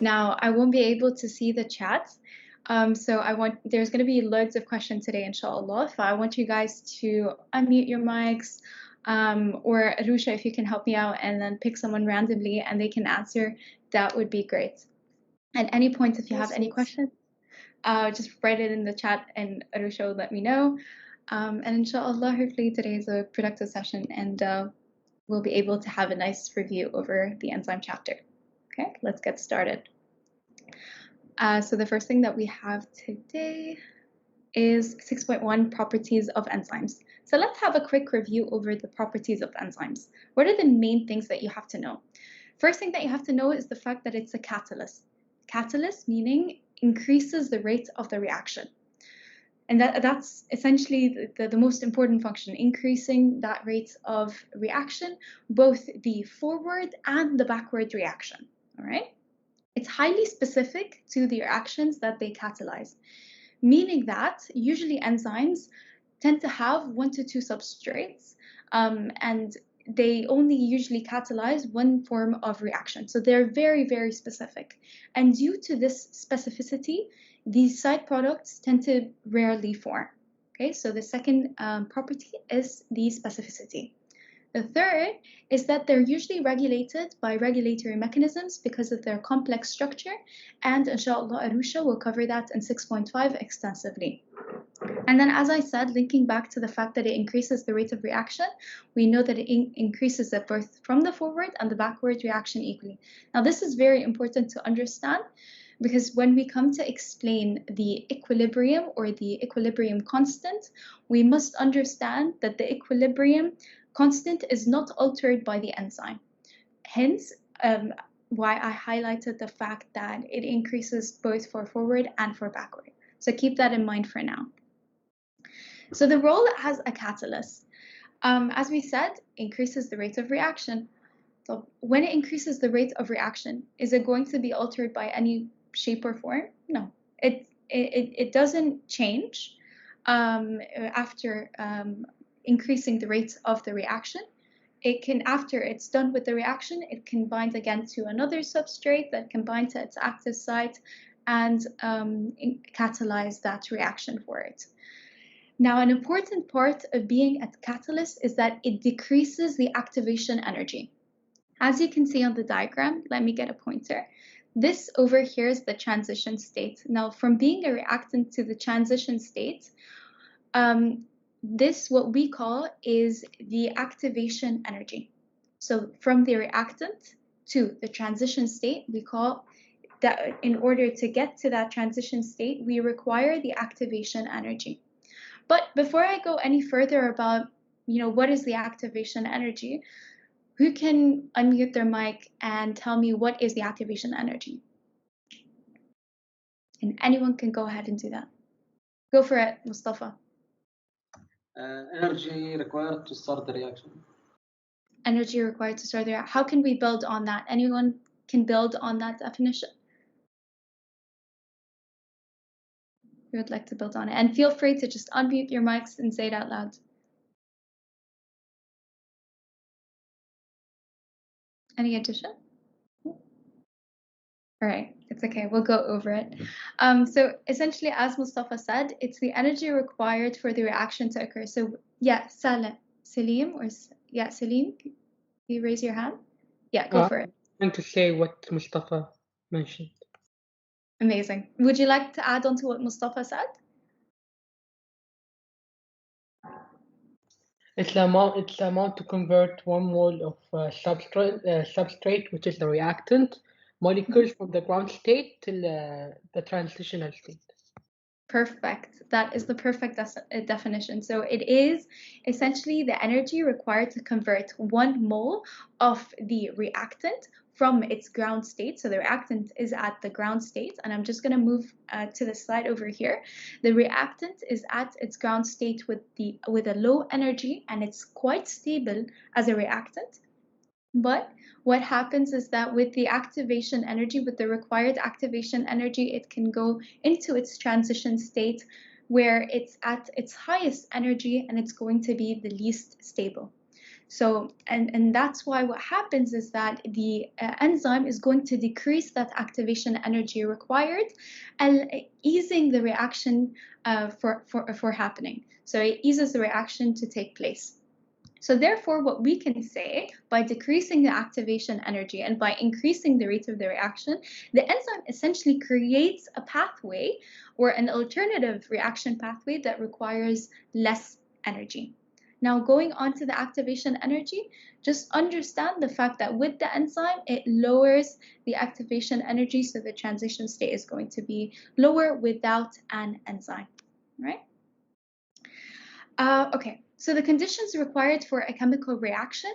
Now, I won't be able to see the chat, so there's going to be loads of questions today, inshallah. So I want you guys to unmute your mics, or Aroosha, if you can help me out and then pick someone randomly and they can answer, that would be great. At any point, if you have any questions, just write it in the chat and Aroosha will let me know. And inshallah, hopefully today is a productive session and we'll be able to have a nice review over the enzyme chapter. Okay, let's get started. So the first thing that we have today is 6.1 properties of enzymes. So let's have a quick review over the properties of enzymes. What are the main things that you have to know? First thing that you have to know is the fact that it's a catalyst. Catalyst meaning increases the rate of the reaction. And that's essentially the most important function, increasing that rate of reaction, both the forward and the backward reaction, all right? It's highly specific to the reactions that they catalyze, meaning that usually enzymes tend to have 1 to 2 substrates, and they only usually catalyze one form of reaction. So they're very, very specific. And due to this specificity, these side products tend to rarely form. Okay, so the second property is the specificity. The third is that they're usually regulated by regulatory mechanisms because of their complex structure, and inshallah Aroosha will cover that in 6.5 extensively. And then, as I said, linking back to the fact that it increases the rate of reaction, we know that it increases it both from the forward and the backward reaction equally. Now, this is very important to understand because when we come to explain the equilibrium or the equilibrium constant, we must understand that the equilibrium constant is not altered by the enzyme. Hence, why I highlighted the fact that it increases both for forward and for backward. So keep that in mind for now. So the role as a catalyst, as we said, increases the rate of reaction. So when it increases the rate of reaction, is it going to be altered by any shape or form? No, it doesn't change after increasing the rate of the reaction. It can, after it's done with the reaction, it can bind again to another substrate that can bind to its active site and catalyze that reaction for it. Now, an important part of being a catalyst is that it decreases the activation energy. As you can see on the diagram, let me get a pointer. This over here is the transition state. Now, from being a reactant to the transition state, this, what we call, is the activation energy. So from the reactant to the transition state, we call that in order to get to that transition state, we require the activation energy. But before I go any further about, what is the activation energy, who can unmute their mic and tell me what is the activation energy? And anyone can go ahead and do that. Go for it, Mustafa. Energy required to start the reaction. Energy required to start the reaction. How can we build on that? Anyone can build on that definition? Who would like to build on it? And feel free to just unmute your mics and say it out loud. Any addition? All right, it's okay, we'll go over it. So essentially, as Mustafa said, it's the energy required for the reaction to occur. So yeah, Salim, Salim, can you raise your hand? Yeah, go for it. I'm going to say what Mustafa mentioned. Amazing. Would you like to add on to what Mustafa said? It's the amount to convert 1 mole of substrate, which is the reactant, molecules from the ground state to the transitional state. Perfect. That is the perfect definition. So it is essentially the energy required to convert 1 mole of the reactant from its ground state. So the reactant is at the ground state, and I'm just going to move to the slide over here. The reactant is at its ground state with a low energy, and it's quite stable as a reactant. But what happens is that with the activation energy, with the required activation energy, it can go into its transition state where it's at its highest energy and it's going to be the least stable. So, and that's why what happens is that the enzyme is going to decrease that activation energy required and easing the reaction for happening. So it eases the reaction to take place. So therefore, what we can say, by decreasing the activation energy and by increasing the rate of the reaction, the enzyme essentially creates a pathway or an alternative reaction pathway that requires less energy. Now, going on to the activation energy, just understand the fact that with the enzyme, it lowers the activation energy, so the transition state is going to be lower without an enzyme, right? Okay, so the conditions required for a chemical reaction,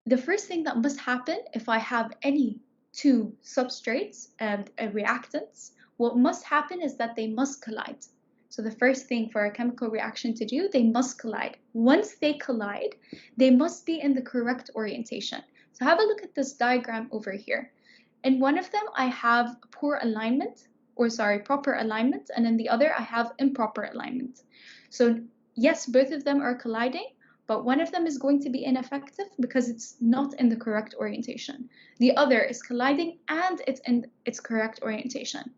the first thing that must happen if I have any two substrates and reactants, what must happen is that they must collide. So the first thing for a chemical reaction to do, they must collide. Once they collide, they must be in the correct orientation. So have a look at this diagram over here. In one of them, I have poor alignment, or sorry, proper alignment, and in the other, I have improper alignment. So yes, both of them are colliding, but one of them is going to be ineffective because it's not in the correct orientation. The other is colliding and it's in its correct orientation.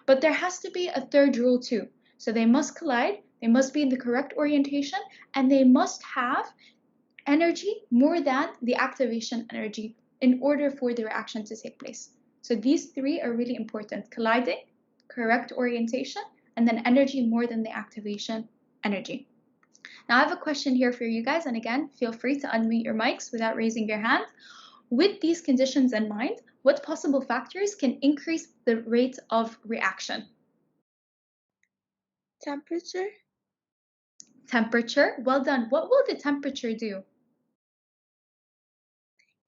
But there has to be a third rule too. So they must collide, they must be in the correct orientation, and they must have energy more than the activation energy in order for the reaction to take place. So these three are really important: colliding, correct orientation, and then energy more than the activation energy. Now I have a question here for you guys, and again, feel free to unmute your mics without raising your hand. With these conditions in mind, what possible factors can increase the rate of reaction? Temperature. Temperature, well done. What will the temperature do?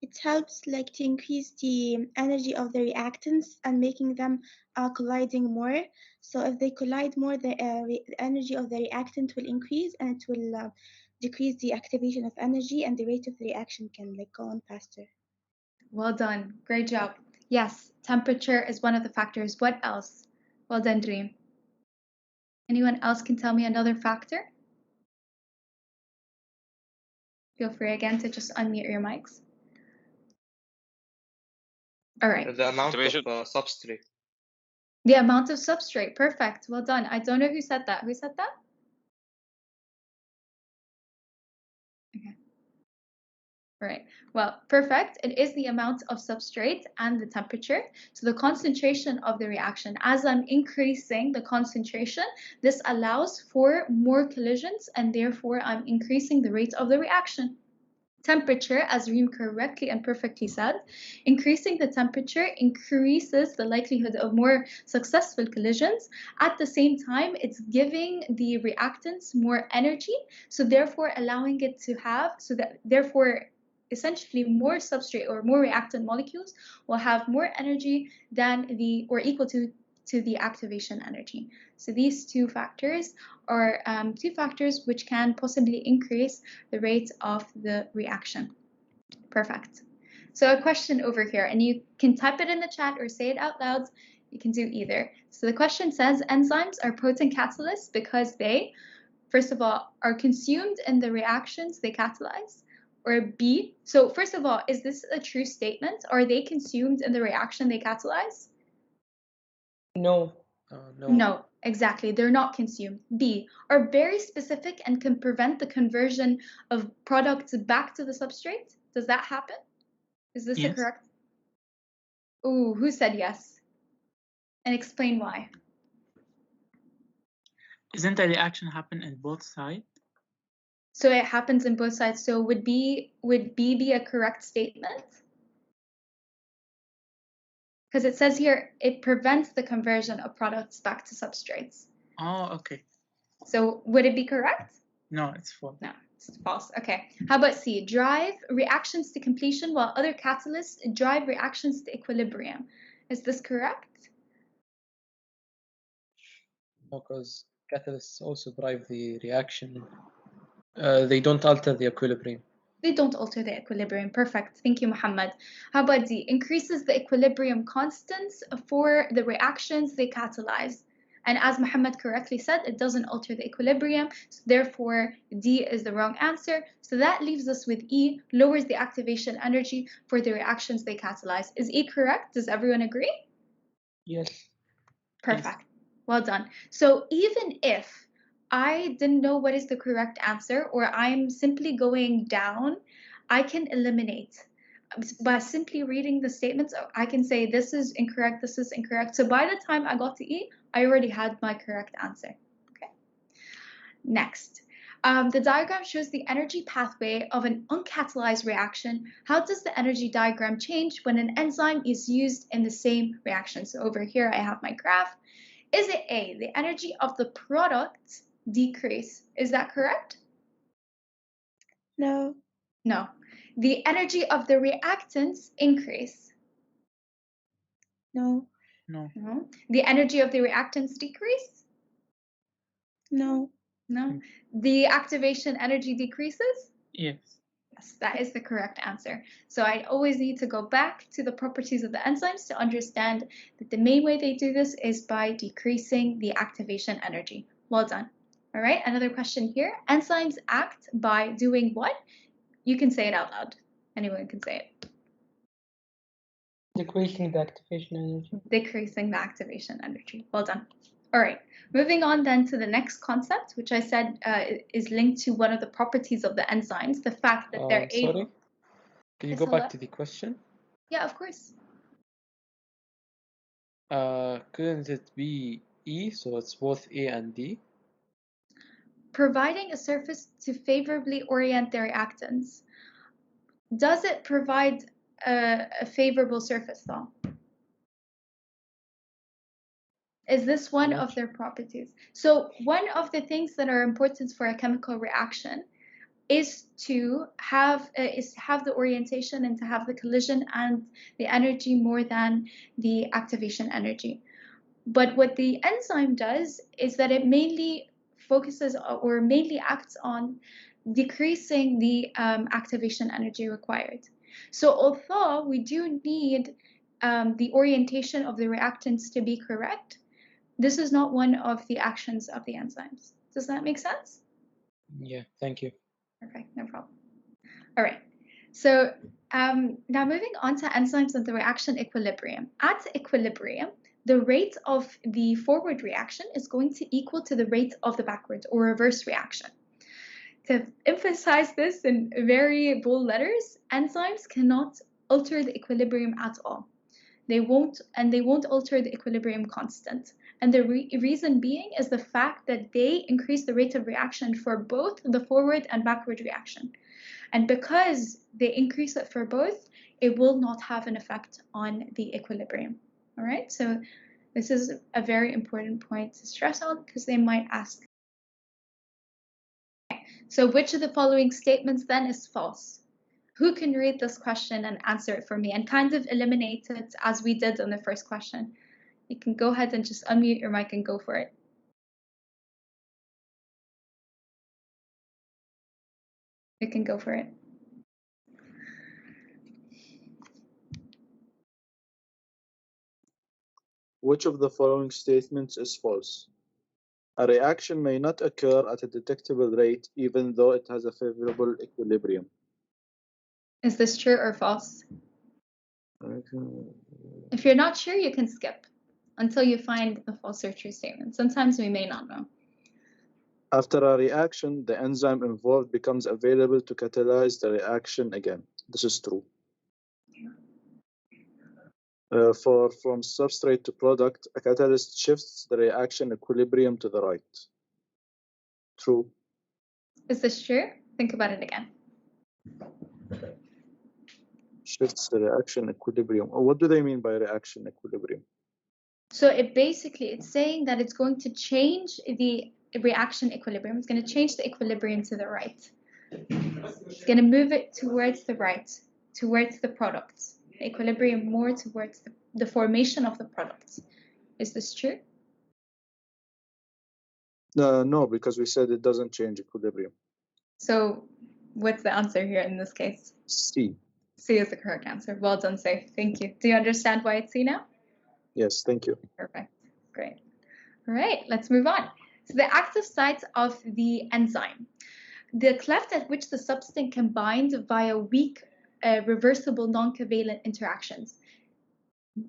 It helps like to increase the energy of the reactants and making them colliding more. So if they collide more, the energy of the reactant will increase, and it will decrease the activation of energy, and the rate of the reaction can like go on faster. Well done. Great job. Yes, temperature is one of the factors. What else? Well done, Dream. Anyone else can tell me another factor? Feel free again to just unmute your mics. All right. The amount of substrate. The amount of substrate. Perfect. Well done. I don't know who said that. Who said that? Okay. All right. Well, perfect. It is the amount of substrate and the temperature. So the concentration of the reaction. As I'm increasing the concentration, this allows for more collisions, and therefore I'm increasing the rate of the reaction. Temperature, as Reem correctly and perfectly said, increasing the temperature increases the likelihood of more successful collisions. At the same time, it's giving the reactants more energy, so therefore allowing it to have, so that therefore essentially more substrate or more reactant molecules will have more energy than the, or equal to the activation energy. So these two factors are two factors which can possibly increase the rate of the reaction. Perfect. So a question over here, and you can type it in the chat or say it out loud. You can do either. So the question says, enzymes are potent catalysts because they, first of all, are consumed in the reactions they catalyze. Or B, so first of all, is this a true statement? Are they consumed in the reaction they catalyze? No. No, exactly. They're not consumed. B, are very specific and can prevent the conversion of products back to the substrate. Does that happen? Is this a correct? Ooh, who said yes? And explain why. Isn't a reaction happen in both sides? So it happens in both sides. So would B be a correct statement? Because it says here, it prevents the conversion of products back to substrates. Oh, okay. So would it be correct? No, it's false. No, it's false. Okay. How about C? Drive reactions to completion while other catalysts drive reactions to equilibrium. Is this correct? Because catalysts also drive the reaction. They don't alter the equilibrium. They don't alter the equilibrium. Perfect. Thank you, Muhammad. How about D? Increases the equilibrium constants for the reactions they catalyze. And as Muhammad correctly said, it doesn't alter the equilibrium, so therefore D is the wrong answer. So that leaves us with E, lowers the activation energy for the reactions they catalyze. Is E correct? Does everyone agree? Yes. Perfect. Well done. So even if I didn't know what is the correct answer, or I'm simply going down, I can eliminate. By simply reading the statements, I can say this is incorrect, this is incorrect. So by the time I got to E, I already had my correct answer. Okay. Next. The diagram shows the energy pathway of an uncatalyzed reaction. How does the energy diagram change when an enzyme is used in the same reaction? So over here I have my graph. Is it A, the energy of the product decrease? Is that correct? No. No. The energy of the reactants increase? No. No. No. The energy of the reactants decrease? No. No. The activation energy decreases? Yes. Yes, that is the correct answer. So I always need to go back to the properties of the enzymes to understand that the main way they do this is by decreasing the activation energy. Well done. All right, another question here. Enzymes act by doing what? You can say it out loud. Anyone can say it. Decreasing the activation energy. Decreasing the activation energy. Well done. All right, moving on then to the next concept, which I said is linked to one of the properties of the enzymes, the fact that they're able... Sorry, can you Yes, go hello? back to the question? Yeah, of course. Couldn't it be E, so it's both A and D? Providing a surface to favorably orient the reactants. Does it provide a favorable surface though? Is this one of their properties? So one of the things that are important for a chemical reaction is to have the orientation and to have the collision and the energy more than the activation energy. But what the enzyme does is that it mainly focuses or mainly acts on decreasing the activation energy required. So although we do need the orientation of the reactants to be correct, this is not one of the actions of the enzymes. Does that make sense? Yeah, thank you. Perfect, no problem. All right, so now moving on to enzymes and the reaction equilibrium. At equilibrium, the rate of the forward reaction is going to equal to the rate of the backward or reverse reaction. To emphasize this in very bold letters, enzymes cannot alter the equilibrium at all. They won't alter the equilibrium constant. And the reason being is the fact that they increase the rate of reaction for both the forward and backward reaction. And because they increase it for both, it will not have an effect on the equilibrium. All right, so this is a very important point to stress on because they might ask. Okay. So which of the following statements then is false? Who can read this question and answer it for me and kind of eliminate it as we did on the first question? You can go ahead and just unmute your mic and go for it. You can go for it. Which of the following statements is false? A reaction may not occur at a detectable rate even though it has a favorable equilibrium. Is this true or false? If you're not sure, you can skip until you find the false or true statement. Sometimes we may not know. After a reaction, the enzyme involved becomes available to catalyze the reaction again. This is true. From substrate to product, a catalyst shifts the reaction equilibrium to the right. True. Is this true? Think about it again. Shifts the reaction equilibrium. What do they mean by reaction equilibrium? So it's saying that it's going to change the reaction equilibrium. It's going to change the equilibrium to the right. It's going to move it towards the right, towards the products. The equilibrium more towards the formation of the products. Is this true? No, because we said it doesn't change equilibrium. So what's the answer here in this case? C. C is the correct answer. Well done, Saif. Thank you. Do you understand why it's C now? Yes, thank you. Perfect. Great. All right, let's move on. So the active site of the enzyme. The cleft at which the substance can bind via weak, reversible, non-covalent interactions.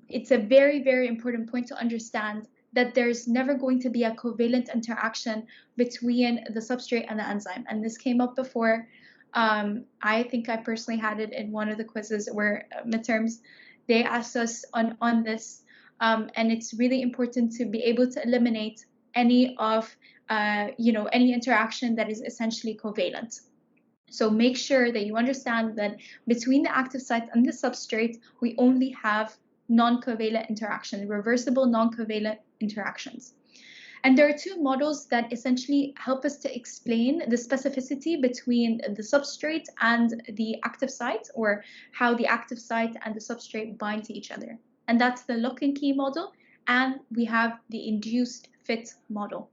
It's a very, very important point to understand that there's never going to be a covalent interaction between the substrate and the enzyme. And this came up before. I think I personally had it in one of the quizzes where midterms, they asked us on this. And it's really important to be able to eliminate any of, any interaction that is essentially covalent. So make sure that you understand that between the active site and the substrate, we only have non-covalent interaction, reversible non-covalent interactions. And there are two models that essentially help us to explain the specificity between the substrate and the active site, or how the active site and the substrate bind to each other. And that's the lock and key model, and we have the induced fit model.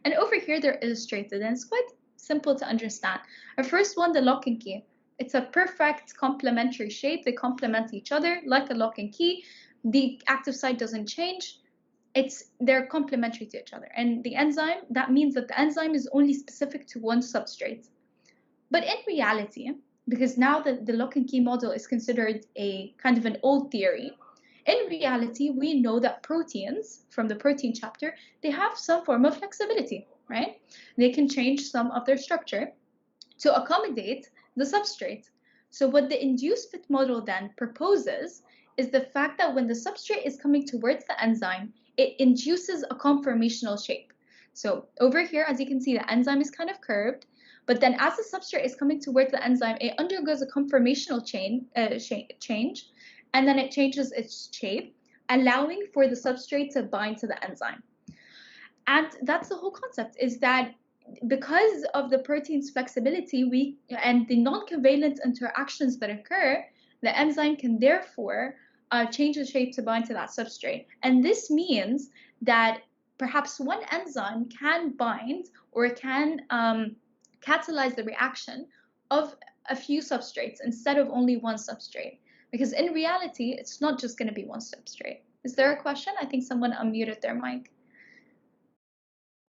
And over here, they're illustrated, and it's quite simple to understand. The first one, the lock and key. It's a perfect complementary shape. They complement each other like a lock and key. The active site doesn't change. They're complementary to each other. And the enzyme, that means that the enzyme is only specific to one substrate. But in reality, because now the lock and key model is considered a kind of an old theory, in reality, we know that proteins, from the protein chapter, they have some form of flexibility, right? They can change some of their structure to accommodate the substrate. So what the induced fit model then proposes is the fact that when the substrate is coming towards the enzyme, it induces a conformational shape. So over here, as you can see, the enzyme is kind of curved, but then as the substrate is coming towards the enzyme, it undergoes a conformational change, and then it changes its shape, allowing for the substrate to bind to the enzyme. And that's the whole concept, is that because of the protein's flexibility and the non-covalent interactions that occur, the enzyme can therefore change the shape to bind to that substrate. And this means that perhaps one enzyme can bind or can catalyze the reaction of a few substrates instead of only one substrate. Because in reality, it's not just going to be one substrate. Is there a question? I think someone unmuted their mic.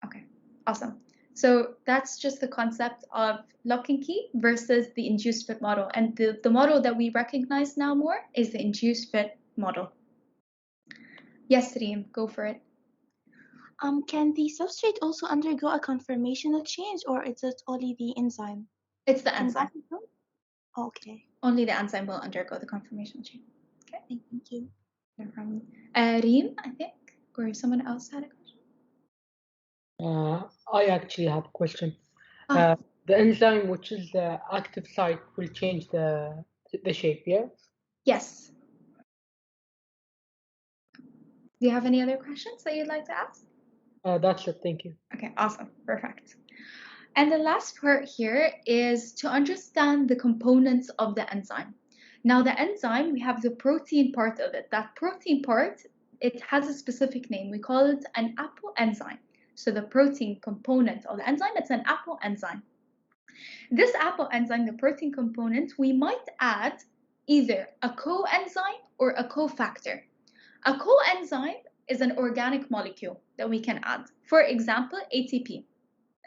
Okay, awesome. So that's just the concept of lock and key versus the induced fit model. And the model that we recognize now more is the induced fit model. Yes, Reem, go for it. Can the substrate also undergo a conformational change, or is it only the enzyme? It's the enzyme. Okay. Only the enzyme will undergo the conformational change. Okay. Thank you. No problem. Reem, I think, or someone else had a question? I actually have a question. The enzyme, which is the active site, will change the shape, yeah? Yes. Do you have any other questions that you'd like to ask? That's it, thank you. Okay, awesome, perfect. And the last part here is to understand the components of the enzyme. Now the enzyme, we have the protein part of it. That protein part, it has a specific name. We call it an apoenzyme. So the protein component of the enzyme, it's an apoenzyme. This apoenzyme, the protein component, we might add either a coenzyme or a cofactor. A coenzyme is an organic molecule that we can add. For example, ATP,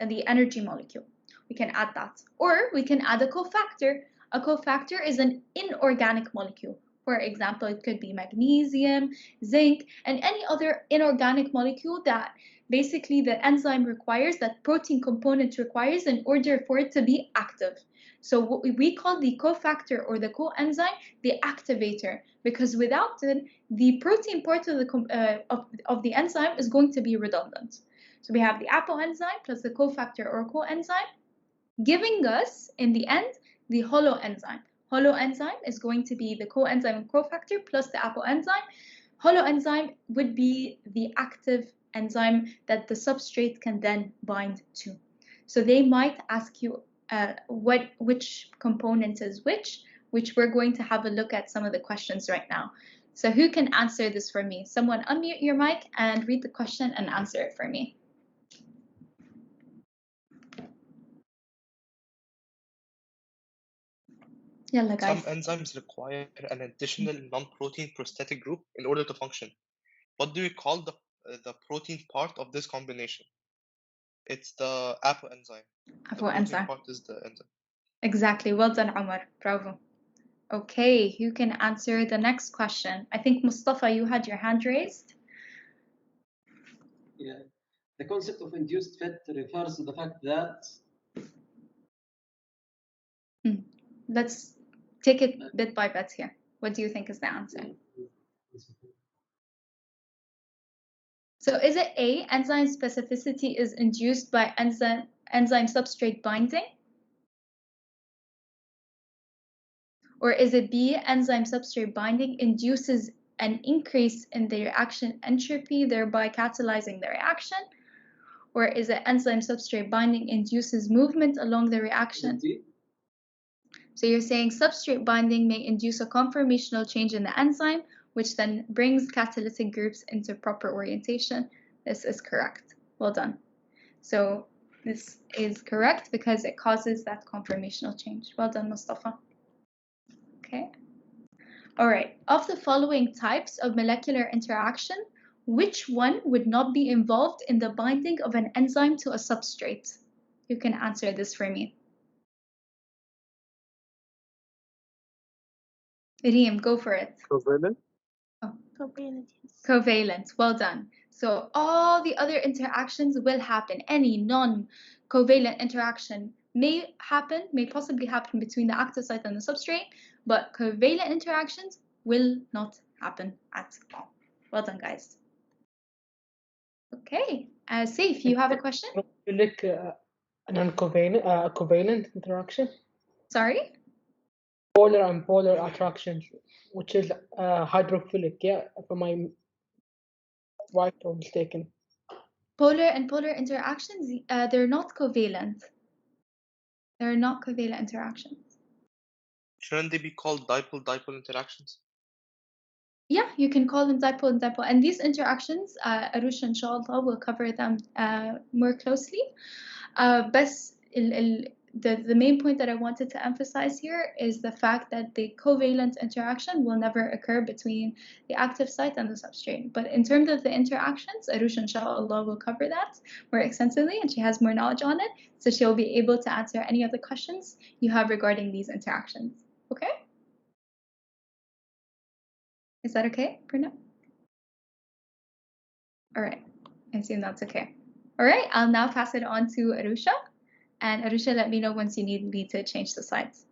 the energy molecule. We can add that. Or we can add a cofactor. A cofactor is an inorganic molecule. For example, it could be magnesium, zinc, and any other inorganic molecule that basically the enzyme requires, that protein component requires in order for it to be active. So what we call the cofactor or the coenzyme the activator, because without it, the protein part of the enzyme is going to be redundant. So we have the apoenzyme plus the cofactor or coenzyme, giving us, in the end, the holoenzyme. Holoenzyme is going to be the coenzyme and cofactor plus the apoenzyme. Holoenzyme would be the active enzyme that the substrate can then bind to. So they might ask you which component is which we're going to have a look at some of the questions right now. So who can answer this for me? Someone unmute your mic and read the question and answer it for me. Yalla, guys. Some enzymes require an additional non-protein prosthetic group in order to function. What do we call the protein part of this combination. It's the APO enzyme. The APO protein enzyme. part is the enzyme. Exactly. Well done, Omar. Bravo. Okay, who can answer the next question? I think Mustafa, you had your hand raised. Yeah. The concept of induced fit refers to the fact that Let's take it bit by bit here. What do you think is the answer? So is it A, enzyme specificity is induced by enzyme substrate binding? Or is it B, enzyme substrate binding induces an increase in the reaction entropy, thereby catalyzing the reaction? Or is it enzyme substrate binding induces movement along the reaction? So you're saying substrate binding may induce a conformational change in the enzyme, which then brings catalytic groups into proper orientation. This is correct. Well done. So this is correct because it causes that conformational change. Well done, Mustafa. Okay. All right. Of the following types of molecular interaction, which one would not be involved in the binding of an enzyme to a substrate? You can answer this for me. Reem, go for it. Covalent? Oh. Covalent. Covalent. Well done. So all the other interactions will happen. Any non-covalent interaction may possibly happen between the active site and the substrate, but covalent interactions will not happen at all. Well done, guys. Okay, Saif, you have a question? Like a covalent interaction. Sorry? Polar and polar attractions, which is hydrophilic, yeah, if I'm right or mistaken. Polar and polar interactions, they're not covalent. They're not covalent interactions. Shouldn't they be called dipole-dipole interactions? Yeah, you can call them dipole and dipole. And these interactions, Aroosha, inshallah, will cover them more closely. But the main point that I wanted to emphasize here is the fact that the covalent interaction will never occur between the active site and the substrate. But in terms of the interactions, Aroosha, inshallah, will cover that more extensively, and she has more knowledge on it, so she'll be able to answer any of the questions you have regarding these interactions. Okay? Is that okay for now? All right, I assume that's okay. All right, I'll now pass it on to Aroosha. And Aroosha, let me know once you need me to change the slides.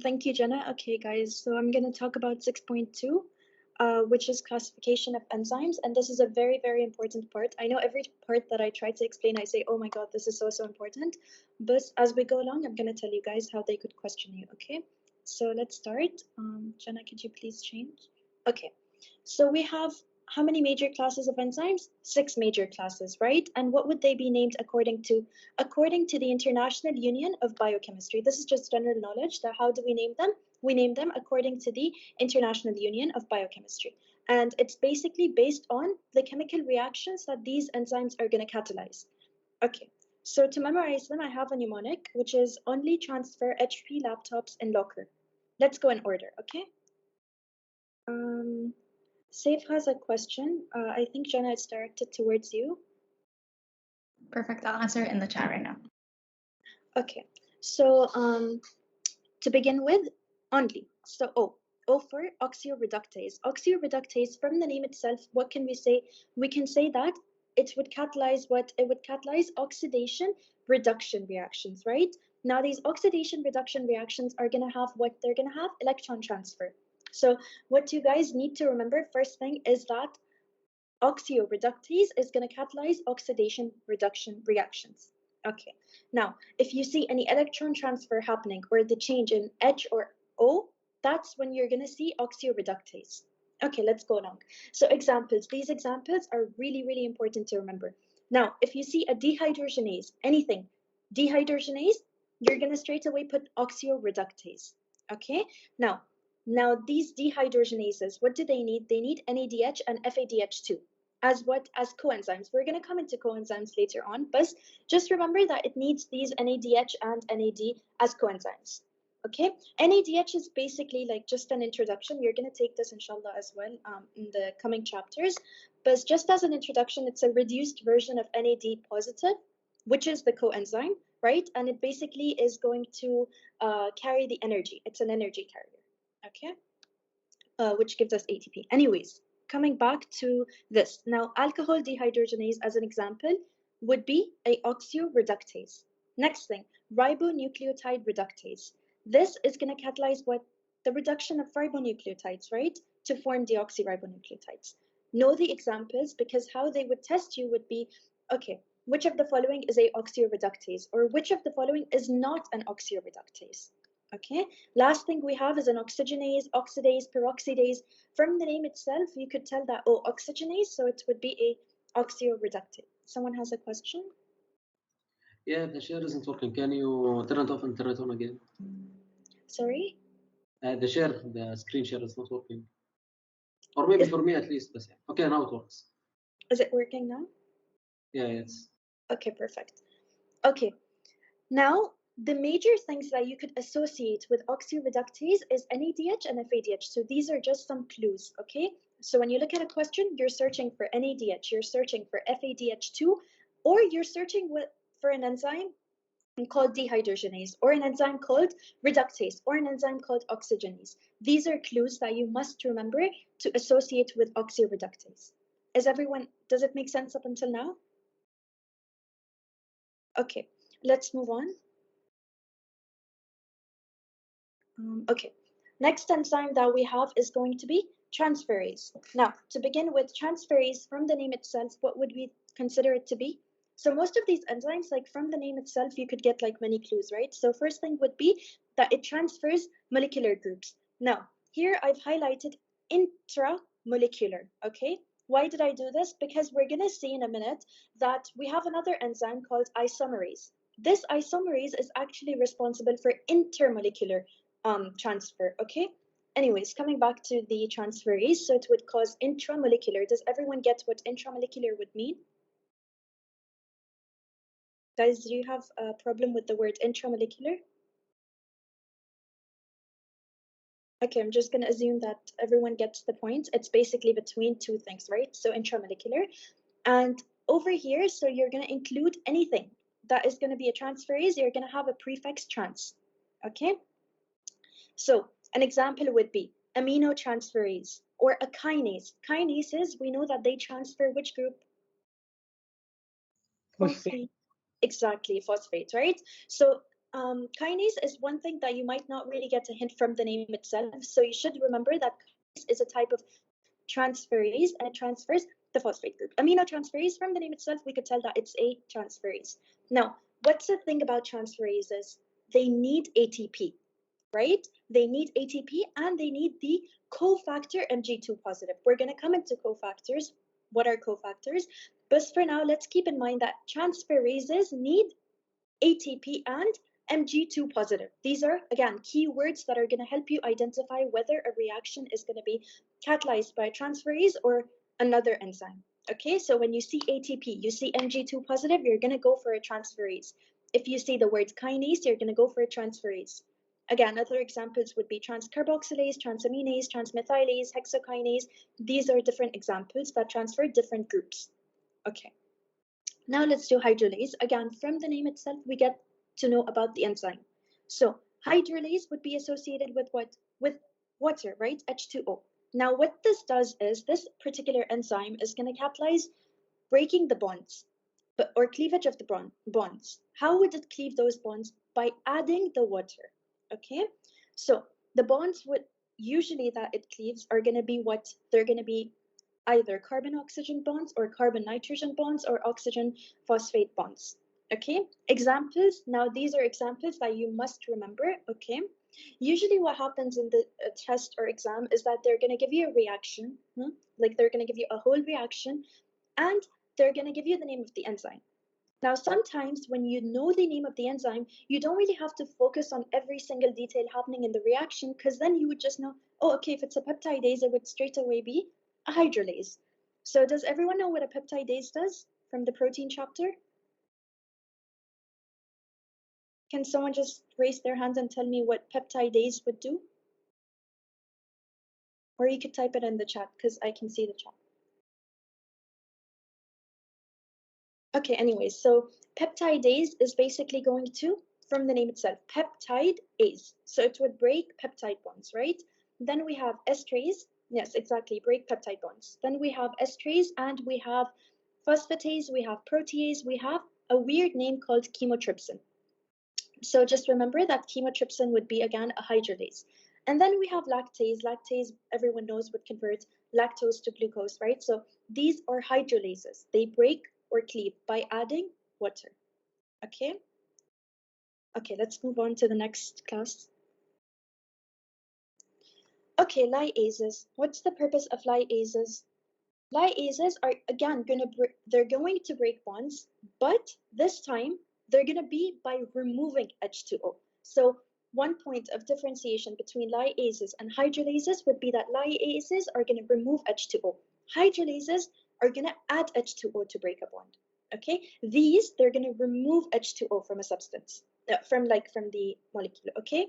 Thank you, Jana. Okay, guys, so I'm going to talk about 6.2, which is classification of enzymes. And this is a very, very important part. I know every part that I try to explain, I say, oh my God, this is so, so important. But as we go along, I'm going to tell you guys how they could question you, okay? So let's start. Jana, could you please change? Okay, so we have how many major classes of enzymes? 6 major classes, right? And what would they be named according to? According to the International Union of Biochemistry. This is just general knowledge. That how do we name them? We name them according to the International Union of Biochemistry. And it's basically based on the chemical reactions that these enzymes are going to catalyze. Okay, so to memorize them, I have a mnemonic, which is only transfer HP laptops in locker. Let's go in order, okay? Saif has a question. I think, Jana, it's directed towards you. Perfect. I'll answer it in the chat right now. Okay. So to begin with, only. So O for oxioreductase. Oxioreductase, from the name itself, what can we say? We can say that it would catalyze what? It would catalyze oxidation reduction reactions, right? Now these oxidation reduction reactions are going to have what? They're going to have electron transfer. So what you guys need to remember, first thing, is that oxioreductase is going to catalyze oxidation reduction reactions. Okay, now if you see any electron transfer happening or the change in H or O, that's when you're going to see oxioreductase. Okay, let's go along. So examples, these examples are really, really important to remember. Now, if you see a dehydrogenase, anything, dehydrogenase, you're going to straight away put oxioreductase. Okay, now these dehydrogenases, what do they need? They need NADH and FADH2 as what? As coenzymes. We're going to come into coenzymes later on, but just remember that it needs these NADH and NAD as coenzymes. Okay, NADH is basically like just an introduction. You're going to take this inshallah as well in the coming chapters. But just as an introduction, it's a reduced version of NAD positive, which is the coenzyme, right? And it basically is going to carry the energy. It's an energy carrier, okay? Which gives us ATP. Anyways, coming back to this. Now, alcohol dehydrogenase, as an example, would be a oxoreductase. Next thing, ribonucleotide reductase. This is going to catalyze what? The reduction of ribonucleotides, right? To form deoxyribonucleotides. Know the examples, because how they would test you would be, okay, which of the following is a oxoreductase, or which of the following is not an oxoreductase? Okay, last thing we have is an oxygenase, oxidase, peroxidase. From the name itself, you could tell that, oh, oxygenase, so it would be a oxoreductase. Someone has a question? Yeah, the share isn't working. Can you turn it off and turn it on again? Sorry? The screen share is not working. Or maybe for me at least. But yeah. Okay, now it works. Is it working now? Yeah, it's. Okay, perfect. Okay, now the major things that you could associate with oxoreductase is NADH and FADH. So these are just some clues, okay? So when you look at a question, you're searching for NADH, you're searching for FADH2, or you're searching for an enzyme called dehydrogenase, or an enzyme called reductase, or an enzyme called oxygenase. These are clues that you must remember to associate with oxoreductase. Does it make sense up until now? Okay, let's move on. Okay, next enzyme that we have is going to be transferase. Now, to begin with, transferase, from the name itself, what would we consider it to be? So most of these enzymes, like from the name itself, you could get like many clues, right? So first thing would be that it transfers molecular groups. Now, here I've highlighted intramolecular, okay? Why did I do this? Because we're gonna see in a minute that we have another enzyme called isomerase. This isomerase is actually responsible for intermolecular transfer, okay? Anyways, coming back to the transferase, so it would cause intramolecular. Does everyone get what intramolecular would mean? Guys, do you have a problem with the word intramolecular? Okay, I'm just gonna assume that everyone gets the point. It's basically between two things, right? So intramolecular. And over here, so you're gonna include anything that is gonna be a transferase, you're gonna have a prefix trans, okay? So an example would be aminotransferase or a kinase. Kinases, we know that they transfer which group? Phosphate. Exactly, phosphate, right? So kinase is one thing that you might not really get a hint from the name itself. So you should remember that kinase is a type of transferase, and it transfers the phosphate group. Aminotransferase, from the name itself, we could tell that it's a transferase. Now, what's the thing about transferases? They need ATP, right? They need ATP and they need the cofactor Mg2 positive. We're going to come into cofactors. What are cofactors? But for now, let's keep in mind that transferases need ATP and Mg2 positive. These are, again, keywords that are going to help you identify whether a reaction is going to be catalyzed by a transferase or another enzyme. Okay, so when you see ATP, you see Mg2 positive, you're going to go for a transferase. If you see the word kinase, you're going to go for a transferase. Again, other examples would be transcarboxylase, transaminase, transmethylase, hexokinase. These are different examples that transfer different groups. Okay. Now let's do hydrolase. Again, from the name itself, we get to know about the enzyme. So hydrolase would be associated with what? With water, right? H2O. Now what this does is this particular enzyme is going to catalyze breaking the bonds, or cleavage of the bonds. How would it cleave those bonds? By adding the water. Okay, so the bonds would usually that it cleaves are going to be what? They're going to be either carbon-oxygen bonds or carbon-nitrogen bonds or oxygen-phosphate bonds. Okay, examples. Now these are examples that you must remember. Okay, usually what happens in the test or exam is that they're going to give you a reaction, like they're going to give you a whole reaction, and they're going to give you the name of the enzyme. Now, sometimes when you know the name of the enzyme, you don't really have to focus on every single detail happening in the reaction, because then you would just know, oh, okay, if it's a peptidase, it would straight away be a hydrolase. So does everyone know what a peptidase does from the protein chapter? Can someone just raise their hand and tell me what peptidase would do? Or you could type it in the chat because I can see the chat. Okay, anyways, so peptidase is basically going to, from the name itself, peptidase. So it would break peptide bonds, right? Then we have esterase. Yes, exactly, break peptide bonds. Then we have esterase, and we have phosphatase, we have protease, we have a weird name called chymotrypsin. So just remember that chymotrypsin would be, again, a hydrolase. And then we have lactase. Lactase, everyone knows, would convert lactose to glucose, right? So these are hydrolases. They break or cleave by adding water. Okay? Okay, let's move on to the next class. Okay, liases. What's the purpose of liases? Liases are, again, they're going to break bonds, but this time they're going to be by removing H2O. So one point of differentiation between liases and hydrolases would be that liases are going to remove H2O. Hydrolases are going to add H2O to break a bond. Okay, these, they're going to remove H2O from a substance, from the molecule. Okay,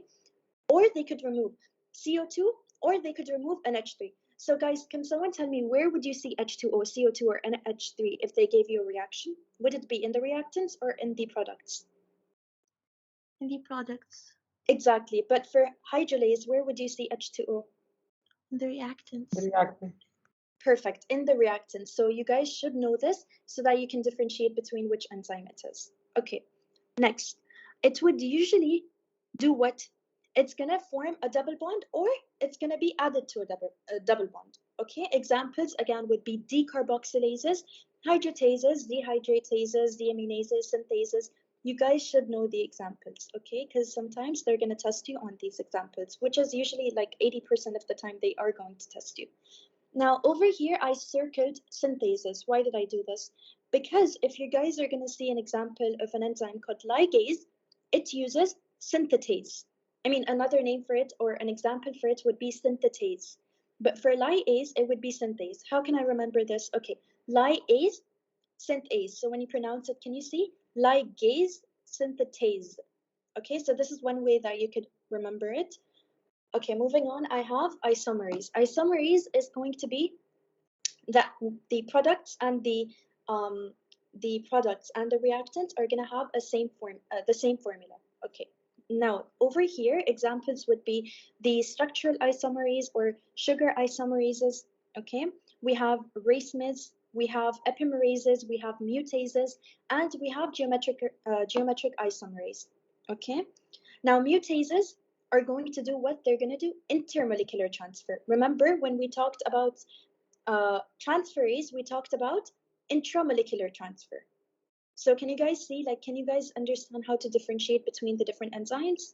or they could remove CO2, or they could remove NH3. So guys, can someone tell me where would you see H2O, CO2, or NH3 if they gave you a reaction? Would it be in the reactants or in the products? In the products. Exactly, but for hydrolase, where would you see H2O? The reactants. The reactant. Perfect, in the reactants. So you guys should know this so that you can differentiate between which enzyme it is. Okay, next. It would usually do what? It's gonna form a double bond, or it's gonna be added to a double bond. Okay, examples again would be decarboxylases, hydratases, dehydratases, deaminases, synthases. You guys should know the examples, okay? Because sometimes they're gonna test you on these examples, which is usually like 80% of the time they are going to test you. Now over here, I circled synthases. Why did I do this? Because if you guys are gonna see an example of an enzyme called ligase, it uses synthetase. I mean, another name for it or an example for it would be synthetase. But for liase, it would be synthase. How can I remember this? Okay, liase, synthase. So when you pronounce it, can you see? Ligase, synthetase. Okay, so this is one way that you could remember it. Okay, moving on, I have isomerase. Isomerase is going to be that the products and the reactants are going to have the same formula. Okay, now over here examples would be the structural isomerase or sugar isomerases. Okay, we have racemase, we have epimerases, we have mutases, and we have geometric isomerase. Okay, now mutases are going to do what? They're going to do intermolecular transfer. Remember when we talked about transferase, we talked about intramolecular transfer. So can you guys see, can you guys understand how to differentiate between the different enzymes?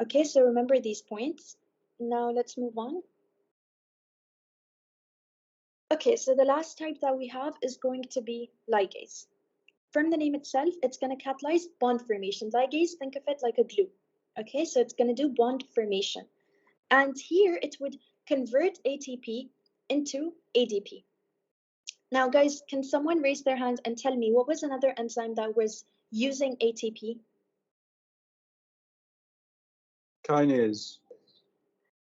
Okay, so remember these points. Now let's move on. Okay, so the last type that we have is going to be ligase. From the name itself, it's going to catalyze bond formation. Ligase, think of it like a glue. Okay, so it's going to do bond formation. And here it would convert ATP into ADP. Now, guys, can someone raise their hand and tell me what was another enzyme that was using ATP? Kinase.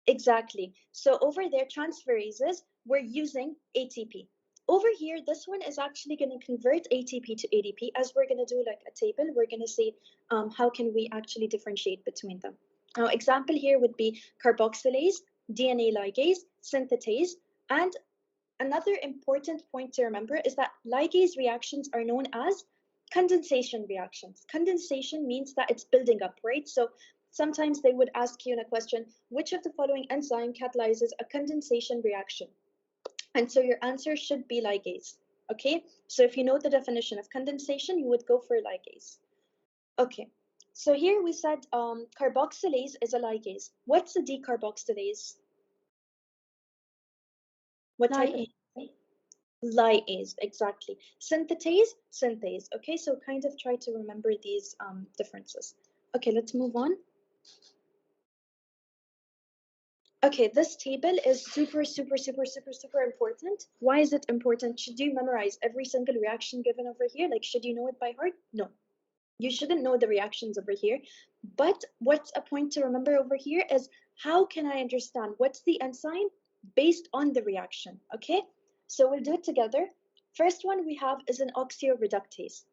Exactly. So over there, transferases were using ATP. Over here, this one is actually going to convert ATP to ADP. As we're going to do like a table, we're going to see how can we actually differentiate between them. Now, example here would be carboxylase, DNA ligase, synthetase, and another important point to remember is that ligase reactions are known as condensation reactions. Condensation means that it's building up, right? So sometimes they would ask you in a question, which of the following enzyme catalyzes a condensation reaction? And so your answer should be ligase, okay? So if you know the definition of condensation, you would go for ligase. Okay, so here we said carboxylase is a ligase. What's a decarboxylase? What type of liase, exactly. Synthetase, synthase. Okay, so kind of try to remember these differences. Okay, let's move on. Okay, this table is super important. Why is it important? Should you memorize every single reaction given over here? Like, should you know it by heart? No. You shouldn't know the reactions over here. But what's a point to remember over here is how can I understand what's the enzyme based on the reaction, okay? So we'll do it together. First one we have is an oxyreductase.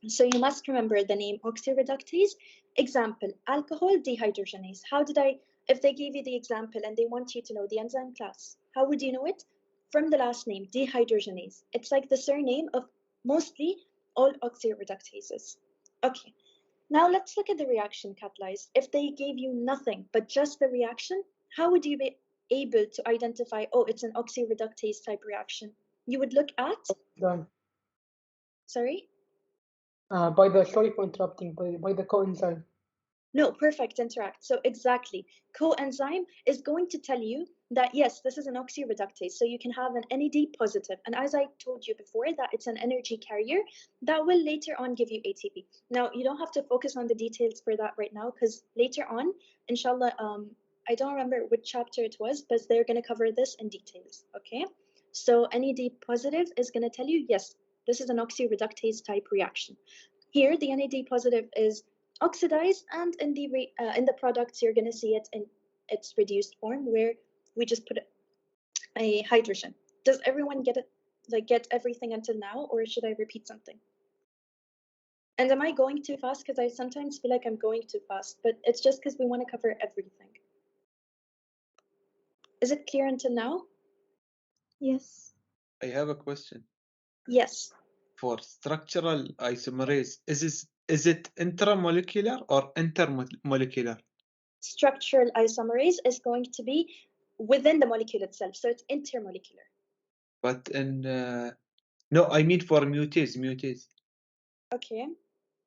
So you must remember the name oxyreductase. Example, alcohol dehydrogenase. If they gave you the example and they want you to know the enzyme class, how would you know it? From the last name, dehydrogenase. It's like the surname of mostly all oxyreductases. Okay, now let's look at the reaction catalyzed. If they gave you nothing but just the reaction, how would you be able to identify, oh, it's an oxyreductase type reaction? You would look at, Done. sorry? Sorry for interrupting, by the coenzyme. No, perfect, interact. So exactly, coenzyme is going to tell you that yes, this is an oxyreductase. So you can have an NAD positive. And as I told you before, that it's an energy carrier that will later on give you ATP. Now, you don't have to focus on the details for that right now, because later on, inshallah, I don't remember which chapter it was, but they're going to cover this in details, okay? So NAD positive is going to tell you, yes, this is an oxyreductase type reaction. Here, the NAD positive is oxidized, and in the products you're going to see it in its reduced form, where we just put a hydrogen. Does everyone get it, like get everything until now, or should I repeat something? And am I going too fast? Because I sometimes feel like I'm going too fast, but it's just because we want to cover everything. Is it clear until now? Yes. I have a question. Yes. For structural isomerase, is it intramolecular or intermolecular? Structural isomerase is going to be within the molecule itself, so it's intermolecular. But in no, I mean for mutase. Okay,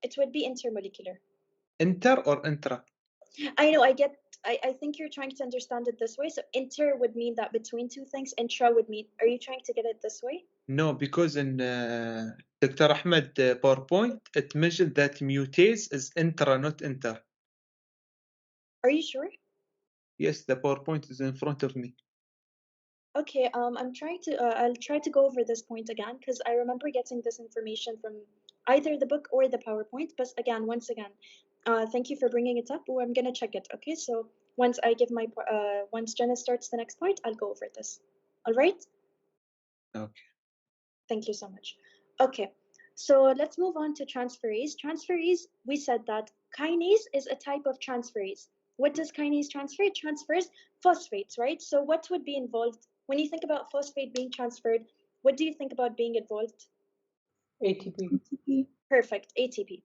it would be intermolecular. Inter or intra? I know, I think you're trying to understand it this way. So inter would mean that between two things, intra would mean, are you trying to get it this way? No, because in Dr. Ahmed PowerPoint, it mentioned that mutase is intra, not inter. Are you sure? Yes, the PowerPoint is in front of me. Okay, I'm trying to, I'll try to go over this point again, because I remember getting this information from either the book or the PowerPoint, but again, once again, thank you for bringing it up. I'm gonna check it, okay? So once I give my, once Jenna starts the next point, I'll go over this. All right? Okay. Thank you so much. Okay, so let's move on to transferase. Transferase, we said that kinase is a type of transferase. What does kinase transfer? It transfers phosphates, right? So what would be involved when you think about phosphate being transferred? What do you think about being involved? ATP. ATP. Perfect, ATP.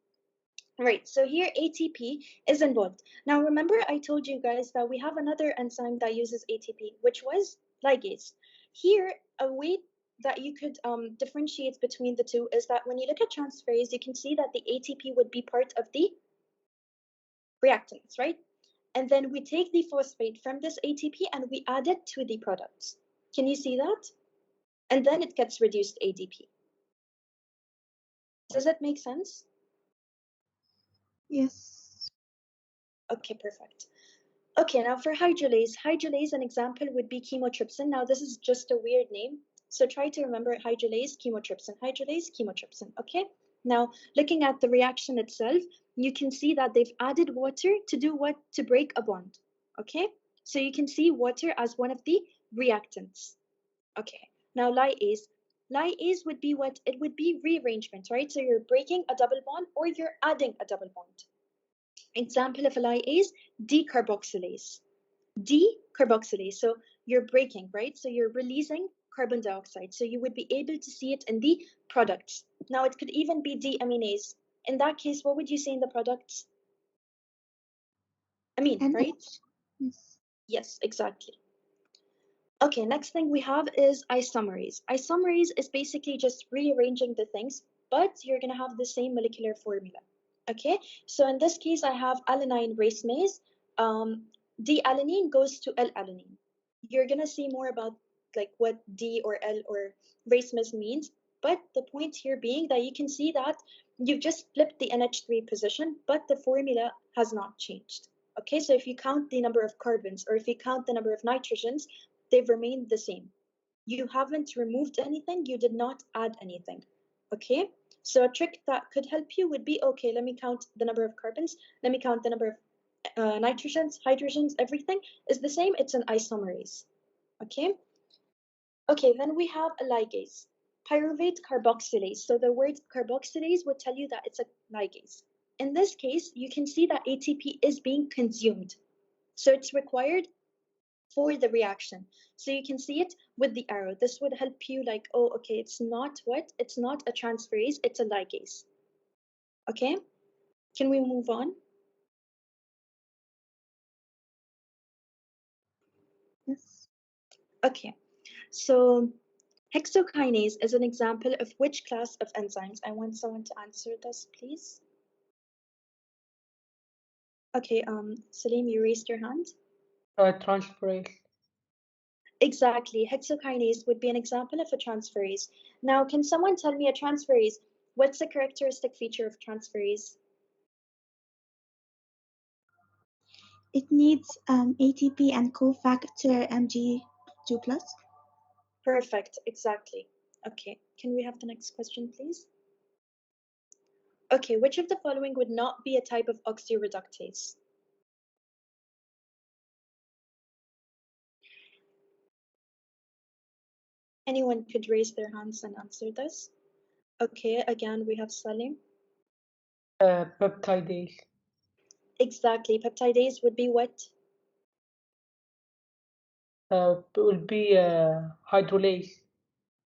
Right, so here ATP is involved. Now remember I told you guys that we have another enzyme that uses ATP, which was ligase. Here, a way that you could differentiate between the two is that when you look at transferase, you can see that the ATP would be part of the reactants, right? And then we take the phosphate from this ATP and we add it to the products. Can you see that? And then it gets reduced ADP. Does that make sense? Yes. Okay, perfect. Okay, now for hydrolase, an example would be chymotrypsin. Now this is just a weird name, so try to remember hydrolase, chymotrypsin, okay? Now, looking at the reaction itself, you can see that they've added water to do what? To break a bond, okay? So you can see water as one of the reactants. Okay, now liase would be what? It would be rearrangement, right? So you're breaking a double bond or you're adding a double bond. Example of a liase, decarboxylase. Decarboxylase, so you're breaking, right? So you're releasing carbon dioxide. So you would be able to see it in the products. Now it could even be deaminase. In that case, what would you say in the products? Amine, right? Yes. Yes, exactly. Okay, next thing we have is isomerase. Isomerase is basically just rearranging the things, but you're going to have the same molecular formula. Okay, so in this case, I have alanine racemase. D-alanine goes to L-alanine. You're going to see more about like what D or L or racemase means, but the point here being that you can see that you've just flipped the NH3 position, but the formula has not changed. Okay, so if you count the number of carbons or if you count the number of nitrogens, they've remained the same. You haven't removed anything, you did not add anything. Okay, So a trick that could help you would be, okay, let me count the number of carbons, let me count the number of nitrogens, hydrogens, everything is the same, it's an isomerase. Okay? Okay, then we have a ligase. Pyruvate carboxylase. So the word carboxylase would tell you that it's a ligase. In this case, you can see that ATP is being consumed. So it's required for the reaction. So you can see it with the arrow. This would help you like, oh, okay, it's not what? It's not a transferase, it's a ligase. Okay, can we move on? Yes. Okay, so hexokinase is an example of which class of enzymes? I want someone to answer this, please. Okay, Salim, you raised your hand. Transferase. Exactly, hexokinase would be an example of a transferase. Now, can someone tell me a transferase? What's the characteristic feature of transferase? It needs ATP and cofactor Mg2+. Perfect, exactly. Okay, can we have the next question, please? Okay, which of the following would not be a type of oxyreductase? Anyone could raise their hands and answer this. Okay, again, we have Salim. Peptidase. Exactly, peptidase would be what? It will be hydrolase.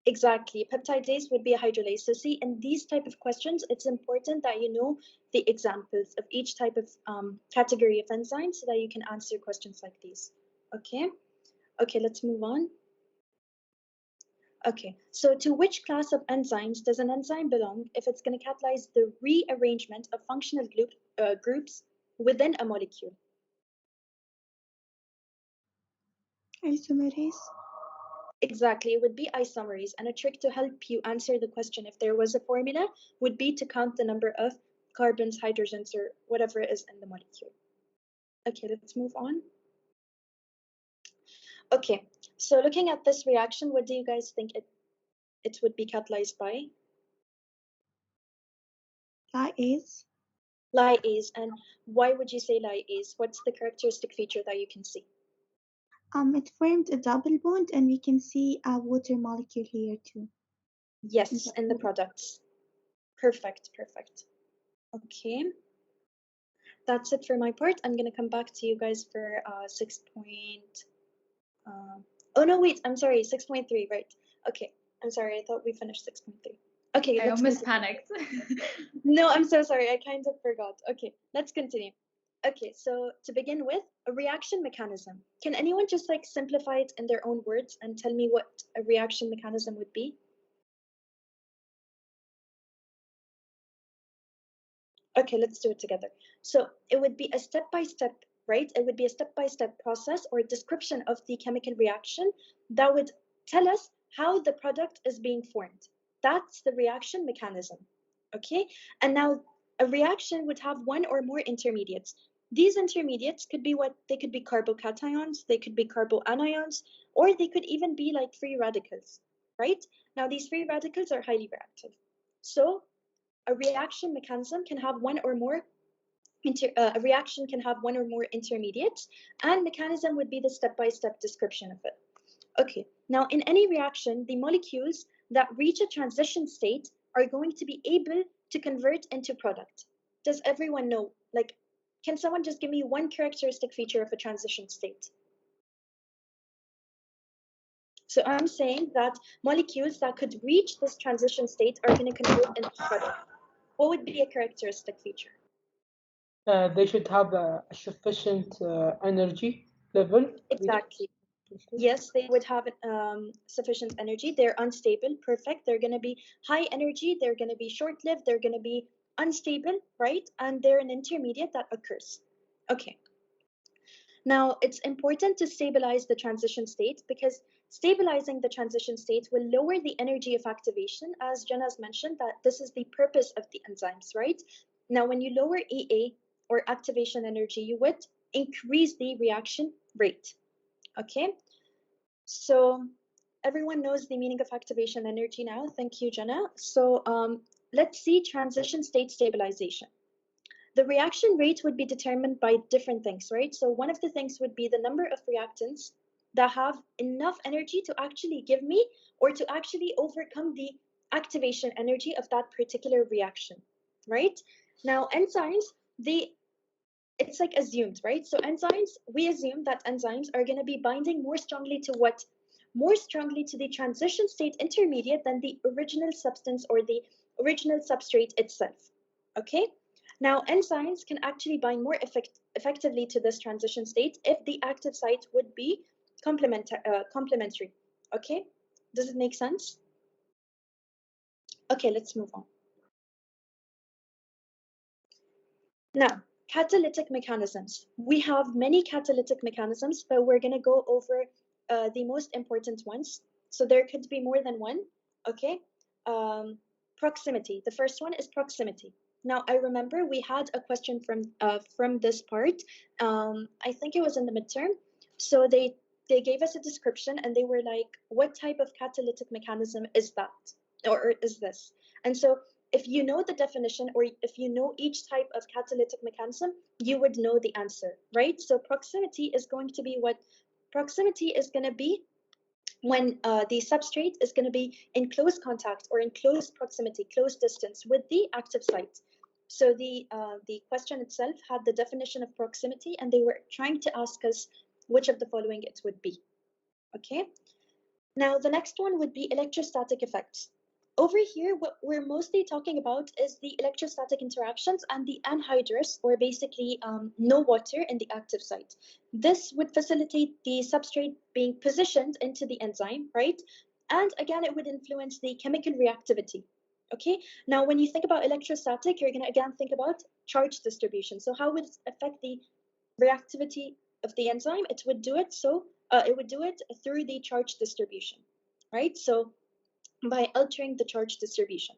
Exactly, peptidase would be a hydrolase. So see, in these type of questions, it's important that you know the examples of each type of category of enzymes so that you can answer questions like these. Okay, okay, let's move on. Okay, so to which class of enzymes does an enzyme belong if it's going to catalyze the rearrangement of functional groups within a molecule? Isomerase. Exactly, it would be isomerase, and a trick to help you answer the question if there was a formula would be to count the number of carbons, hydrogens, or whatever is in the molecule. Okay, let's move on. Okay, so looking at this reaction, what do you guys think it would be catalyzed by? Lyase. Lyase, and why would you say lyase? What's the characteristic feature that you can see? It formed a double bond, and we can see a water molecule here too. Yes, in the products. Perfect, perfect. Okay. That's it for my part. I'm going to come back to you guys for 6 point... oh, no, wait. I'm sorry. 6.3, right. Okay. I'm sorry. I thought we finished 6.3. Okay, I let's almost continue. panicked. No, I'm so sorry. I kind of forgot. Okay, let's continue. Okay, so to begin with, a reaction mechanism. Can anyone just like simplify it in their own words and tell me what a reaction mechanism would be? Okay, let's do it together. So it would be a step-by-step, right? It would be a step-by-step process or description of the chemical reaction that would tell us how the product is being formed. That's the reaction mechanism, okay? And now a reaction would have one or more intermediates. These intermediates could be what? They could be carbocations, they could be carboanions, or they could even be like free radicals, right? Now these free radicals are highly reactive. So a reaction mechanism can have one or more a reaction can have one or more intermediates, and mechanism would be the step-by-step description of it. Okay, now in any reaction, the molecules that reach a transition state are going to be able to convert into product. Does everyone know? Like, can someone just give me one characteristic feature of a transition state? So I'm saying that molecules that could reach this transition state are going to convert into product. What would be a characteristic feature? They should have a sufficient energy level. Exactly. Yes, they would have sufficient energy. They're unstable. Perfect. They're going to be high energy. They're going to be short-lived. They're going to be unstable, right? And they're an intermediate that occurs. Okay. Now, it's important to stabilize the transition state because stabilizing the transition state will lower the energy of activation, as Jana's mentioned, that this is the purpose of the enzymes, right? Now, when you lower EA or activation energy, you would increase the reaction rate. Okay, so everyone knows the meaning of activation energy now. Thank you, Jana. So let's see transition state stabilization. The reaction rate would be determined by different things, right? So one of the things would be the number of reactants that have enough energy to actually give me or to actually overcome the activation energy of that particular reaction, right? Now enzymes, it's like assumed, right? So enzymes, we assume that enzymes are going to be binding more strongly to what? More strongly to the transition state intermediate than the original substance or the original substrate itself, okay? Now, enzymes can actually bind more effectively to this transition state if the active site would be complementary, okay? Does it make sense? Okay, let's move on. Now, catalytic mechanisms. We have many catalytic mechanisms, but we're going to go over the most important ones. So there could be more than one, okay? Proximity. The first one is proximity. Now, I remember we had a question from this part. I think it was in the midterm. So they gave us a description and they were like, what type of catalytic mechanism is that? Or is this? And so if you know the definition or if you know each type of catalytic mechanism, you would know the answer, right? So proximity is going to be what? Proximity is going to be when the substrate is going to be in close contact or in close proximity, close distance with the active site. So the question itself had the definition of proximity and they were trying to ask us which of the following it would be, okay? Now the next one would be electrostatic effects. Over here, what we're mostly talking about is the electrostatic interactions and the anhydrous, or basically no water in the active site. This would facilitate the substrate being positioned into the enzyme, right? And again, it would influence the chemical reactivity. Okay, now when you think about electrostatic, you're going to again think about charge distribution. So how would it affect the reactivity of the enzyme? It would do it through the charge distribution, right? So by altering the charge distribution.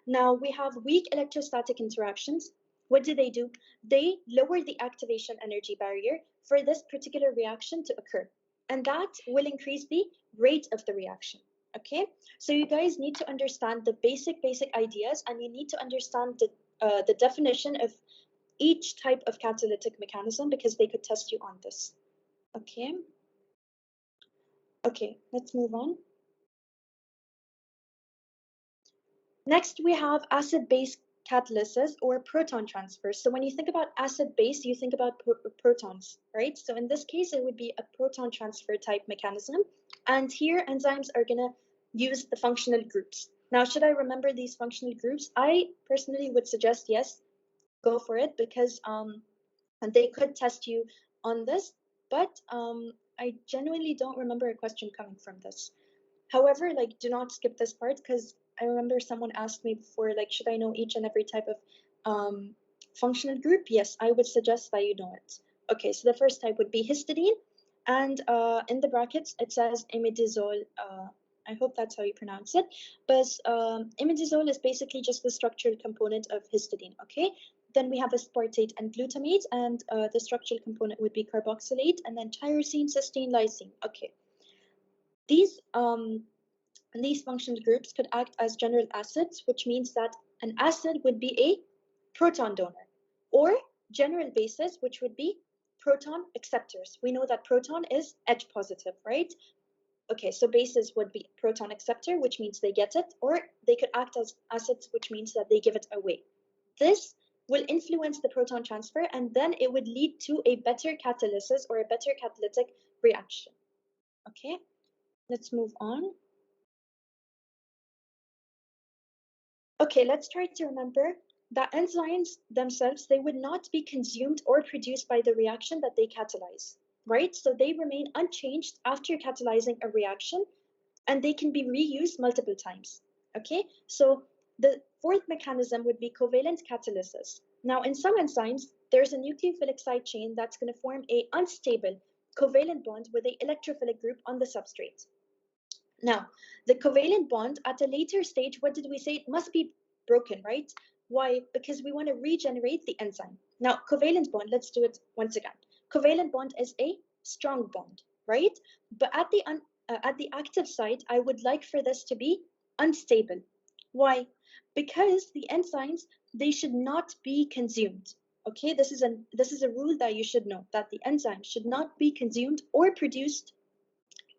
Now we have weak electrostatic interactions. What do? They lower the activation energy barrier for this particular reaction to occur, and that will increase the rate of the reaction. Okay, so you guys need to understand the basic ideas, and you need to understand the definition of each type of catalytic mechanism because they could test you on this. Okay, let's move on. Next, we have acid-base catalysis or proton transfer. So when you think about acid-base, you think about protons, right? So in this case, it would be a proton transfer type mechanism. And here, enzymes are going to use the functional groups. Now, should I remember these functional groups? I personally would suggest yes, go for it, because they could test you on this. But I genuinely don't remember a question coming from this. However, like, do not skip this part, because I remember someone asked me before, like, should I know each and every type of functional group? Yes, I would suggest that you know it. Okay, so the first type would be histidine, and in the brackets it says imidazole. I hope that's how you pronounce it. But imidazole is basically just the structural component of histidine. Okay. Then we have aspartate and glutamate, and the structural component would be carboxylate, and then tyrosine, cysteine, lysine. Okay. These functional groups could act as general acids, which means that an acid would be a proton donor, or general bases, which would be proton acceptors. We know that proton is H positive, right? Okay, so bases would be proton acceptor, which means they get it, or they could act as acids, which means that they give it away. This will influence the proton transfer, and then it would lead to a better catalysis or a better catalytic reaction. Okay, let's move on. Okay, let's try to remember that enzymes themselves, they would not be consumed or produced by the reaction that they catalyze, right? So they remain unchanged after catalyzing a reaction, and they can be reused multiple times, okay? So the fourth mechanism would be covalent catalysis. Now, in some enzymes, there's a nucleophilic side chain that's going to form a unstable covalent bond with an electrophilic group on the substrate. Now, the covalent bond at a later stage, what did we say? It must be broken, right? Why? Because we want to regenerate the enzyme. Now, covalent bond, let's do it once again. Covalent bond is a strong bond, right? But at the active site, I would like for this to be unstable. Why? Because the enzymes, they should not be consumed. Okay, this is a rule that you should know, that the enzyme should not be consumed or produced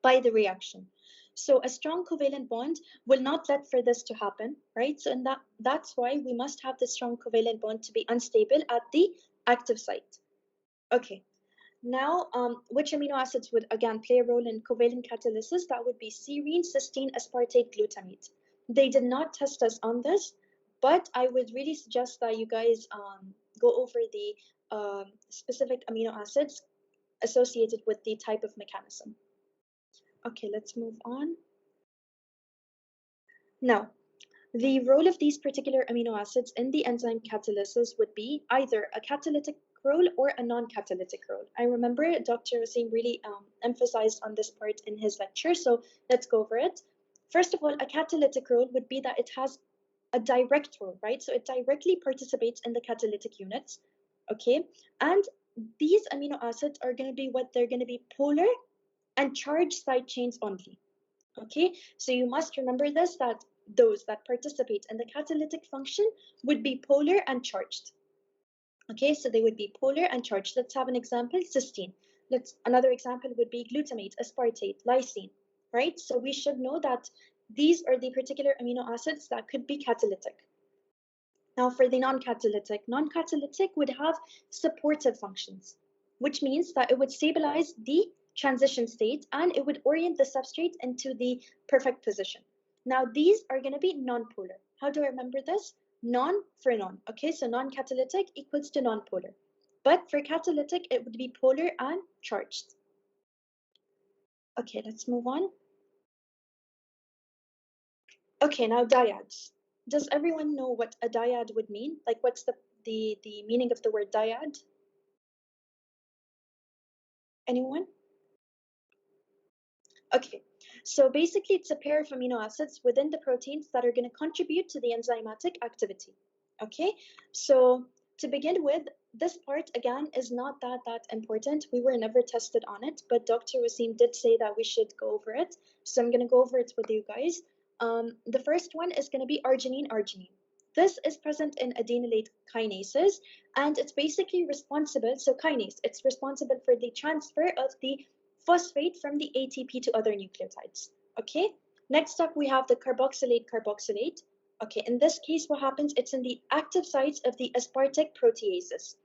by the reaction. So a strong covalent bond will not let for this to happen, right? So that's why we must have the strong covalent bond to be unstable at the active site. Okay. Now, which amino acids would again play a role in covalent catalysis? That would be serine, cysteine, aspartate, glutamate. They did not test us on this, but I would really suggest that you guys go over the specific amino acids associated with the type of mechanism. Okay, let's move on. Now, the role of these particular amino acids in the enzyme catalysis would be either a catalytic role or a non-catalytic role. I remember Dr. Wasim really emphasized on this part in his lecture, so let's go over it. First of all, a catalytic role would be that it has a direct role, right? So it directly participates in the catalytic units, okay? And these amino acids are going to be what they're going to be polar and charged side chains only. Okay, so you must remember this, that those that participate in the catalytic function would be polar and charged. Okay, so they would be polar and charged. Let's have an example, cysteine. Another example would be glutamate, aspartate, lysine, right? So we should know that these are the particular amino acids that could be catalytic. Now for the non-catalytic would have supportive functions, which means that it would stabilize the transition state and it would orient the substrate into the perfect position. Now these are going to be non-polar. How do I remember this? Non for non. Okay, so non-catalytic equals to non-polar. But for catalytic, it would be polar and charged. Okay, let's move on. Okay, now dyads. Does everyone know what a dyad would mean? Like what's the meaning of the word dyad? Anyone? Okay, so basically it's a pair of amino acids within the proteins that are going to contribute to the enzymatic activity. Okay, so to begin with, this part again is not that important. We were never tested on it, but Dr. Wasim did say that we should go over it. So I'm going to go over it with you guys. The first one is going to be arginine. This is present in adenylate kinases, and it's basically responsible, so kinase, it's responsible for the transfer of the phosphate from the ATP to other nucleotides. Okay, next up we have the carboxylate. Okay, in this case what happens, it's in the active sites of the aspartate proteases.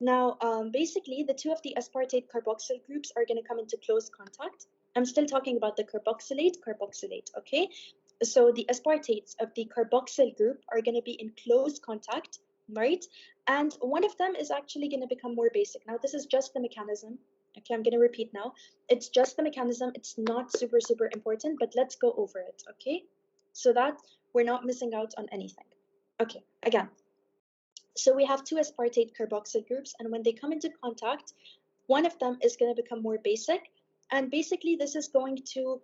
Now, basically the two of the aspartate carboxyl groups are going to come into close contact. I'm still talking about the carboxylate, okay? So the aspartates of the carboxyl group are going to be in close contact, right? And one of them is actually going to become more basic. Now, this is just the mechanism. Okay, I'm going to repeat now. It's just the mechanism. It's not super important, but let's go over it, okay? So that we're not missing out on anything. Okay, again. So we have two aspartate carboxyl groups, and when they come into contact, one of them is going to become more basic, and basically this is going to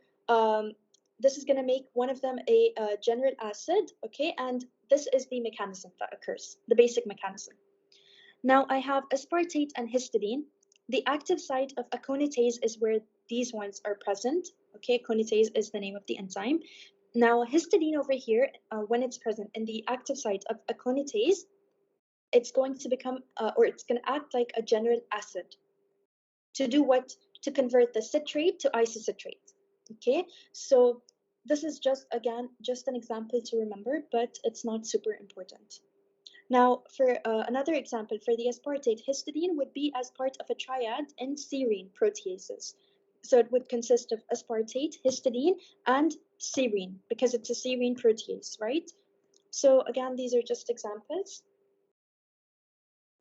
make one of them a general acid, okay? And this is the mechanism that occurs, the basic mechanism. Now I have aspartate and histidine. The active site of aconitase is where these ones are present, okay? Aconitase is the name of the enzyme. Now histidine over here, when it's present in the active site of aconitase, it's going to become, or it's going to act like a general acid. To do what? To convert the citrate to isocitrate. Okay, so this is just an example to remember, but it's not super important. Now, for another example, for the aspartate, histidine would be as part of a triad in serine proteases. So it would consist of aspartate, histidine, and serine, because it's a serine protease, right? So again, these are just examples.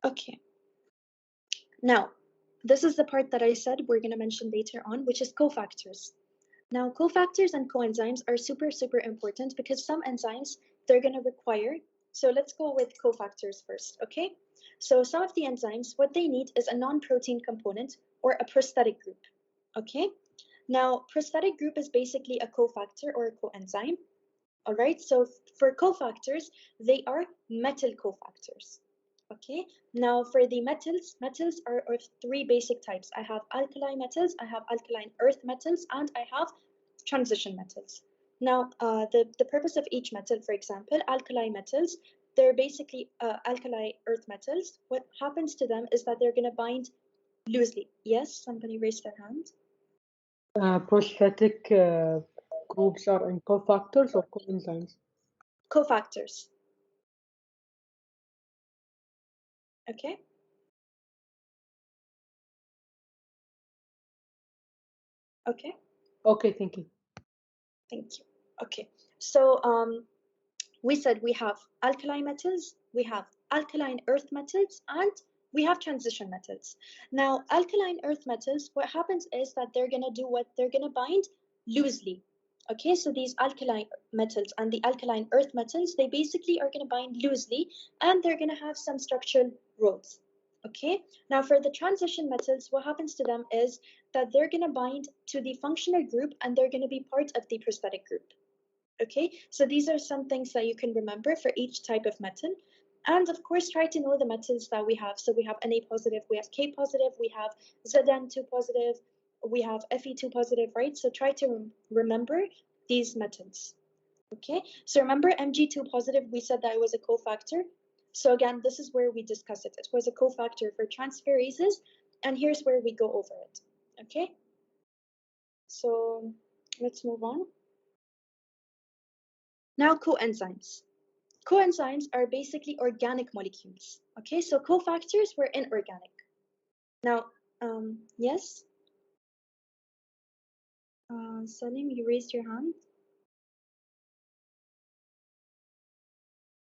Okay. Now, this is the part that I said we're going to mention later on, which is cofactors. Now, cofactors and coenzymes are super important because some enzymes, they're going to require, so let's go with cofactors first, okay? So some of the enzymes, what they need is a non-protein component or a prosthetic group, okay? Now, prosthetic group is basically a cofactor or a coenzyme, all right? So for cofactors, they are metal cofactors. Okay, now for the metals are of three basic types. I have alkali metals, I have alkaline earth metals, and I have transition metals. Now, the purpose of each metal, for example, alkali metals, they're basically alkali earth metals. What happens to them is that they're going to bind loosely. Yes, somebody raised their hand. Prosthetic groups are in cofactors or coenzymes? Cofactors. Okay. Okay. Okay, thank you. Thank you. Okay. So we said we have alkali metals, we have alkaline earth metals, and we have transition metals. Now, alkaline earth metals, what happens is that they're going to do what? They're going to bind loosely. Okay, so these alkaline metals and the alkaline earth metals, they basically are going to bind loosely, and they're going to have some structural roles. Okay, now for the transition metals, what happens to them is that they're going to bind to the functional group, and they're going to be part of the prosthetic group. Okay, so these are some things that you can remember for each type of metal. And of course, try to know the metals that we have. So we have Na positive, we have K positive, we have Zn2 positive, we have Fe2 positive, right? So try to remember these metals. Okay, so remember Mg2 positive, we said that it was a cofactor. So again, this is where we discuss it. It was a cofactor for transferases, and here's where we go over it. Okay, so let's move on. Now, coenzymes. Coenzymes are basically organic molecules. Okay, so cofactors were inorganic. Now, yes? Salim, you raised your hand.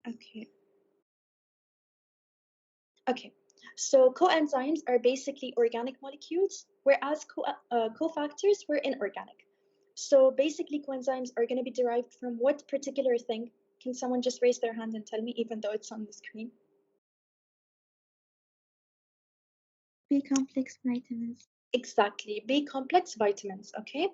Okay. Okay, so coenzymes are basically organic molecules, whereas cofactors were inorganic. So basically, coenzymes are going to be derived from what particular thing? Can someone just raise their hand and tell me, even though it's on the screen? B complex vitamins. Exactly, B complex vitamins. Okay.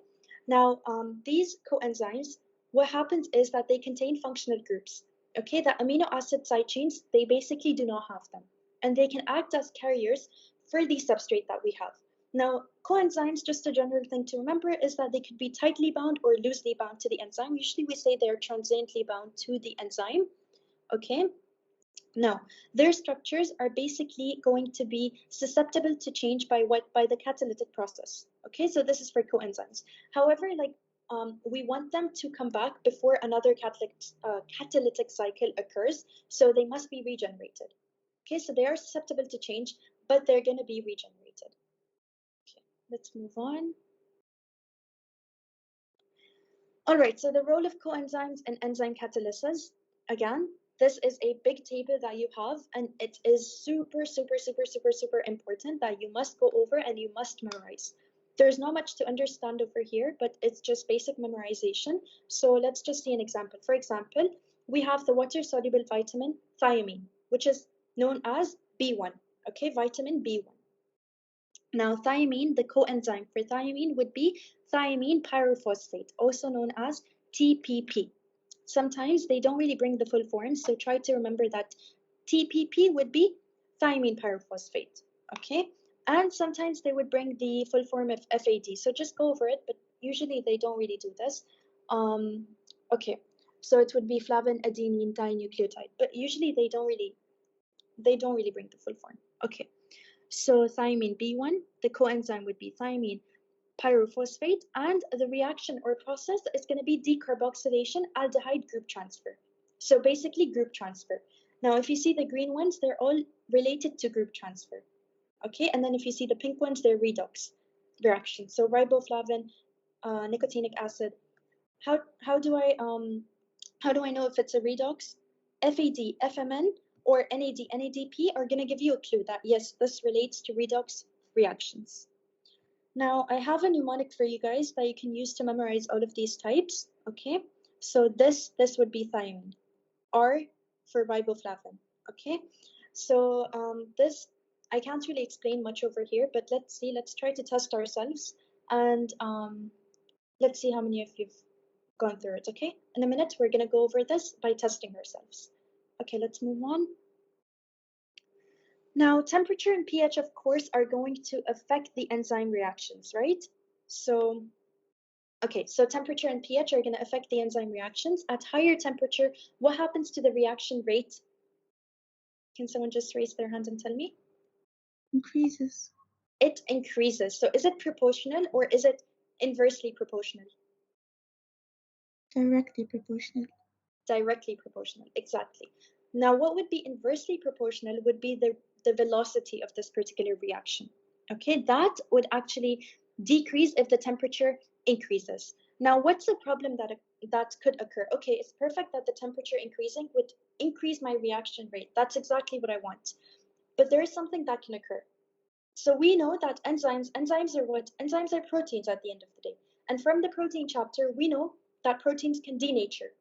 Now, these coenzymes, what happens is that they contain functional groups. Okay, the amino acid side chains, they basically do not have them, and they can act as carriers for the substrate that we have. Now, coenzymes, just a general thing to remember is that they could be tightly bound or loosely bound to the enzyme. Usually we say they're transiently bound to the enzyme. Okay. Now, their structures are basically going to be susceptible to change by what? By the catalytic process. Okay, so this is for coenzymes. However, like we want them to come back before another catalytic cycle occurs, so they must be regenerated. Okay, so they are susceptible to change, but they're going to be regenerated. Okay, let's move on. All right, so the role of coenzymes in enzyme catalysis, again, this is a big table that you have, and it is super, super, super, super, super important that you must go over and you must memorize. There's not much to understand over here, but it's just basic memorization. So let's just see an example. For example, we have the water-soluble vitamin thiamine, which is known as B1, okay, vitamin B1. Now, thiamine, the coenzyme for thiamine would be thiamine pyrophosphate, also known as TPP. Sometimes they don't really bring the full form, so try to remember that TPP would be thiamine pyrophosphate, okay? And sometimes they would bring the full form of FAD, so just go over it, but usually they don't really do this. Okay, so it would be flavin adenine dinucleotide, but usually they don't really bring the full form. Okay. So thiamine B1, the coenzyme would be thiamine pyrophosphate, and the reaction or process is going to be decarboxylation aldehyde group transfer. So basically group transfer. Now, if you see the green ones, they're all related to group transfer. Okay, and then if you see the pink ones, they're redox reactions. So riboflavin, nicotinic acid. How do I know if it's a redox? FAD, FMN, or NAD, NADP are going to give you a clue that yes, this relates to redox reactions. Now, I have a mnemonic for you guys that you can use to memorize all of these types. Okay, so this would be thiamine. R for riboflavin. Okay, so this I can't really explain much over here, but let's see. Let's try to test ourselves, and let's see how many of you've gone through it. Okay, in a minute we're gonna go over this by testing ourselves. Okay, let's move on. Now, temperature and pH, of course, are going to affect the enzyme reactions, right? So Okay, so temperature and pH are going to affect the enzyme reactions. At higher temperature, what happens to the reaction rate? Can someone just raise their hand and tell me? Increases. It increases. So is it proportional or is it inversely proportional? Directly proportional. Directly proportional, exactly. Now, what would be inversely proportional would be the velocity of this particular reaction. Okay, that would actually decrease if the temperature increases. Now, what's the problem that could occur? Okay, it's perfect that the temperature increasing would increase my reaction rate. That's exactly what I want. But there is something that can occur. So we know that enzymes are what? Enzymes are proteins at the end of the day. And from the protein chapter, we know that proteins can denature.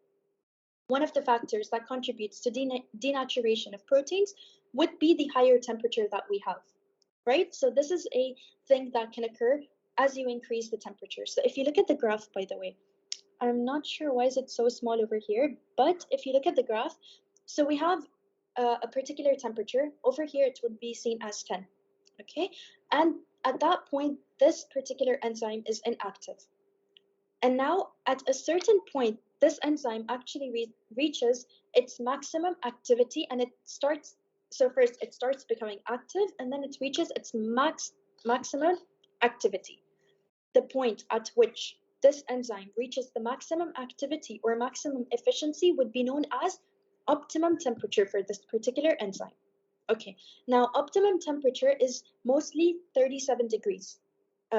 One of the factors that contributes to denaturation of proteins would be the higher temperature that we have, right? So this is a thing that can occur as you increase the temperature. So if you look at the graph, by the way, I'm not sure why is it so small over here, but if you look at the graph, so we have a particular temperature. Over here, it would be seen as 10, okay? And at that point, this particular enzyme is inactive. And now, at a certain point, this enzyme actually reaches its maximum activity, and it starts. So first, it starts becoming active, and then it reaches its maximum activity. The point at which this enzyme reaches the maximum activity or maximum efficiency would be known as optimum temperature for this particular enzyme. Okay, now optimum temperature is mostly 37 degrees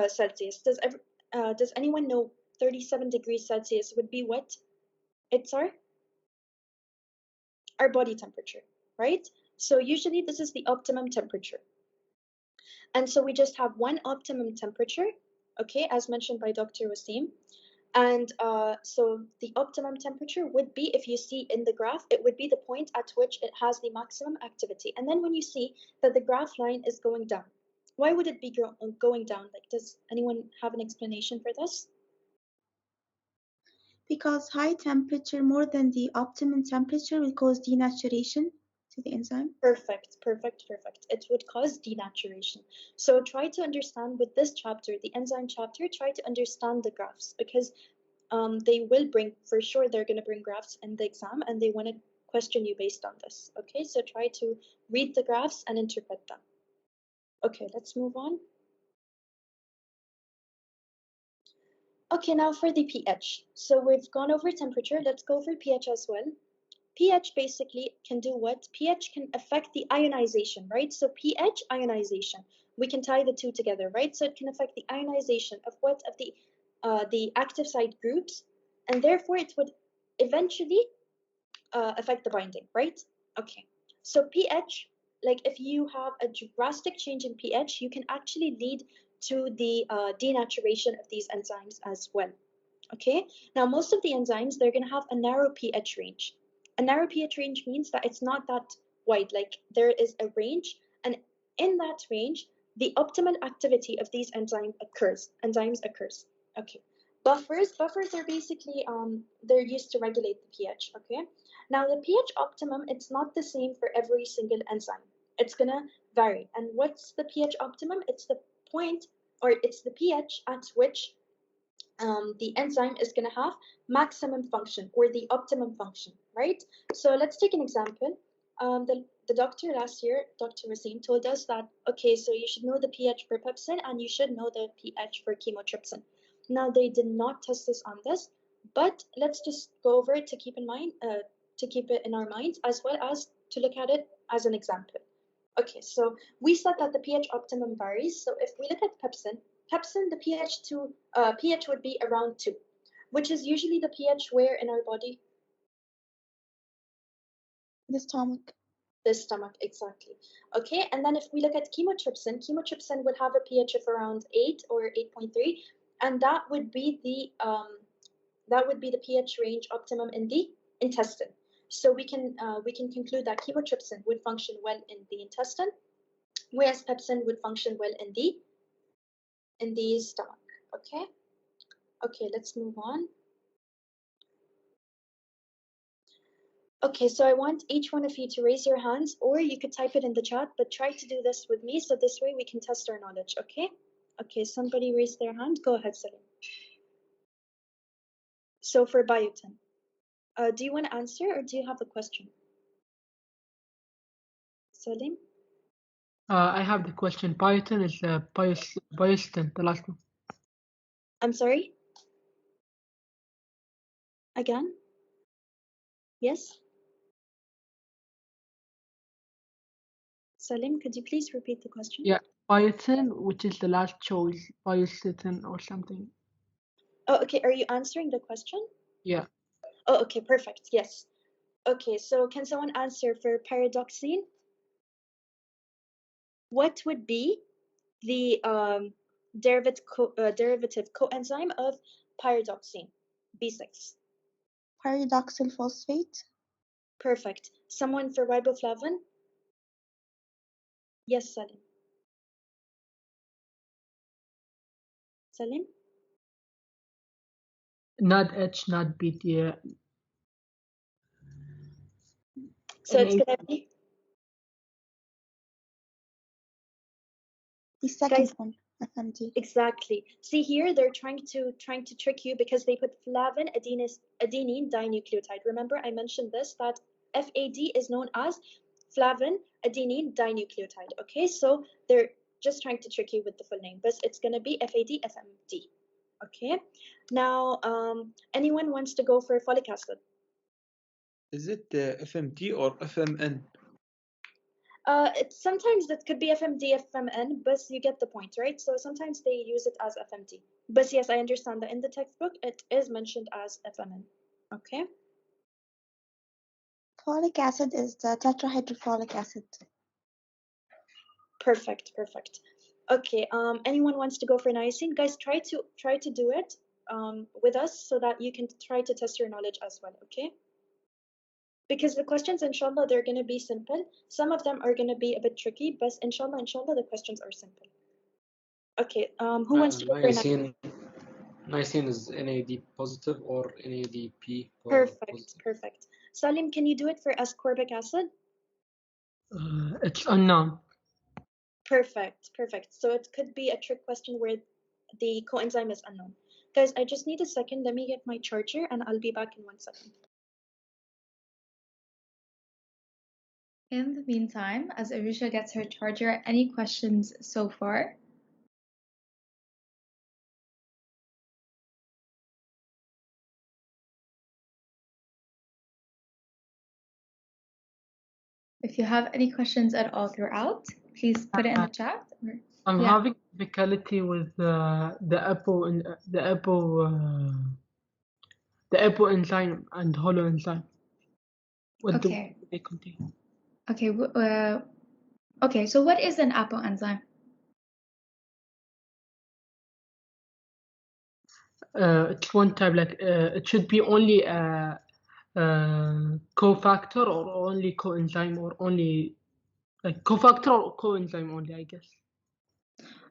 Celsius. Does anyone know 37 degrees Celsius would be what? It's our body temperature, right? So usually this is the optimum temperature. And so we just have one optimum temperature, okay, as mentioned by Dr. Wasim. And so the optimum temperature would be, if you see in the graph, it would be the point at which it has the maximum activity. And then when you see that the graph line is going down, why would it be going down? Like, does anyone have an explanation for this? Because high temperature more than the optimum temperature will cause denaturation to the enzyme. Perfect. It would cause denaturation. So try to understand with this chapter, the enzyme chapter, try to understand the graphs, because they will bring, for sure, they're going to bring graphs in the exam, and they want to question you based on this. Okay, so try to read the graphs and interpret them. Okay, let's move on. Okay, now for the pH. So we've gone over temperature. Let's go over pH as well. pH basically can do what? pH can affect the ionization, right? So pH, ionization. We can tie the two together, right? So it can affect the ionization of what? Of the active site groups, and therefore it would eventually affect the binding, right? Okay. So pH, like if you have a drastic change in pH, you can actually lead to the denaturation of these enzymes as well. Okay. Now, most of the enzymes, they're going to have a narrow pH range. A narrow pH range means that it's not that wide. Like there is a range, and in that range, the optimal activity of these enzymes occurs. Okay. Buffers are basically they're used to regulate the pH. Okay. Now the pH optimum, it's not the same for every single enzyme. It's gonna vary. And what's the pH optimum? It's the point, or it's the pH at which the enzyme is going to have maximum function or the optimum function, right? So let's take an example. The doctor last year, Dr. Wasim, told us that, okay, so you should know the pH for pepsin and you should know the pH for chymotrypsin. Now, they did not test us on this, but let's just go over it to keep in mind, to keep it in our minds, as well as to look at it as an example. Okay, so we said that the pH optimum varies. So if we look at pepsin, the pH would be around 2, which is usually the pH where in our body? The stomach. The stomach, exactly. Okay, and then if we look at chymotrypsin would have a pH of around 8 or 8.3, and that would be the pH range optimum in the intestine. So we can conclude that chymotrypsin would function well in the intestine, whereas pepsin would function well in the stomach. Okay, let's move on. Okay, so I want each one of you to raise your hands, or you could type it in the chat, but try to do this with me, so this way we can test our knowledge. Okay, somebody raised their hand. Go ahead, Salim. So for biotin, do you want to answer or do you have a question? Salim? I have the question. Biotin is biostin, the last one. I'm sorry? Again? Yes? Salim, could you please repeat the question? Yeah, biotin, which is the last choice, biostin or something. Oh, okay. Are you answering the question? Yeah. Oh, okay. Perfect. Yes. Okay. So can someone answer for pyridoxine? What would be the derivative coenzyme of pyridoxine? B6. Pyridoxal phosphate. Perfect. Someone for riboflavin? Yes, Salim. Salim? Not H, not B, yeah. So it's gonna be The second guys. one, FMD. Exactly. See here, they're trying to trick you because they put flavin adenine dinucleotide. Remember, I mentioned this that FAD is known as flavin adenine dinucleotide. Okay, so they're just trying to trick you with the full name, but it's gonna be FAD FMD. Okay. Now, anyone wants to go for folic acid? Is it FMD or FMN? Sometimes that could be FMD, FMN, but you get the point, right? So sometimes they use it as FMD. But yes, I understand that in the textbook it is mentioned as FMN. Okay. Folic acid is the tetrahydrofolic acid. Perfect, perfect. Okay. Anyone wants to go for niacin? Guys, try to do it with us so that you can try to test your knowledge as well. Okay. Because the questions, inshallah, they're going to be simple. Some of them are going to be a bit tricky, but inshallah, the questions are simple. Okay, who wants to go for niacin? Niacin is NAD positive or NADP Perfect, perfect. Salim, can you do it for ascorbic acid? It's unknown. Perfect, perfect. So it could be a trick question where the coenzyme is unknown. Guys, I just need a second. Let me get my charger and I'll be back in 1 second. In the meantime, as Aroosha gets her charger, any questions so far? If you have any questions at all throughout, please put it in the chat. I'm having difficulty with the APO and the APO enzyme and holo enzyme. What do they contain? Okay. Okay. So what is an APO enzyme? It's one type. Like it should be only a cofactor or only coenzyme or only like cofactor or coenzyme only, I guess.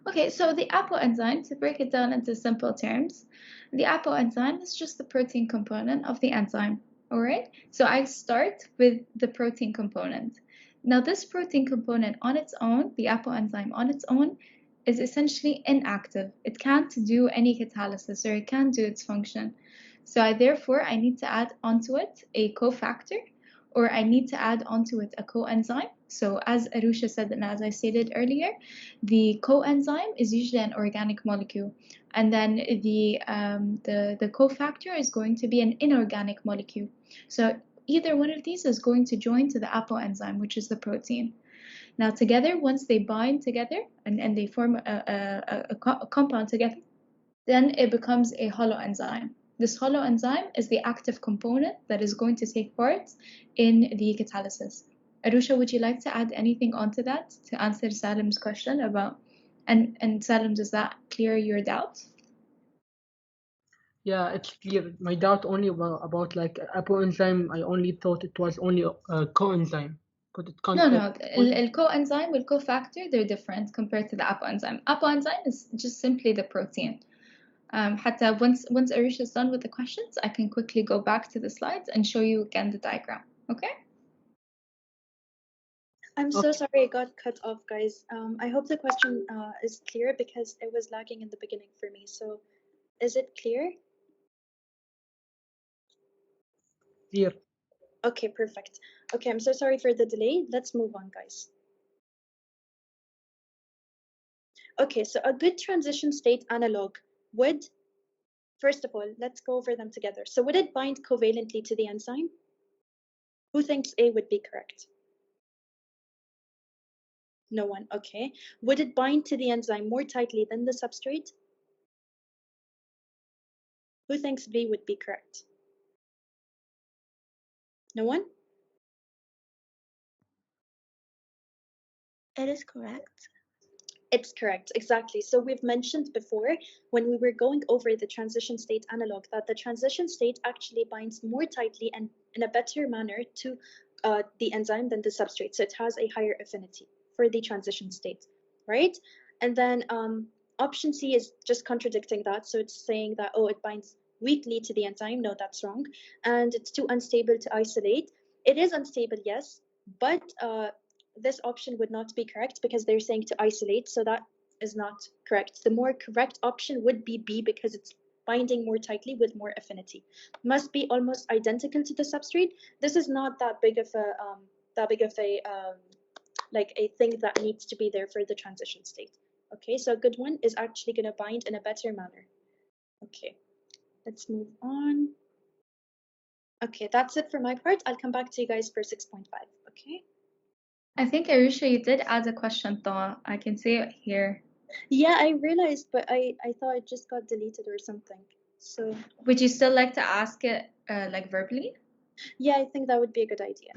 Okay, so the APO enzyme, to break it down into simple terms, the APO enzyme is just the protein component of the enzyme, all right? So I start with the protein component. Now this protein component on its own, the APO enzyme on its own, is essentially inactive. It can't do any catalysis or it can't do its function. So therefore, I need to add onto it a cofactor, or I need to add onto it a coenzyme. So as Aroosha said and as I stated earlier, the coenzyme is usually an organic molecule, and then the cofactor is going to be an inorganic molecule. So either one of these is going to join to the APO enzyme, which is the protein. Now together, once they bind together and they form a compound together, then it becomes a holoenzyme. This holoenzyme is the active component that is going to take part in the catalysis. Aroosha, would you like to add anything onto that to answer Salim's question about, and Salim, does that clear your doubt? Yeah, it's clear. My doubt only about like APO enzyme, I only thought it was only a coenzyme. But it can't No, the coenzyme and cofactor, they're different compared to the APO enzyme. APO enzyme is just simply the protein. حتى once Aroosha is done with the questions, I can quickly go back to the slides and show you again the diagram. Okay? I'm so sorry it got cut off, guys. I hope the question is clear because it was lagging in the beginning for me. So is it clear? Here. Okay, perfect. Okay, I'm so sorry for the delay. Let's move on, guys. Okay, so a good transition state analog would, first of all, let's go over them together. So would it bind covalently to the enzyme? Who thinks A would be correct? No one, okay. Would it bind to the enzyme more tightly than the substrate? Who thinks B would be correct? No one? It is correct. It's correct, exactly. So we've mentioned before when we were going over the transition state analog that the transition state actually binds more tightly and in a better manner to the enzyme than the substrate. So it has a higher affinity for the transition state, right? And then option C is just contradicting that. So it's saying that, oh, it binds weakly to the enzyme. No, that's wrong. And it's too unstable to isolate. It is unstable, yes, but this option would not be correct because they're saying to isolate, so that is not correct. The more correct option would be B because it's binding more tightly with more affinity. Must be almost identical to the substrate. This is not that big of a like a thing that needs to be there for the transition state. Okay, so a good one is actually going to bind in a better manner. Okay, let's move on. Okay, that's it for my part. I'll come back to you guys for 6.5. Okay. I think Aroosha, you did add a question though. I can see it here. Yeah, I realized, but I thought it just got deleted or something. So would you still like to ask it like verbally? Yeah, I think that would be a good idea.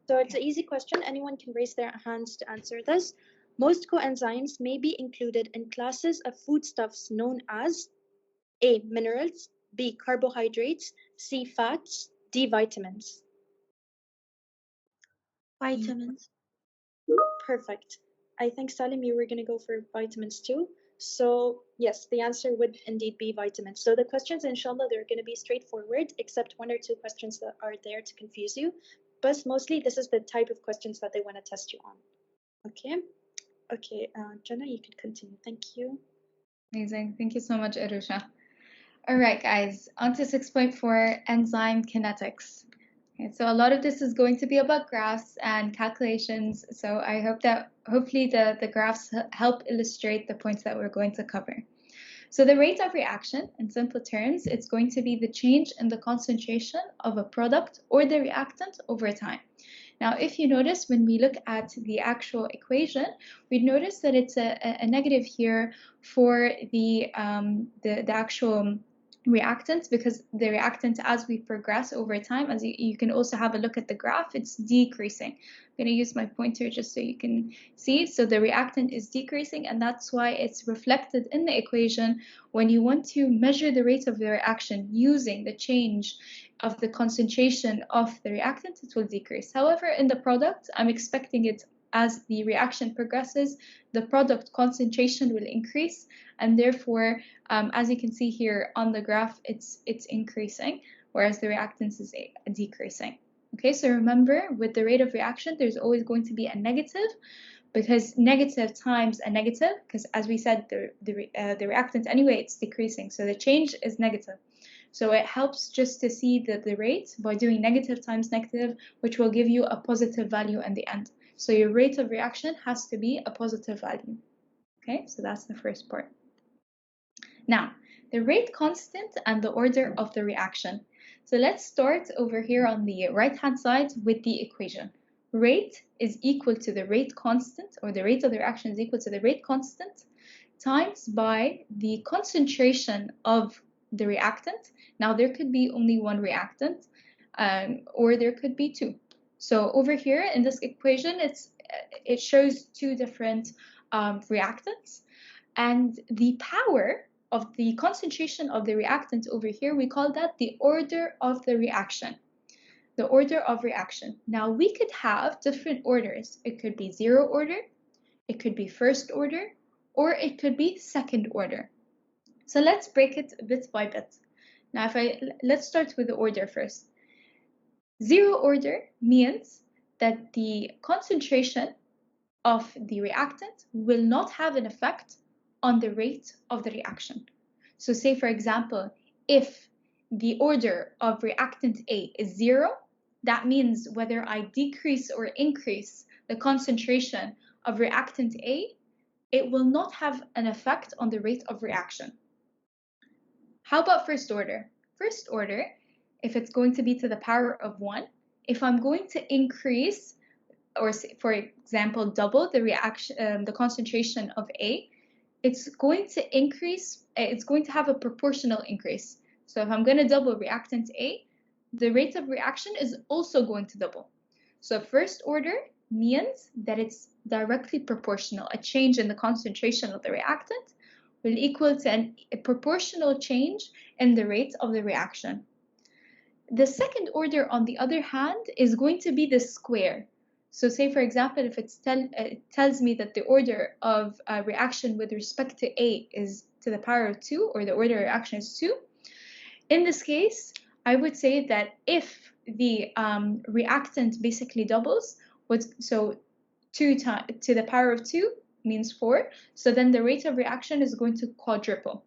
So it's an easy question. Anyone can raise their hands to answer this. Most coenzymes may be included in classes of foodstuffs known as A. Minerals, B. Carbohydrates, C. Fats, D. Vitamins. Vitamins. Perfect. I think, Salim, you were going to go for vitamins too. So yes, the answer would indeed be vitamins. So the questions, inshallah, they're going to be straightforward, except one or two questions that are there to confuse you. But mostly, this is the type of questions that they want to test you on. Okay. Okay, Jana, you can continue. Thank you. Amazing. Thank you so much, Aroosha. All right, guys, on to 6.4, enzyme kinetics. Okay, so a lot of this is going to be about graphs and calculations. So I hope that hopefully the graphs help illustrate the points that we're going to cover. So the rate of reaction, in simple terms, it's going to be the change in the concentration of a product or the reactant over time. Now, if you notice, when we look at the actual equation, we'd notice that it's a negative here for the actual reactants, because the reactant, as we progress over time, as you can also have a look at the graph, it's decreasing. I'm going to use my pointer just so you can see. So the reactant is decreasing, and that's why it's reflected in the equation. When you want to measure the rate of the reaction using the change of the concentration of the reactant, it will decrease. However, in the product, I'm expecting it as the reaction progresses, the product concentration will increase, and therefore, as you can see here on the graph, it's increasing, whereas the reactants is decreasing. Okay, so remember, with the rate of reaction, there's always going to be a negative, because negative times a negative, because as we said, the reactant anyway, it's decreasing, so the change is negative. So it helps just to see the rate by doing negative times negative, which will give you a positive value in the end. So your rate of reaction has to be a positive value. Okay, so that's the first part. Now, the rate constant and the order of the reaction. So let's start over here on the right-hand side with the equation. Rate is equal to the rate constant, or the rate of the reaction is equal to the rate constant times by the concentration of the reactant. Now, there could be only one reactant, or there could be two. So over here in this equation, it shows two different reactants, and the power of the concentration of the reactant over here, we call that the order of the reaction. The order of reaction. Now, we could have different orders. It could be zero order, it could be first order, or it could be second order. So let's break it bit by bit. Now, let's start with the order first. Zero order means that the concentration of the reactant will not have an effect on the rate of the reaction. So say, for example, if the order of reactant A is 0, that means whether I decrease or increase the concentration of reactant A, it will not have an effect on the rate of reaction. How about first order? First order, if it's going to be to the power of 1, if I'm going to increase, or for example, double the reaction, the concentration of A, it's going to increase, it's going to have a proportional increase. So if I'm going to double reactant A, the rate of reaction is also going to double. So first order means that it's directly proportional. A change in the concentration of the reactant will equal to a proportional change in the rate of the reaction. The second order, on the other hand, is going to be the square. So say, for example, if it tells me that the order of reaction with respect to A is to the power of 2, or the order of reaction is 2, in this case, I would say that if the reactant basically doubles, so 2 to the power of 2 means 4, so then the rate of reaction is going to quadruple.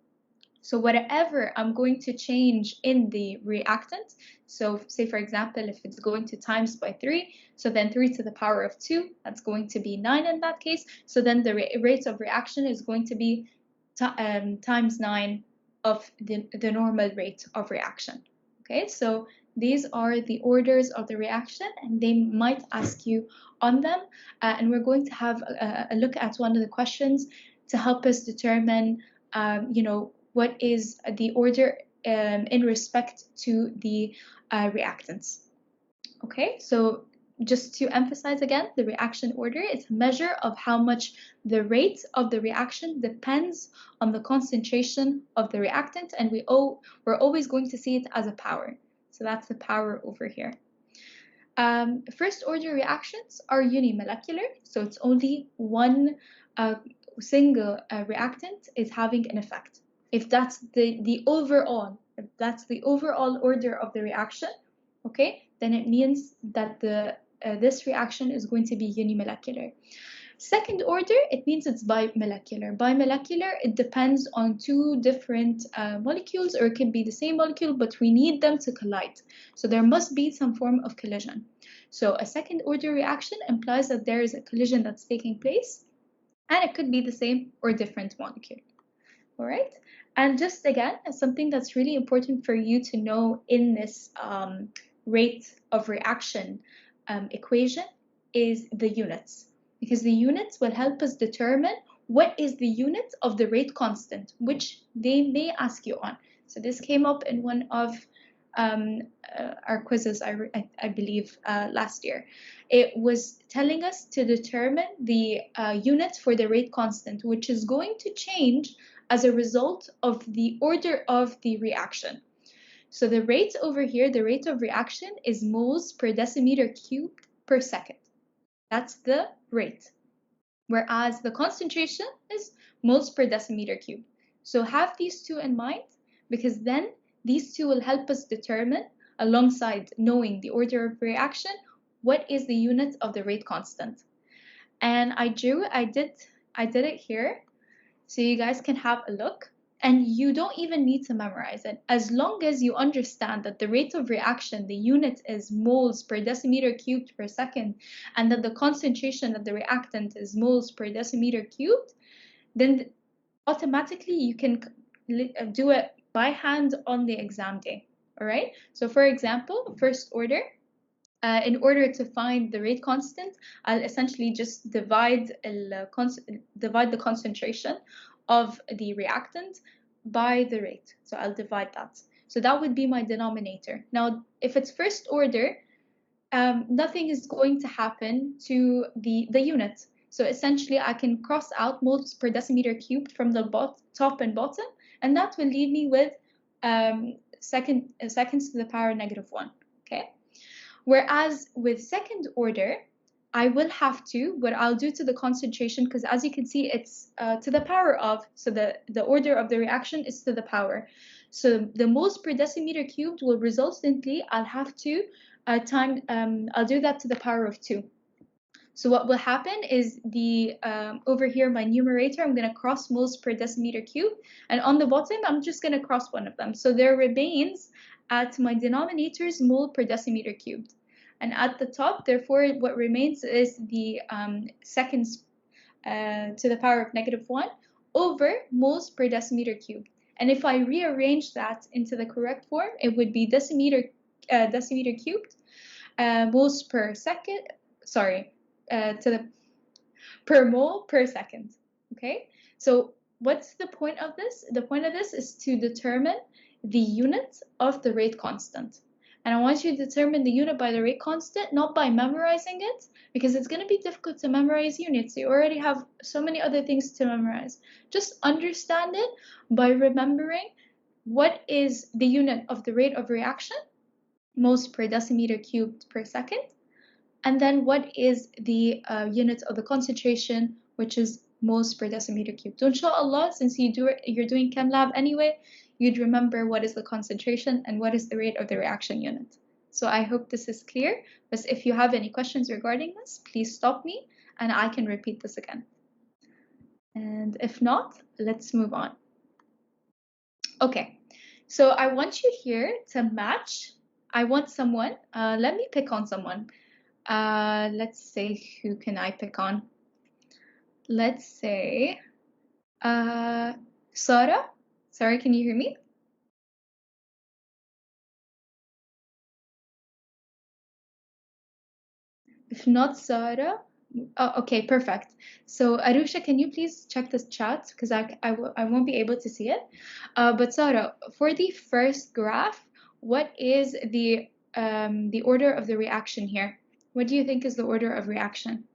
So whatever I'm going to change in the reactant, so say for example, if it's going to times by 3, so then 3 to the power of 2, that's going to be 9 in that case. So then the rate of reaction is going to be times 9 of the normal rate of reaction. Okay, so these are the orders of the reaction, and they might ask you on them. And we're going to have a look at one of the questions to help us determine, what is the order in respect to the reactants. Okay, so just to emphasize again, the reaction order is a measure of how much the rate of the reaction depends on the concentration of the reactant, and we're always going to see it as a power. So that's the power over here. First order reactions are unimolecular, so it's only one single reactant is having an effect. If that's the overall order of the reaction, okay, then it means that this reaction is going to be unimolecular. Second order, it means it's bimolecular. Bimolecular, it depends on 2 different molecules, or it can be the same molecule, but we need them to collide. So there must be some form of collision. So a second order reaction implies that there is a collision that's taking place, and it could be the same or different molecule. All right. And just again, something that's really important for you to know in this rate of reaction equation is the units, because the units will help us determine what is the unit of the rate constant, which they may ask you on. So this came up in one of our quizzes, I believe, last year. It was telling us to determine the unit for the rate constant, which is going to change as a result of the order of the reaction. So the rate over here, the rate of reaction, is moles per decimeter cubed per second. That's the rate. Whereas the concentration is moles per decimeter cubed. So have these two in mind, because then these two will help us determine, alongside knowing the order of reaction, what is the unit of the rate constant. And I did it here, so you guys can have a look, and you don't even need to memorize it. As long as you understand that the rate of reaction, the unit is moles per decimeter cubed per second, and that the concentration of the reactant is moles per decimeter cubed, then automatically you can do it by hand on the exam day. All right. So for example, first order, in order to find the rate constant, I'll essentially just divide the concentration of the reactant by the rate. So I'll divide that. So that would be my denominator. Now, if it's first order, nothing is going to happen to the unit. So essentially, I can cross out moles per decimeter cubed from the top and bottom, and that will leave me with seconds to the power -1. Okay. Whereas with second order, I will have to, what I'll do to the concentration, because as you can see, it's to the power of, so the order of the reaction is to the power. So the moles per decimeter cubed will resultantly, I'll have to I'll do that to the power of 2. So what will happen is the over here, my numerator, I'm going to cross moles per decimeter cubed. And on the bottom, I'm just going to cross one of them. So there remains at my denominators mole per decimeter cubed. And at the top, therefore, what remains is the seconds to the power of -1 over moles per decimeter cubed. And if I rearrange that into the correct form, it would be decimeter cubed, moles per second, sorry, to the per mole per second. Okay, so what's the point of this? The point of this is to determine the unit of the rate constant. And I want you to determine the unit by the rate constant, not by memorizing it, because it's going to be difficult to memorize units. You already have so many other things to memorize. Just understand it by remembering what is the unit of the rate of reaction, moles per decimeter cubed per second, and then what is the unit of the concentration, which is moles per decimeter cubed. So inshallah, since you're doing chem lab anyway, you'd remember what is the concentration and what is the rate of the reaction unit. So I hope this is clear. But if you have any questions regarding this, please stop me and I can repeat this again. And if not, let's move on. Okay, so I want you here to match. I want someone, let me pick on someone. Let's say, who can I pick on? Let's say, Sarah. Sarah, can you hear me? If not Sarah, oh, okay, perfect. So Aroosha, can you please check this chat because I won't be able to see it. But Sarah, for the first graph, what is the order of the reaction here? What do you think is the order of reaction?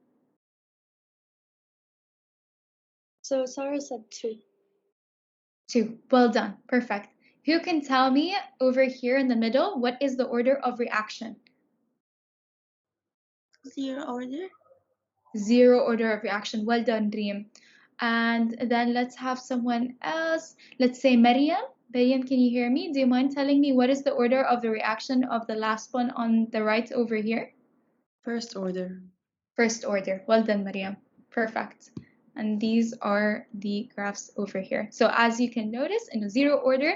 So Sarah said 2. 2. Well done. Perfect. Who can tell me over here in the middle, what is the order of reaction? 0 order. 0 order of reaction. Well done, Reem. And then let's have someone else. Let's say Maryam. Maryam, can you hear me? Do you mind telling me what is the order of the reaction of the last one on the right over here? First order. First order. Well done, Maryam. Perfect. And these are the graphs over here. So as you can notice, in a 0 order,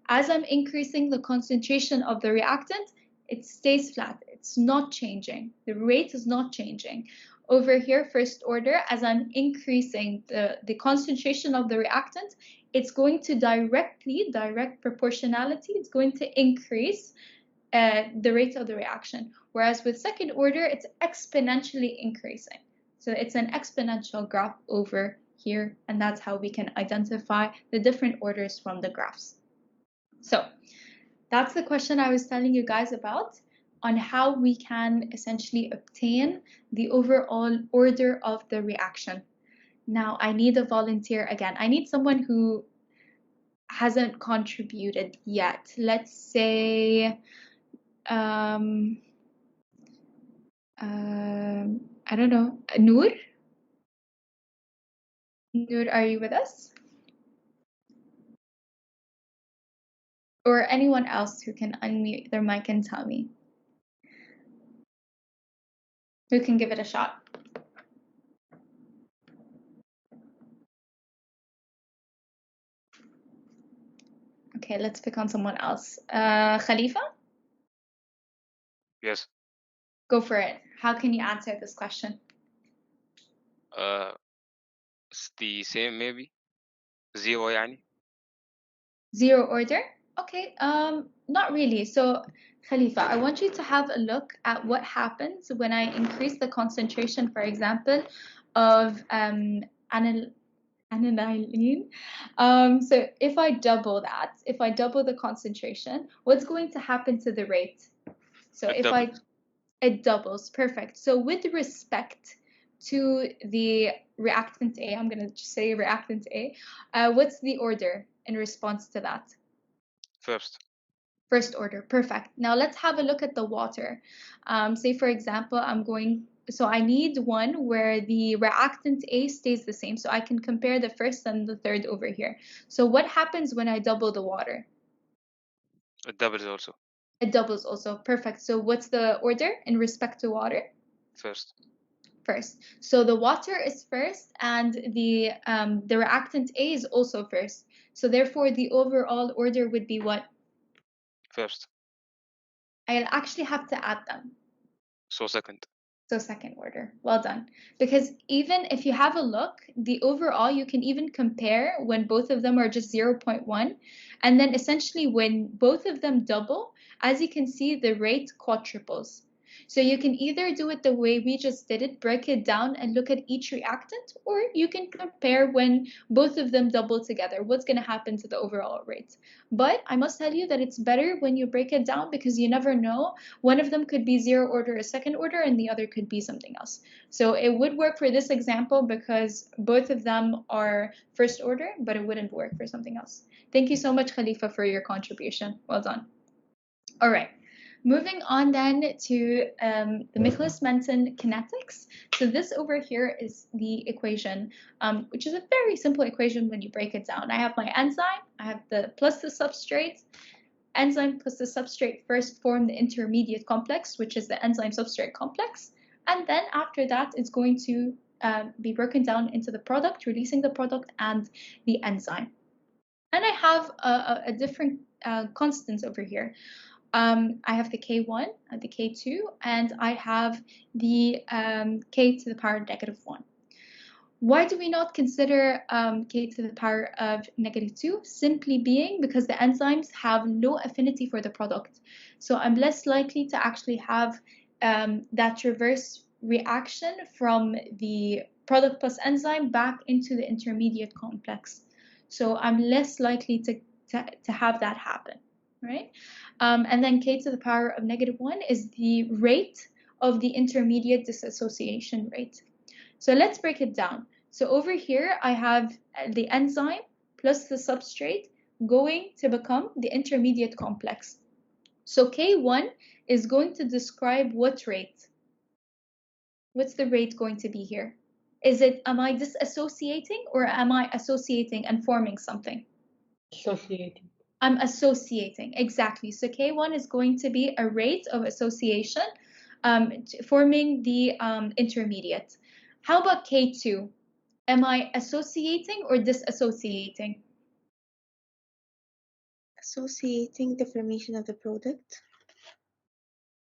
as I'm increasing the concentration of the reactant, it stays flat. It's not changing. The rate is not changing. Over here, first order, as I'm increasing the concentration of the reactant, it's going to direct proportionality, it's going to increase the rate of the reaction. Whereas with second order, it's exponentially increasing. So it's an exponential graph over here, and that's how we can identify the different orders from the graphs. So that's the question I was telling you guys about on how we can essentially obtain the overall order of the reaction. Now I need a volunteer again. I need someone who hasn't contributed yet. Let's say I don't know, Noor? Noor, are you with us? Or anyone else who can unmute their mic and tell me? Who can give it a shot? Okay, let's pick on someone else. Khalifa? Yes. Go for it. How can you answer this question? It's the same maybe. 0 يعني. 0 order? Okay, not really. So Khalifa, I want you to have a look at what happens when I increase the concentration, for example, of aniline. So if I double that, if I double the concentration, what's going to happen to the rate? So it doubles, perfect. So with respect to the reactant A, I'm going to just say reactant A, what's the order in response to that? First order, perfect. Now let's have a look at the water. Say for example, so I need one where the reactant A stays the same, so I can compare the first and the third over here. So what happens when I double the water? It doubles also. It doubles also, perfect. So what's the order in respect to water? First. first. So the water is first, and the reactant A is also first. So therefore, the overall order would be what? First. I'll actually have to add them. So second. So second order. Well done. Because even if you have a look, the overall, you can even compare when both of them are just 0.1. And then essentially when both of them double, as you can see, the rate quadruples. So you can either do it the way we just did it, break it down and look at each reactant, or you can compare when both of them double together, what's going to happen to the overall rate. But I must tell you that it's better when you break it down, because you never know. One of them could be 0 order or second order, and the other could be something else. So it would work for this example because both of them are first order, but it wouldn't work for something else. Thank you so much, Khalifa, for your contribution. Well done. All right. Moving on then to the Michaelis-Menten kinetics. So this over here is the equation, which is a very simple equation when you break it down. I have my enzyme, I have the plus the substrate. Enzyme plus the substrate first form the intermediate complex, which is the enzyme substrate complex. And then after that, it's going to be broken down into the product, releasing the product and the enzyme. And I have a different constants over here. I have the K1, the K2, and I have the K to the power -1. Why do we not consider K to the power of -2? Simply being because the enzymes have no affinity for the product. So I'm less likely to actually have that reverse reaction from the product plus enzyme back into the intermediate complex. So I'm less likely to have that happen, right? And then K to the power of -1 is the rate of the intermediate dissociation rate. So let's break it down. So over here, I have the enzyme plus the substrate going to become the intermediate complex. So K1 is going to describe what rate? What's the rate going to be here? Is it, am I disassociating or am I associating and forming something? Associating. I'm associating, exactly. So K1 is going to be a rate of association forming the intermediate. How about K2? Am I associating or disassociating? Associating the formation of the product.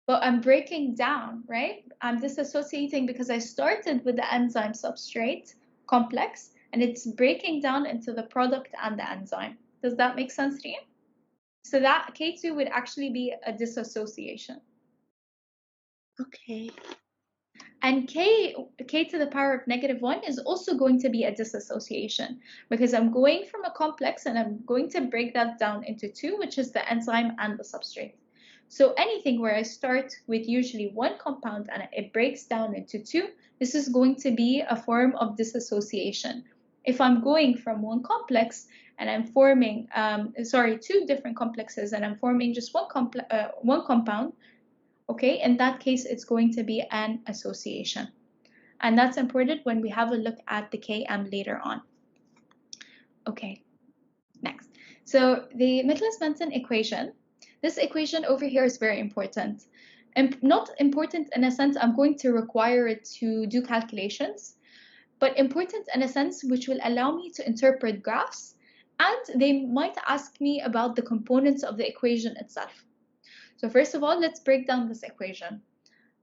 But I'm breaking down, right? I'm disassociating because I started with the enzyme substrate complex and it's breaking down into the product and the enzyme. Does that make sense to you? So that K2 would actually be a disassociation. Okay. And K to the power of -1 is also going to be a disassociation because I'm going from a complex and I'm going to break that down into two, which is the enzyme and the substrate. So anything where I start with usually one compound and it breaks down into two, this is going to be a form of disassociation. If I'm going from one complex and I'm forming, two different complexes and I'm forming just one compound, okay, in that case, it's going to be an association. And that's important when we have a look at the Km later on. Okay, next. So the Michaelis-Menten equation, this equation over here is very important. Not important in a sense I'm going to require it to do calculations, but important in a sense which will allow me to interpret graphs, and they might ask me about the components of the equation itself. So first of all, let's break down this equation.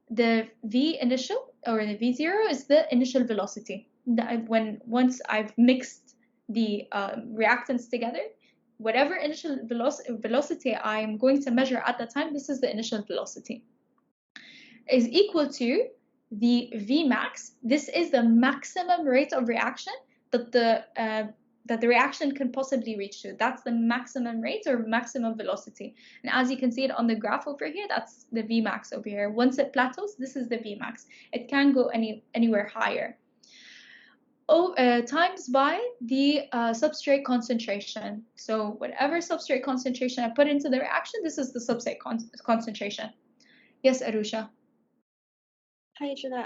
The V initial or the V0 is the initial velocity. Once I've mixed the reactants together, whatever initial velocity I'm going to measure at the time, this is the initial velocity, is equal to the Vmax. This is the maximum rate of reaction that the reaction can possibly reach to. That's the maximum rate or maximum velocity. And as you can see it on the graph over here, that's the Vmax over here. Once it plateaus, this is the Vmax. It can go anywhere higher. Times by the substrate concentration. So whatever substrate concentration I put into the reaction, this is the substrate concentration. Yes, Aroosha. Hi, Jana.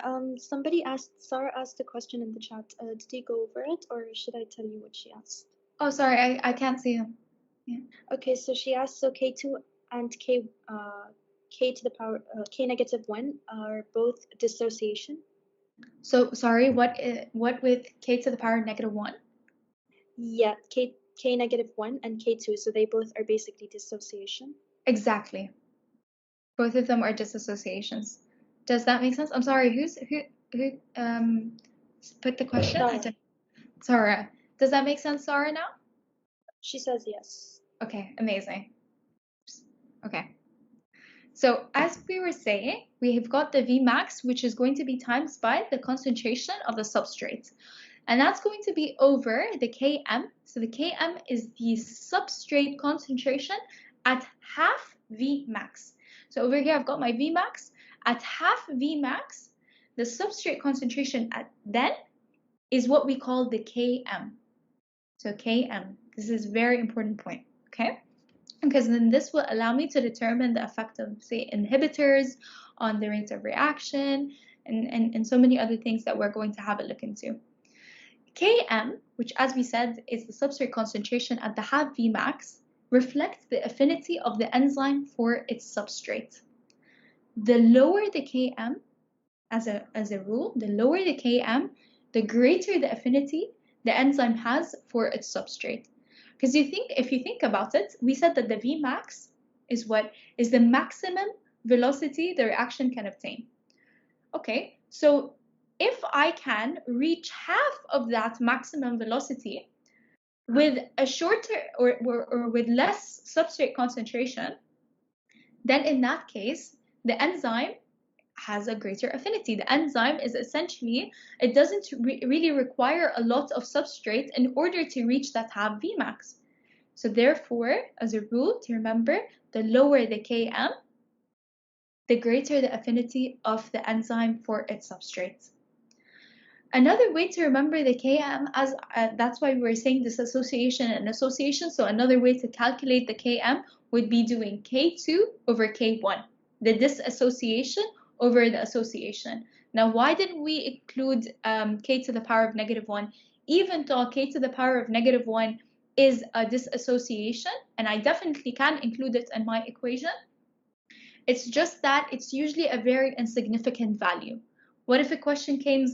Sarah asked a question in the chat. Did you go over it, or should I tell you what she asked? Oh, sorry, I can't see them. Yeah. Okay, so she asked, so K2 and K to the power K -1 are both dissociation. So sorry, what with k to the power of -1? Yeah, k -1 and k2, so they both are basically dissociation. Exactly. Both of them are dissociations. Does that make sense? I'm sorry, who put the question? Sarah. Does that make sense, Sarah, now? She says yes. Okay, amazing. Okay. So as we were saying, we have got the Vmax, which is going to be times by the concentration of the substrate. And that's going to be over the Km. So the Km is the substrate concentration at half Vmax. So over here, I've got my Vmax. At half Vmax, the substrate concentration at then is what we call the Km. So Km, this is a very important point, okay? Because then this will allow me to determine the effect of, say, inhibitors on the rates of reaction and so many other things that we're going to have a look into. Km, which as we said is the substrate concentration at the half Vmax, reflects the affinity of the enzyme for its substrate. The lower the Km, as a rule, the lower the Km, the greater the affinity the enzyme has for its substrate. Because if you think about it, we said that the Vmax is what is the maximum velocity the reaction can obtain. Okay, so if I can reach half of that maximum velocity with a shorter or with less substrate concentration, then in that case, the enzyme has a greater affinity. The enzyme is essentially, it doesn't really require a lot of substrate in order to reach that half Vmax. So therefore, as a rule to remember, the lower the Km, the greater the affinity of the enzyme for its substrate. Another way to remember the Km, as that's why we were saying dissociation and association. So another way to calculate the Km would be doing K2 over K1, the dissociation over the association. Now, why didn't we include k to the power of -1, even though k to the power of -1 is a dissociation, and I definitely can include it in my equation? It's just that it's usually a very insignificant value. What if a question came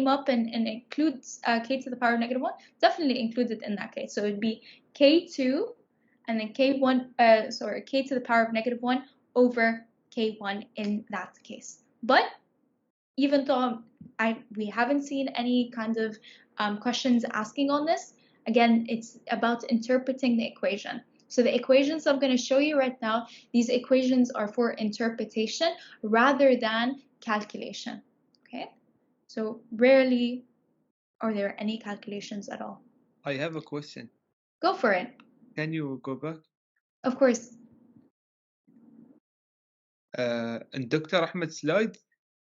up and includes k to the power of -1? Definitely include it in that case. So it'd be k2 and then k to the power of -1 over k1 in that case. But even though we haven't seen any kind of questions asking on this, again, it's about interpreting the equation. So the equations I'm going to show you right now, these equations are for interpretation rather than calculation, okay? So rarely are there any calculations at all. I have a question. Go for it. Can you go back? Of course. In Dr. Ahmed's slide,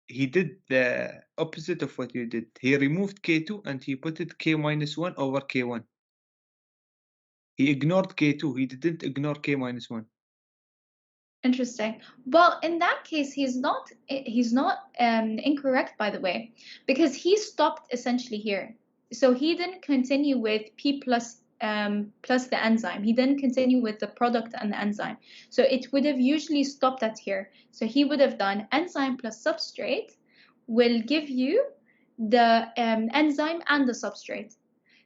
he did the opposite of what you did. He removed K2 and he put it K-1 over K1. He ignored K2. He didn't ignore K-1. Interesting. Well, in that case, he's not incorrect, by the way, because he stopped essentially here. So he didn't continue with P plus the enzyme. He didn't continue with the product and the enzyme. So it would have usually stopped at here. So he would have done enzyme plus substrate will give you the enzyme and the substrate.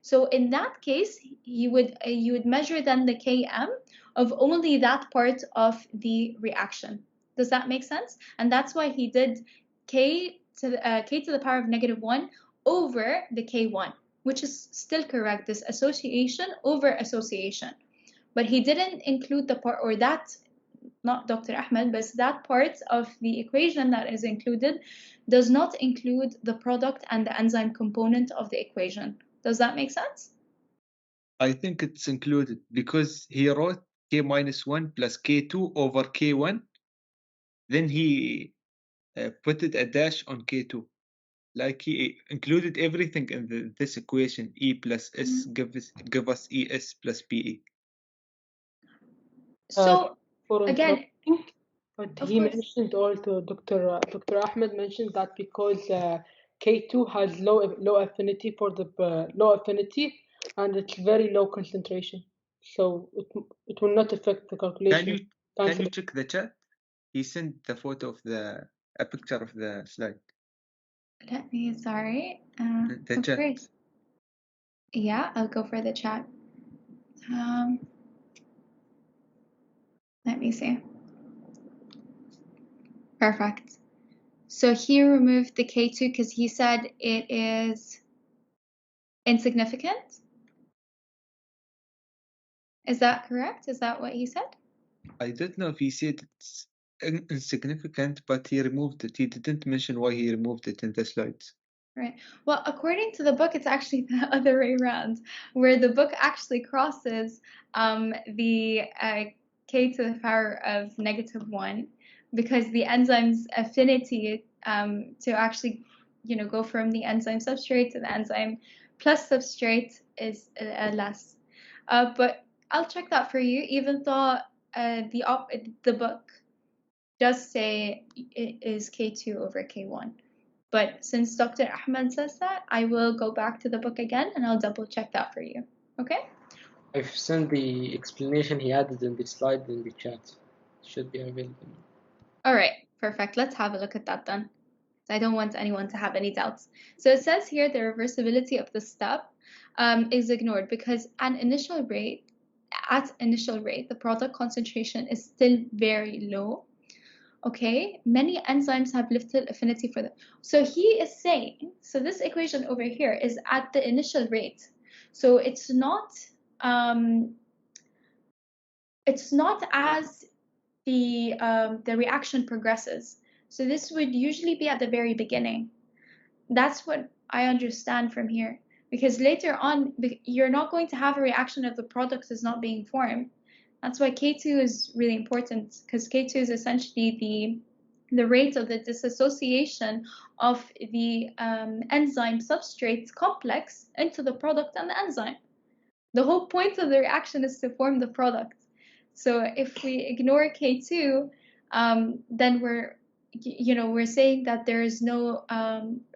So in that case, you would measure then the Km of only that part of the reaction. Does that make sense? And that's why he did k to the power of -1 over the K1, which is still correct, this association over association. But he didn't include the part, or that, not Dr. Ahmed, but that part of the equation that is included does not include the product and the enzyme component of the equation. Does that make sense? I think it's included because he wrote K-1 plus K2 over K1. Then he put it a dash on K2. Like he included everything in this equation. E plus S give us ES plus PE. So for again, but he mentioned also Dr. Ahmed mentioned that because K2 has low affinity for the low affinity and it's very low concentration, so it will not affect the calculation. Can you check the chat? He sent the photo of a picture of the slide. Let me, sorry. The Of chat. course. Yeah, I'll go for the chat. Let me see. Perfect. So he removed the K2 because he said it is insignificant. Is that correct? Is that what he said? I don't know if he said it's insignificant, but he removed it. He didn't mention why he removed it in the slides. Right. Well, according to the book, it's actually the other way around, where the book actually crosses the K to the power of -1, because the enzyme's affinity to actually, go from the enzyme substrate to the enzyme plus substrate is less. But I'll check that for you, even though the book does say it is K2 over K1. But since Dr. Ahmed says that, I will go back to the book again and I'll double check that for you. Okay? I've sent the explanation he added in the slide in the chat. It should be available. All right, perfect. Let's have a look at that then. I don't want anyone to have any doubts. So it says here the reversibility of the step is ignored because at initial rate, the product concentration is still very low. Okay, many enzymes have little affinity for them. So he is saying, so this equation over here is at the initial rate. So it's not as the reaction progresses. So this would usually be at the very beginning. That's what I understand from here. Because later on, you're not going to have a reaction if the product is not being formed. That's why K2 is really important, because K2 is essentially the rate of the dissociation of the enzyme substrate complex into the product and the enzyme. The whole point of the reaction is to form the product. So if we ignore K2, then we're saying that there is no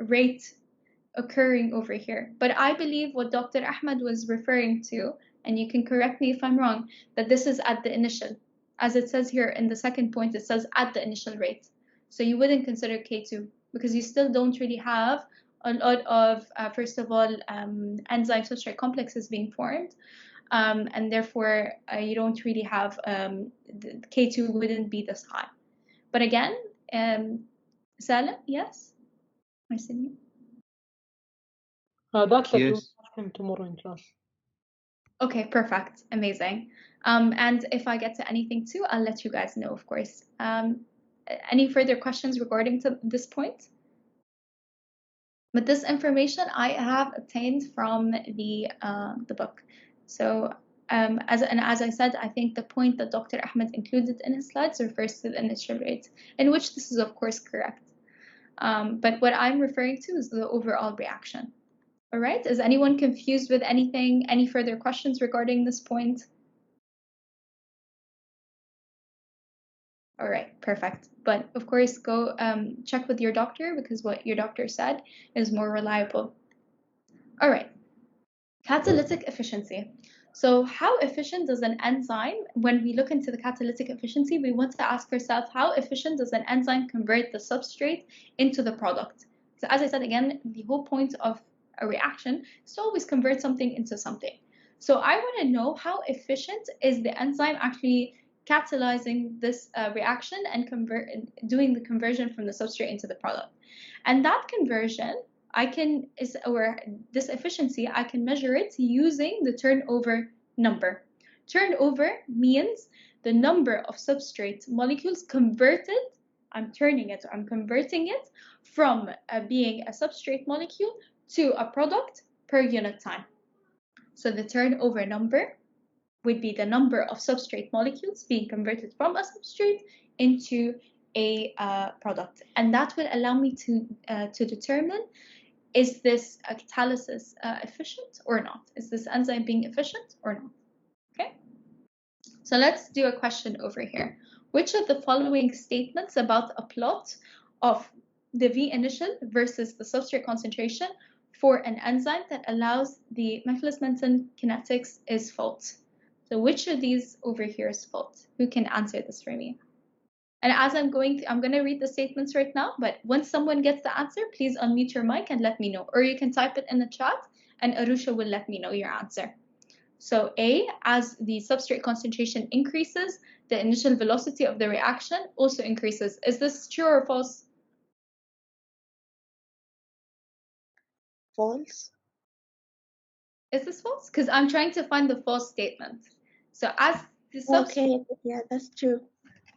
rate occurring over here. But I believe what Dr. Ahmed was referring to, and you can correct me if I'm wrong, that this is at the initial. As it says here in the second point, it says at the initial rate. So you wouldn't consider K2 because you still don't really have a lot of, first of all, enzyme substrate complexes being formed. And therefore, you don't really have, the K2 wouldn't be this high. But again, Salim, yes? Marcelino? That's like we'll Yes. ask him tomorrow in class. Okay, perfect. Amazing. And if I get to anything too, I'll let you guys know, of course. Any further questions regarding to this point? But this information I have obtained from the book. So as I said, I think the point that Dr. Ahmed included in his slides refers to the initial rate, in which this is of course correct. But what I'm referring to is the overall reaction. All right, is anyone confused with anything? Any further questions regarding this point? All right, perfect. But of course, go check with your doctor because what your doctor said is more reliable. All right, catalytic efficiency. So how efficient does an enzyme, when we look into the catalytic efficiency, we want to ask ourselves, how efficient does an enzyme convert the substrate into the product? So as I said again, the whole point of a reaction is to always convert something into something. So I want to know how efficient is the enzyme actually catalyzing this reaction and doing the conversion from the substrate into the product. And that conversion, this efficiency, I can measure it using the turnover number. Turnover means the number of substrate molecules converted. I'm converting it from being a substrate molecule to a product per unit time. So the turnover number would be the number of substrate molecules being converted from a substrate into a product. And that will allow me to determine, is this catalysis efficient or not? Is this enzyme being efficient or not? Okay, so let's do a question over here. Which of the following statements about a plot of the V initial versus the substrate concentration for an enzyme that allows the Michaelis-Menten kinetics is false? So which of these over here is false? Who can answer this for me? And as I'm going to read the statements right now, but once someone gets the answer, please unmute your mic and let me know. Or you can type it in the chat and Aroosha will let me know your answer. So A, as the substrate concentration increases, the initial velocity of the reaction also increases. Is this true or false? False. Is this false? Because I'm trying to find the false statement. So as the substrate... Okay, yeah, that's true.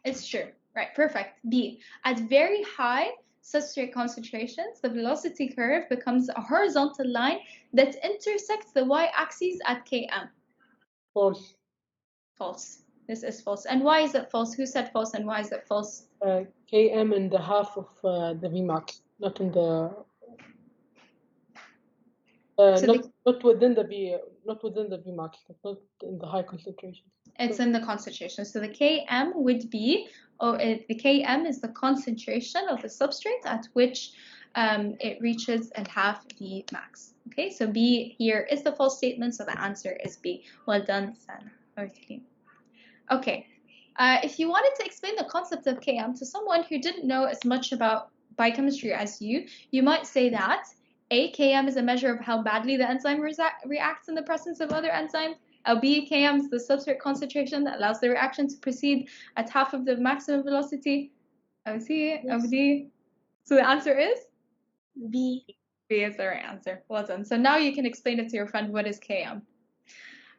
It's true. Right, perfect. B, at very high substrate concentrations, the velocity curve becomes a horizontal line that intersects the y-axis at Km. False. False. This is false. And why is it false? Who said false and why is it false? Km in the half of the Vmax, not in the not within the Vmax, not in the high concentration. It's in the concentration. So the Km would be, the Km is the concentration of the substrate at which it reaches and half V max. Okay, so B here is the false statement, so the answer is B. Well done, Sana. Okay, if you wanted to explain the concept of Km to someone who didn't know as much about biochemistry as you might say that A, Km is a measure of how badly the enzyme reacts in the presence of other enzymes. B, Km is the substrate concentration that allows the reaction to proceed at half of the maximum velocity. C, D. So the answer is? B. B is the right answer. Well done. So now you can explain it to your friend, what is Km?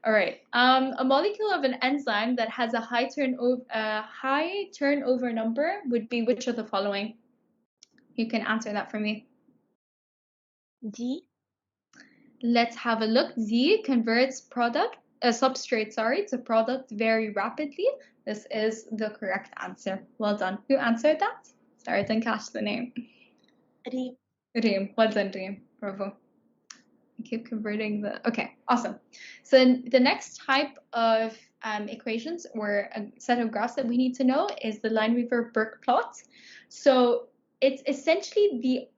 All right. A molecule of an enzyme that has a high turnover number would be which of the following? You can answer that for me. D. Let's have a look. D converts substrate, to product very rapidly. This is the correct answer. Well done. Who answered that? Sorry, I didn't catch the name. Reem. Reem. Well done, Reem. Bravo. I keep converting the... Okay, awesome. So the next type of equations or a set of graphs that we need to know is the Lineweaver-Burke plot. So it's essentially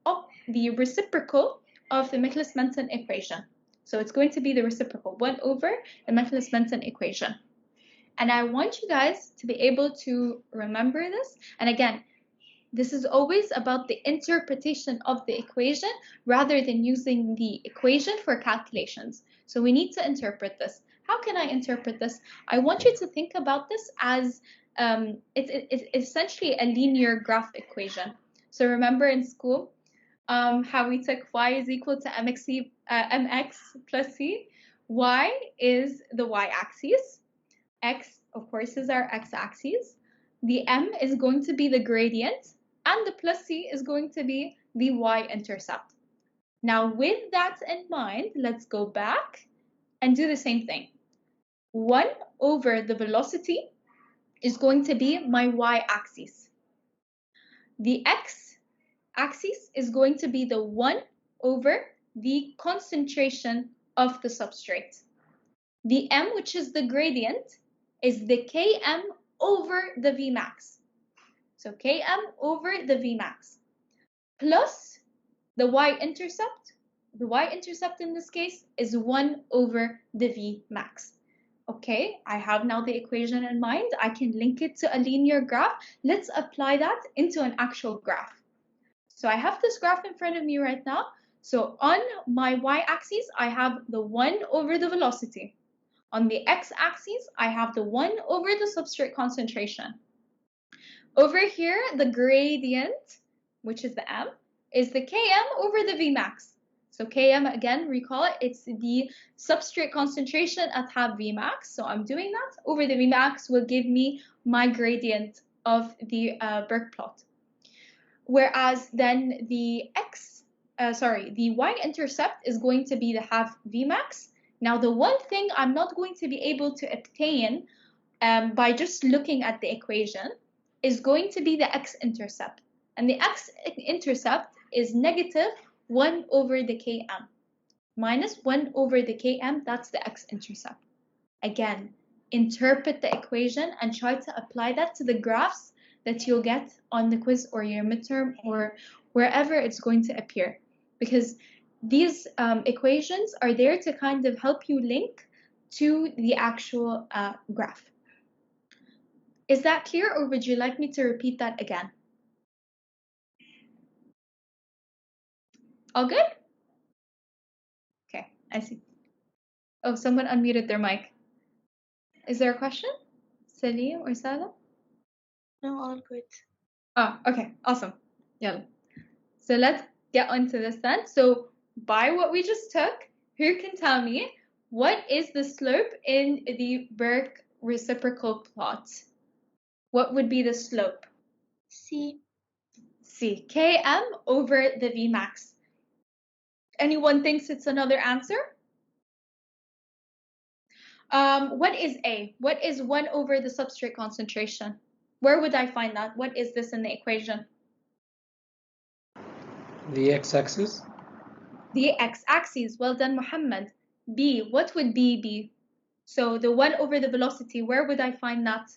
the reciprocal of the Michaelis-Menten equation. So it's going to be the reciprocal, 1 over the Michaelis-Menten equation. And I want you guys to be able to remember this. And again, this is always about the interpretation of the equation rather than using the equation for calculations. So we need to interpret this. How can I interpret this? I want you to think about this as it's essentially a linear graph equation. So remember in school how we took y is equal to mx plus c. Y is the y-axis. X, of course, is our x-axis. The m is going to be the gradient. And the plus c is going to be the y-intercept. Now, with that in mind, let's go back and do the same thing. 1 over the velocity is going to be my y-axis. The x-axis is going to be the 1 over the concentration of the substrate. The m, which is the gradient, is the Km over the Vmax. So Km over the Vmax plus the y-intercept. The y-intercept in this case is 1 over the Vmax. Okay, I have now the equation in mind. I can link it to a linear graph. Let's apply that into an actual graph. So I have this graph in front of me right now. So on my y-axis, I have the 1 over the velocity. On the x-axis, I have the 1 over the substrate concentration. Over here, the gradient, which is the m, is the Km over the Vmax. So Km, again, recall it, it's the substrate concentration at half Vmax. So I'm doing that. Over the Vmax will give me my gradient of the Burke plot. Whereas then the the y-intercept is going to be the half Vmax. Now, the one thing I'm not going to be able to obtain by just looking at the equation is going to be the x-intercept. And the x-intercept is negative 1 over the Km. Minus 1 over the Km, that's the x-intercept. Again, interpret the equation and try to apply that to the graphs that you'll get on the quiz or your midterm or wherever it's going to appear. Because these equations are there to kind of help you link to the actual graph. Is that clear, or would you like me to repeat that again? All good? Okay, I see. Oh, someone unmuted their mic. Is there a question? Salim or Sada? No, all good. Oh, okay, awesome. Yeah. So let's get onto this then. So by what we just took, who can tell me what is the slope in the Burke reciprocal plot? What would be the slope? C. C. Km over the Vmax. Anyone thinks it's another answer? What is A? What is 1 over the substrate concentration? Where would I find that? What is this in the equation? The x-axis. The x-axis. Well done, Muhammad. B. What would B be? So the 1 over the velocity, where would I find that?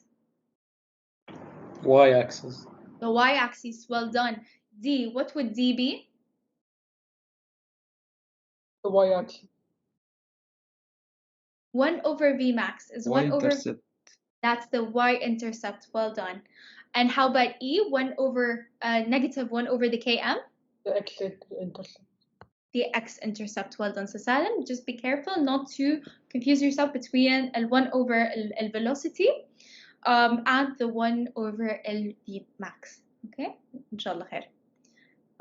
Y-axis. The y-axis. Well done. D. What would D be? The y-axis. 1 over Vmax is 1 over... Y-intercept. That's the y-intercept. Well done. And how about E? 1 over negative 1 over the Km? The x-intercept. The x-intercept. Well done. So Salim, just be careful not to confuse yourself between L1 over L velocity and the 1 over L Vmax. Okay? Inshallah khair.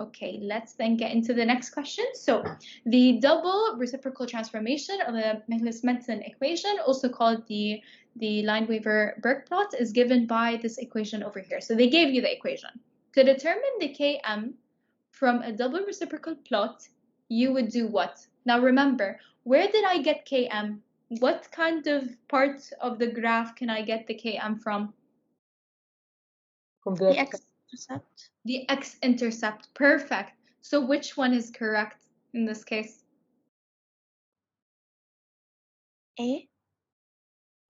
Okay, let's then get into the next question. So, the double reciprocal transformation of the Michaelis-Menten equation, also called the Lineweaver-Burke plot, is given by this equation over here. So they gave you the equation. To determine the Km from a double reciprocal plot, you would do what? Now remember, where did I get Km? What kind of part of the graph can I get the Km from? From the x-intercept. The x-intercept. Perfect. So which one is correct in this case? A.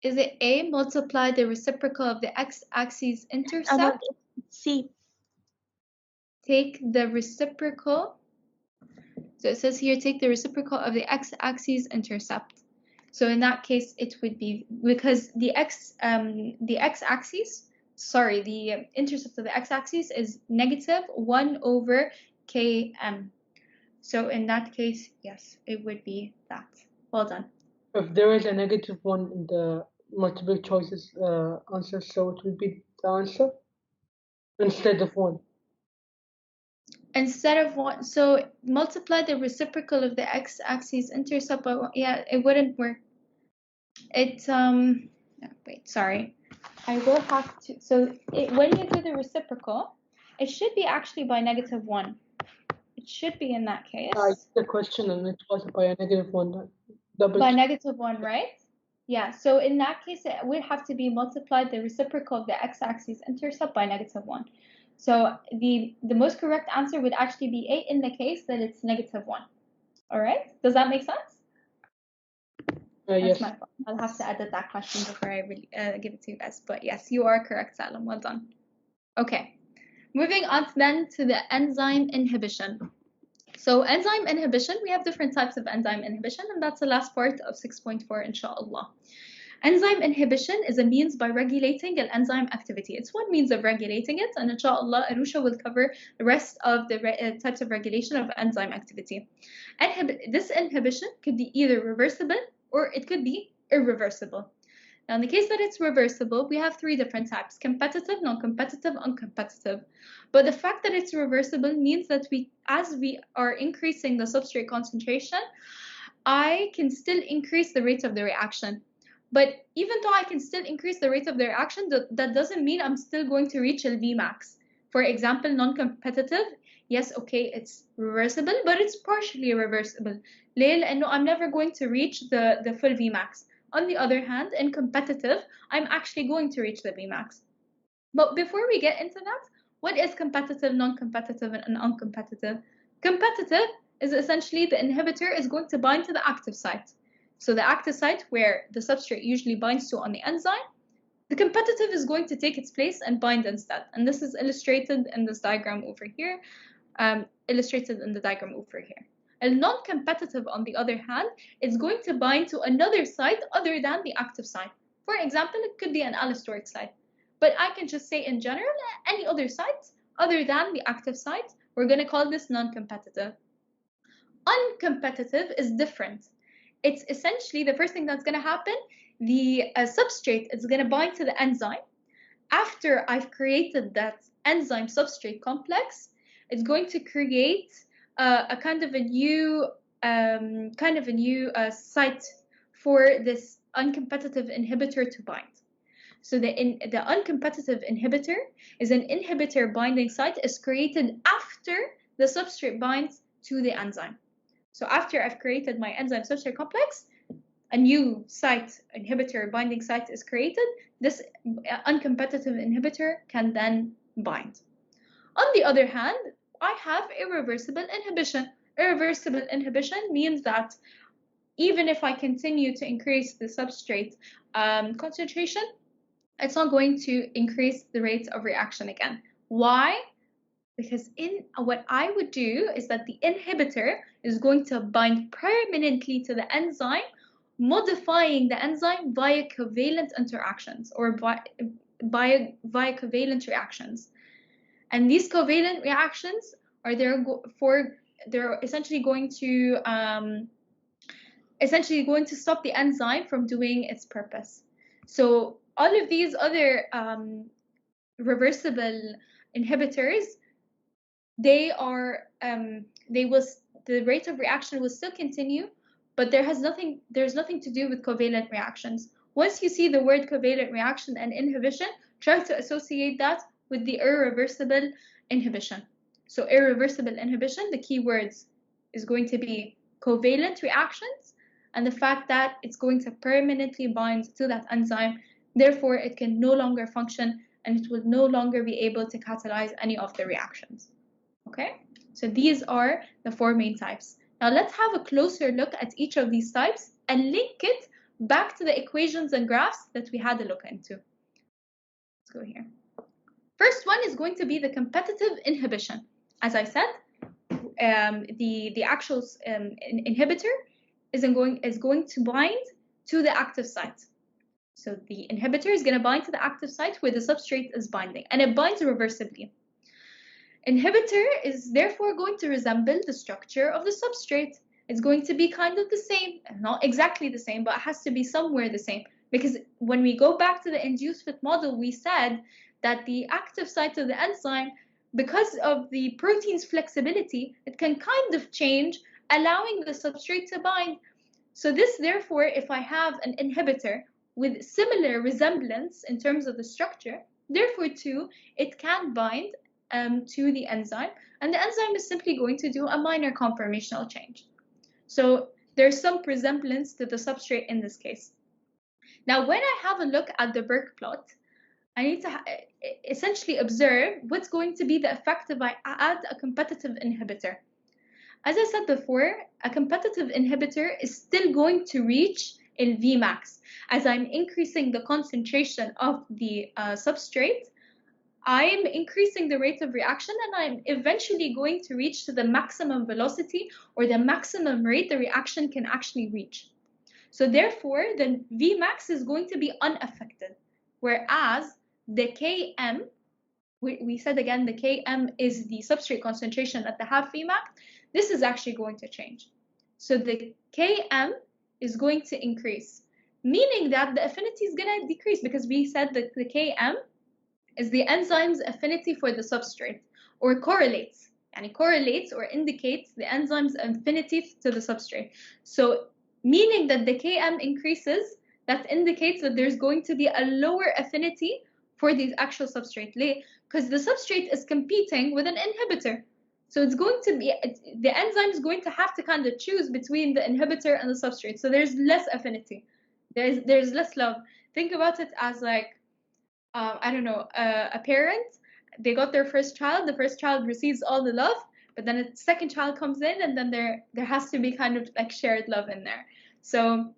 Is it A, multiply the reciprocal of the x-axis intercept? C. Take the reciprocal. So it says here, take the reciprocal of the x-axis intercept. So in that case, it would be, because the x-axis, sorry, the intercept of the x-axis is negative 1 over km. So in that case, yes, it would be that. Well done. If there is a negative 1 in the multiple choices answer, so it will be the answer instead of 1. Instead of 1, so multiply the reciprocal of the x-axis intercept by 1. Yeah, it wouldn't work. It no, wait, sorry. I will have to. So when you do the reciprocal, it should be actually by negative 1. It should be in that case. I did the question and it was by a negative 1. By negative 1, right? Yeah. So in that case, it would have to be multiplied the reciprocal of the x-axis intercept by negative 1. So the most correct answer would actually be A in the case that it's negative 1. All right? Does that make sense? Yes. That's my fault. I'll have to edit that question before I really give it to you guys. But yes, you are correct, Salim. Well done. Okay. Moving on then to the enzyme inhibition. So enzyme inhibition, we have different types of enzyme inhibition, and that's the last part of 6.4, inshallah. Enzyme inhibition is a means by regulating an enzyme activity. It's one means of regulating it, and inshallah, Aroosha will cover the rest of the types of regulation of enzyme activity. This inhibition could be either reversible or it could be irreversible. Now, in the case that it's reversible, we have 3 different types: competitive, non-competitive, uncompetitive. But the fact that it's reversible means that as we are increasing the substrate concentration, I can still increase the rate of the reaction. But even though I can still increase the rate of the reaction, that doesn't mean I'm still going to reach a Vmax. For example, non-competitive, yes, okay, it's reversible, but it's partially reversible. ليه؟ لأنه I'm never going to reach the full Vmax. On the other hand, in competitive, I'm actually going to reach the Vmax. But before we get into that, what is competitive, non-competitive, and uncompetitive? Competitive is essentially the inhibitor is going to bind to the active site. So the active site where the substrate usually binds to on the enzyme, the competitive is going to take its place and bind instead. And this is illustrated in this diagram over here, illustrated in the diagram over here. A non-competitive, on the other hand, is going to bind to another site other than the active site. For example, it could be an allosteric site. but I can just say in general, any other site other than the active site, we're going to call this non-competitive. Uncompetitive is different. It's essentially the first thing that's going to happen, the substrate is going to bind to the enzyme. After I've created that enzyme substrate complex, it's going to create a kind of a new site for this uncompetitive inhibitor to bind. So the uncompetitive inhibitor is an inhibitor binding site is created after the substrate binds to the enzyme. So after I've created my enzyme substrate complex, a new site, inhibitor binding site is created. This uncompetitive inhibitor can then bind. On the other hand, I have irreversible inhibition. Irreversible inhibition means that even if I continue to increase the substrate concentration, it's not going to increase the rate of reaction again. Why? Because what I would do is that the inhibitor is going to bind permanently to the enzyme, modifying the enzyme via covalent interactions or via covalent reactions. And these covalent reactions are they're essentially going to stop the enzyme from doing its purpose. So all of these other reversible inhibitors, the rate of reaction will still continue, but there's nothing to do with covalent reactions. Once you see the word covalent reaction and inhibition, try to associate that with the irreversible inhibition. So irreversible inhibition, the key words is going to be covalent reactions and the fact that it's going to permanently bind to that enzyme. Therefore, it can no longer function and it will no longer be able to catalyze any of the reactions. Okay, so these are the 4 main types. Now let's have a closer look at each of these types and link it back to the equations and graphs that we had a look into. Let's go here. First one is going to be the competitive inhibition. As I said, the actual inhibitor is going to bind to the active site. So the inhibitor is going to bind to the active site where the substrate is binding, and it binds reversibly. Inhibitor is therefore going to resemble the structure of the substrate. It's going to be kind of the same, not exactly the same, but it has to be somewhere the same. Because when we go back to the induced fit model, we said that the active site of the enzyme, because of the protein's flexibility, it can kind of change, allowing the substrate to bind. So this, therefore, if I have an inhibitor with similar resemblance in terms of the structure, therefore, too, it can bind to the enzyme, and the enzyme is simply going to do a minor conformational change. So there's some resemblance to the substrate in this case. Now, when I have a look at the Burke plot, I need to essentially observe what's going to be the effect if I add a competitive inhibitor. As I said before, a competitive inhibitor is still going to reach in Vmax. As I'm increasing the concentration of the substrate, I'm increasing the rate of reaction and I'm eventually going to reach to the maximum velocity or the maximum rate the reaction can actually reach. So therefore, the Vmax is going to be unaffected, whereas the Km, we said again, the Km is the substrate concentration at the half Vmax, this is actually going to change. So the Km is going to increase, meaning that the affinity is going to decrease because we said that the Km is the enzyme's affinity for the substrate, or correlates or indicates the enzyme's affinity to the substrate. So meaning that the Km increases, that indicates that there's going to be a lower affinity for the actual substrate, because the substrate is competing with an inhibitor. So it's going to be, the enzyme is going to have to kind of choose between the inhibitor and the substrate. So there's less affinity. There's less love. Think about it as like, I don't know, a parent, they got their first child, the first child receives all the love, but then a second child comes in and then there has to be kind of like shared love in there. So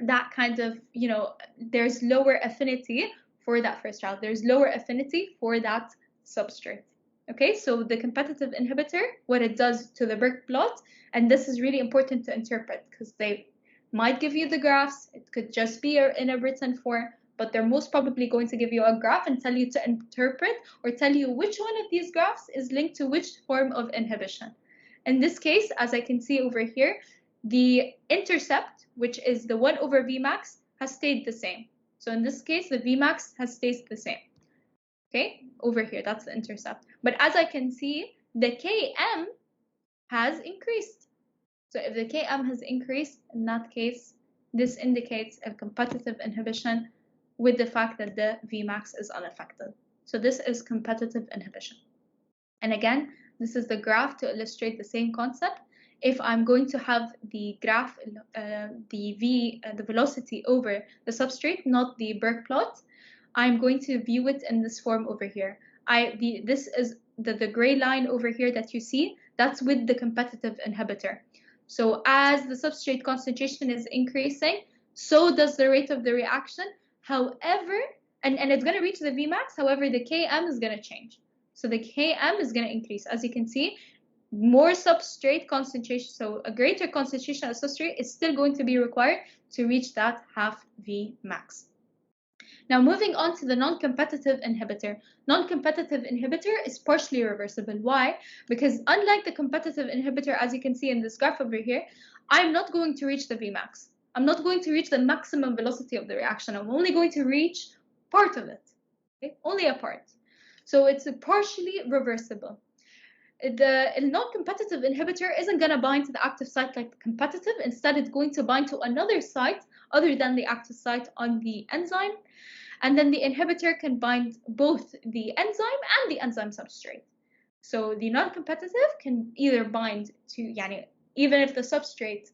that kind of, you know, there's lower affinity for that first child. There's lower affinity for that substrate. Okay, so the competitive inhibitor, what it does to the Burke plot, and this is really important to interpret because they might give you the graphs, it could just be in a written form, but they're most probably going to give you a graph and tell you to interpret or tell you which one of these graphs is linked to which form of inhibition. In this case, as I can see over here, the intercept, which is the 1 over Vmax, has stayed the same. So in this case, the Vmax has stayed the same. Okay, over here, that's the intercept. But as I can see, the Km has increased. So if the Km has increased, in that case, this indicates a competitive inhibition with the fact that the Vmax is unaffected. So this is competitive inhibition. And again, this is the graph to illustrate the same concept. If I'm going to have the graph, the velocity over the substrate, not the Burke plot, I'm going to view it in this form over here. This is the gray line over here that you see, that's with the competitive inhibitor. So as the substrate concentration is increasing, so does the rate of the reaction. However, and it's going to reach the Vmax, however, the Km is going to change. So the Km is going to increase. As you can see, more substrate concentration, so a greater concentration of substrate is still going to be required to reach that half Vmax. Now moving on to the non-competitive inhibitor. Non-competitive inhibitor is partially reversible. Why? Because unlike the competitive inhibitor, as you can see in this graph over here, I'm not going to reach the Vmax. I'm not going to reach the maximum velocity of the reaction. I'm only going to reach part of it, okay? Only a part. So it's partially reversible. The non-competitive inhibitor isn't going to bind to the active site like the competitive. Instead, it's going to bind to another site other than the active site on the enzyme. And then the inhibitor can bind both the enzyme and the enzyme substrate. So the non-competitive can either bind to, even if the substrate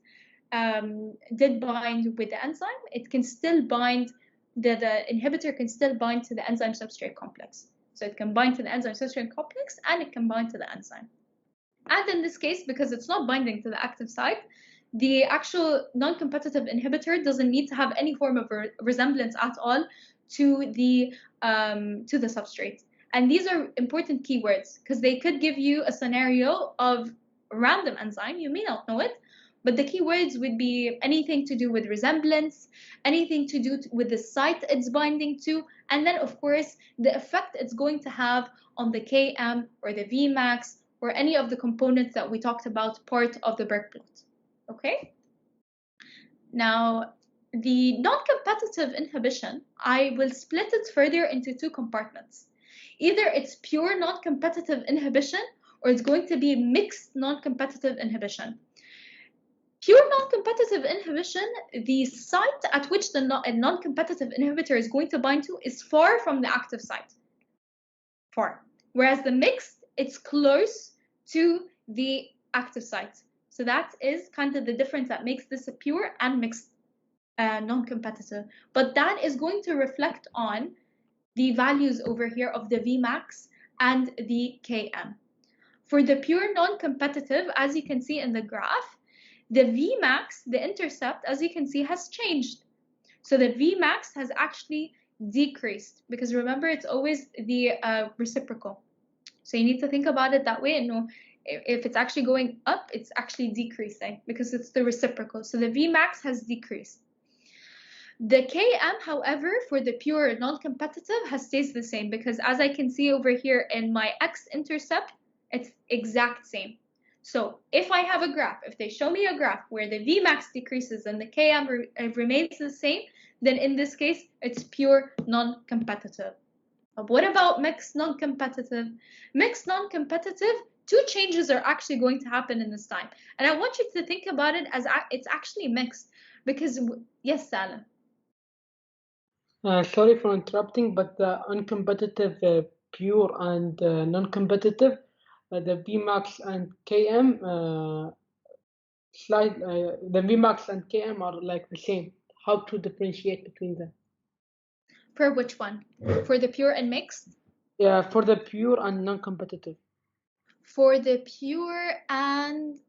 did bind with the enzyme, it can still bind, the inhibitor can still bind to the enzyme substrate complex. So it can bind to the enzyme substrate complex and it can bind to the enzyme. And in this case, because it's not binding to the active site, the actual non-competitive inhibitor doesn't need to have any form of resemblance at all to the substrate. And these are important keywords because they could give you a scenario of a random enzyme. You may not know it, but the keywords would be anything to do with resemblance, anything to do with the site it's binding to, and then of course the effect it's going to have on the Km or the Vmax or any of the components that we talked about, part of the Burke plot. Okay? Now, the non-competitive inhibition, I will split it further into two compartments. Either it's pure non-competitive inhibition or it's going to be mixed non-competitive inhibition. Pure non-competitive inhibition, the site at which the non-competitive inhibitor is going to bind to is far from the active site. Far. Whereas the mixed, it's close to the active site. So that is kind of the difference that makes this a pure and mixed non-competitive. But that is going to reflect on the values over here of the Vmax and the Km. For the pure non-competitive, as you can see in the graph, the Vmax, the intercept, as you can see, has changed. So the Vmax has actually decreased because remember, it's always the reciprocal. So you need to think about it that way and know if it's actually going up, it's actually decreasing because it's the reciprocal. So the Vmax has decreased. The Km, however, for the pure non-competitive has stays the same because as I can see over here in my x-intercept, it's exact same. So if I have a graph, if they show me a graph where the Vmax decreases and the Km remains the same, then in this case, it's pure non-competitive. But what about mixed non-competitive? Mixed non-competitive, two changes are actually going to happen in this time. And I want you to think about it as it's actually mixed because, yes, Salim. Sorry for interrupting, but the uncompetitive pure and non-competitive, the Vmax and Km, the Vmax and Km are like the same. How to differentiate between them? For which one? For the pure and mixed? Yeah, for the pure and non-competitive. For the pure and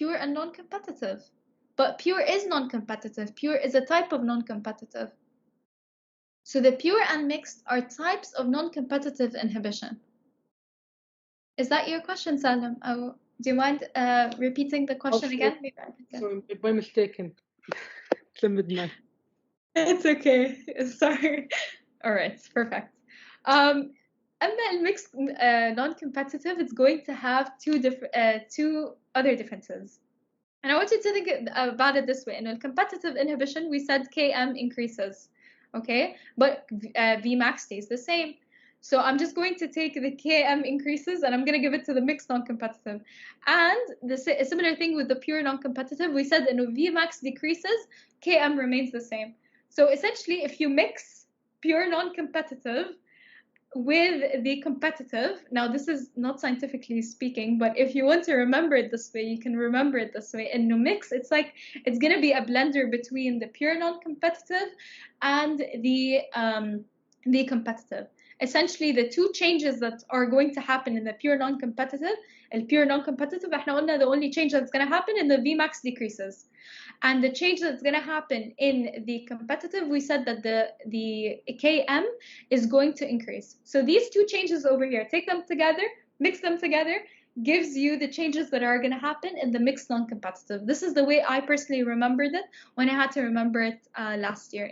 non-competitive. But pure is non-competitive. Pure is a type of non-competitive. So the pure and mixed are types of non-competitive inhibition. Is that your question, Salim? Oh, do you mind repeating the question again? Sorry, by mistaken. It's midnight. It's okay. Sorry. All right, perfect. أما المixed non-competitive, it's going to have two other differences. And I want you to think about it this way. In a competitive inhibition, we said Km increases, okay? But Vmax stays the same. So I'm just going to take the Km increases and I'm going to give it to the mixed non-competitive. And a similar thing with the pure non-competitive, we said that Vmax decreases, Km remains the same. So essentially, if you mix pure non-competitive with the competitive, now this is not scientifically speaking, but if you want to remember it this way, you can remember it this way. In no mix, it's like it's going to be a blender between the pure non-competitive and the competitive. Essentially, the two changes that are going to happen in the pure non-competitive, احنا قلنا the only change that's going to happen in the Vmax decreases. And the change that's going to happen in the competitive, we said that the Km is going to increase. So these two changes over here, take them together, mix them together, gives you the changes that are going to happen in the mixed non-competitive. This is the way I personally remembered it when I had to remember it last year.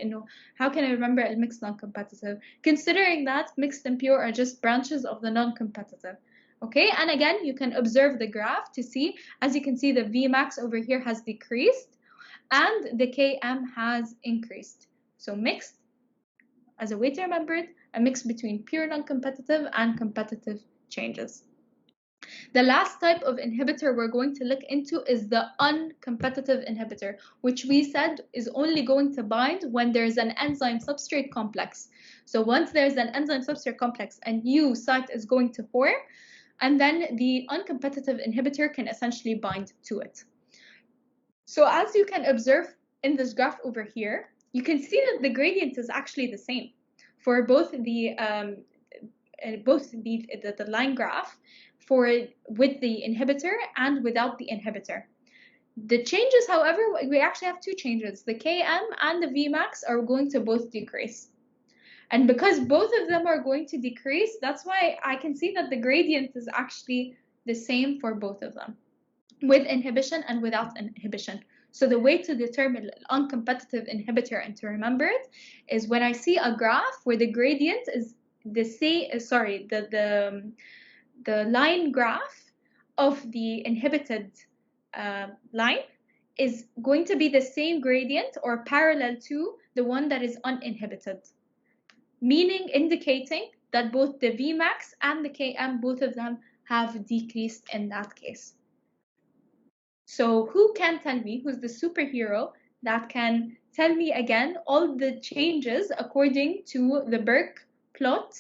How can I remember a mixed non-competitive? Considering that mixed and pure are just branches of the non-competitive. Okay, and again, you can observe the graph to see, as you can see, the Vmax over here has decreased and the Km has increased. So mixed, as a way to remember it, a mix between pure non-competitive and competitive changes. The last type of inhibitor we're going to look into is the uncompetitive inhibitor, which we said is only going to bind when there's an enzyme substrate complex. So once there's an enzyme substrate complex, a new site is going to form, and then the uncompetitive inhibitor can essentially bind to it. So as you can observe in this graph over here, you can see that the gradient is actually the same for both the line graph with the inhibitor and without the inhibitor. The changes, however, we actually have two changes. The Km and the Vmax are going to both decrease. And because both of them are going to decrease, that's why I can see that the gradient is actually the same for both of them, with inhibition and without inhibition. So the way to determine an uncompetitive inhibitor and to remember it is when I see a graph where the gradient is the same, the line graph of the inhibited line is going to be the same gradient or parallel to the one that is uninhibited, meaning indicating that both the Vmax and the Km, both of them have decreased in that case. So who can tell me, who's the superhero that can tell me again all the changes according to the Burke plot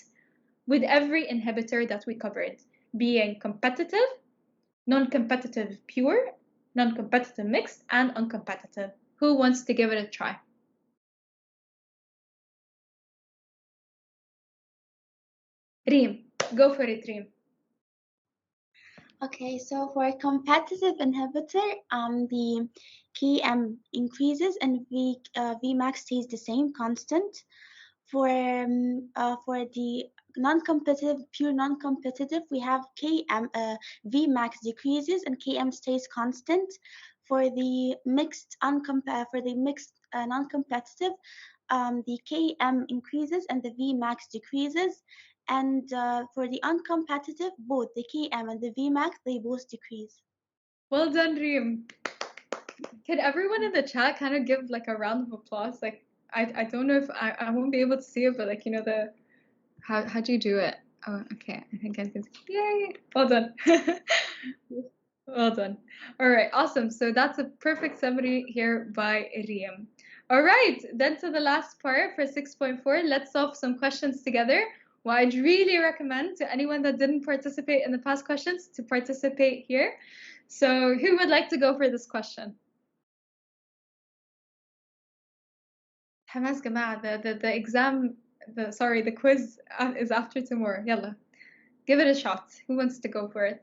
with every inhibitor that we covered, being competitive, non-competitive pure, non-competitive mixed, and uncompetitive? Who wants to give it a try? Reem, go for it, Reem. Okay, so for a competitive inhibitor, the Km increases and Vmax stays the same, constant. For the non-competitive, pure non-competitive, we have Vmax decreases and Km stays constant. For the mixed non-competitive, the Km increases and the Vmax decreases. And for the uncompetitive, both the Km and the Vmax, they both decrease. Well done, Reem. Can everyone in the chat kind of give like a round of applause? Like, I don't know if I won't be able to see it, but like, how do you do it? Oh, okay. I think I can. Yay! Well done. Well done. All right, awesome. So that's a perfect summary here by Reem. All right, then to the last part for 6.4. Let's solve some questions together. Well, I'd really recommend to anyone that didn't participate in the past questions to participate here. So who would like to go for this question? حماس جماعة, the exam, the quiz is after tomorrow. Yalla, give it a shot. Who wants to go for it?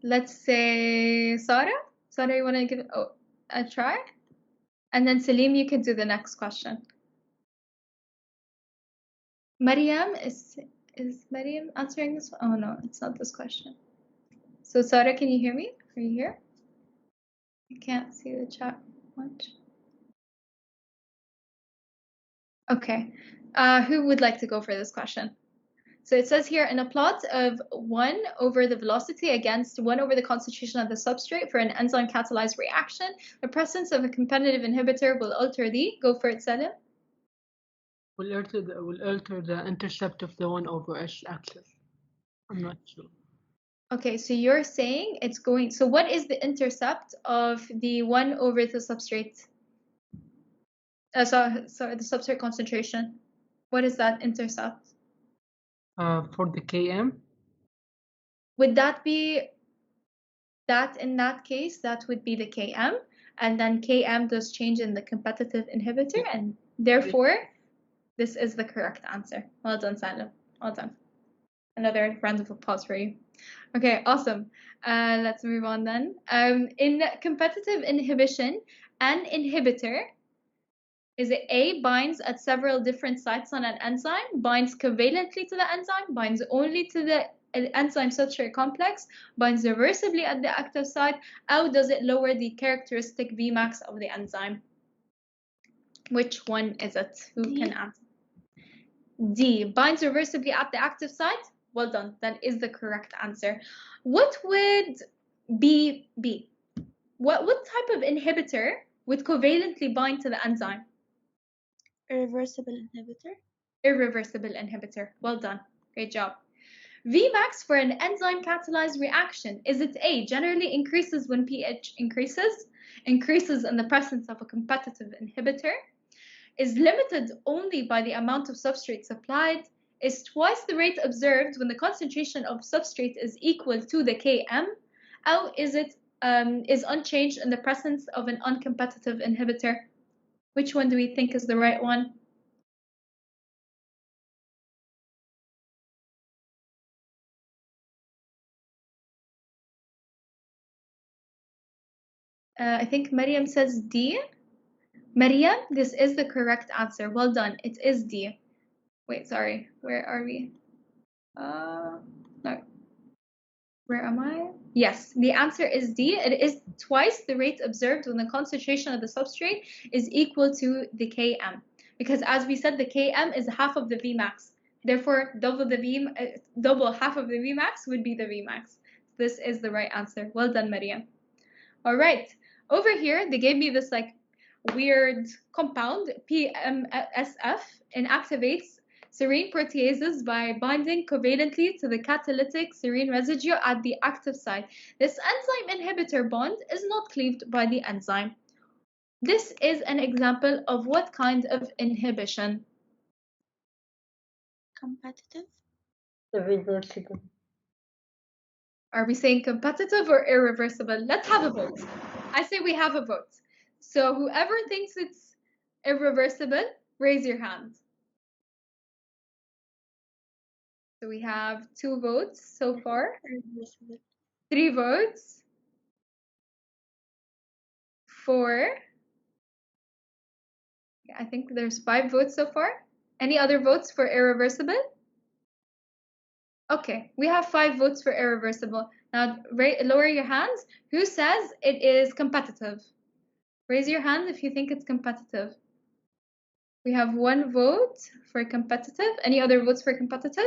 Let's say Sarah. Sarah, you want to give it a try? And then Salim, you can do the next question. Mariam, is Mariam answering this one? Oh no, it's not this question. So Sarah, can you hear me? Are you here? I can't see the chat much. Okay. Who would like to go for this question? So it says here, in a plot of 1 over the velocity against 1 over the concentration of the substrate for an enzyme catalyzed reaction, the presence of a competitive inhibitor will alter the, go for it, Salim. Will alter the intercept of the 1 over h axis. I'm not sure. Okay, so you're saying it's going, so what is the intercept of the 1 over the substrate? Sorry, the substrate concentration. What is that intercept? For the Km? Would that be that in that case, that would be the Km, and then Km does change in the competitive inhibitor, and therefore, this is the correct answer. Well done, Salim. Well done. Another round of applause for you. Okay, awesome. Let's move on then. In competitive inhibition, an inhibitor is it A, binds at several different sites on an enzyme, binds covalently to the enzyme, binds only to the enzyme substrate complex, binds reversibly at the active site, or does it lower the characteristic Vmax of the enzyme? Which one is it? Who can answer? D, binds reversibly at the active site. Well done. That is the correct answer. What would B be? What type of inhibitor would covalently bind to the enzyme? Irreversible inhibitor. Irreversible inhibitor. Well done. Great job. Vmax for an enzyme catalyzed reaction, is it A, generally increases when pH increases in the presence of a competitive inhibitor, is limited only by the amount of substrate supplied, is twice the rate observed when the concentration of substrate is equal to the Km, or is it is unchanged in the presence of an uncompetitive inhibitor? Which one do we think is the right one? I think Maryam says D. Maryam, this is the correct answer. Well done. It is D. Wait, sorry. Where are we? No. Where am I? Yes, the answer is D. It is twice the rate observed when the concentration of the substrate is equal to the Km. Because as we said, the Km is half of the Vmax. Therefore, double half of the Vmax would be the Vmax. This is the right answer. Well done, Maryam. All right. Over here, they gave me this like weird compound, PMSF, inactivates serine proteases by binding covalently to the catalytic serine residue at the active site. This enzyme inhibitor bond is not cleaved by the enzyme. This is an example of what kind of inhibition? Competitive. Irreversible. Are we saying competitive or irreversible? Let's have a vote. I say we have a vote. So whoever thinks it's irreversible, raise your hand. So we have 2 votes so far. 3 votes. 4. I think there's 5 votes so far. Any other votes for irreversible? Okay, we have 5 votes for irreversible. Now lower your hands. Who says it is competitive? Raise your hand if you think it's competitive. We have 1 vote for competitive. Any other votes for competitive?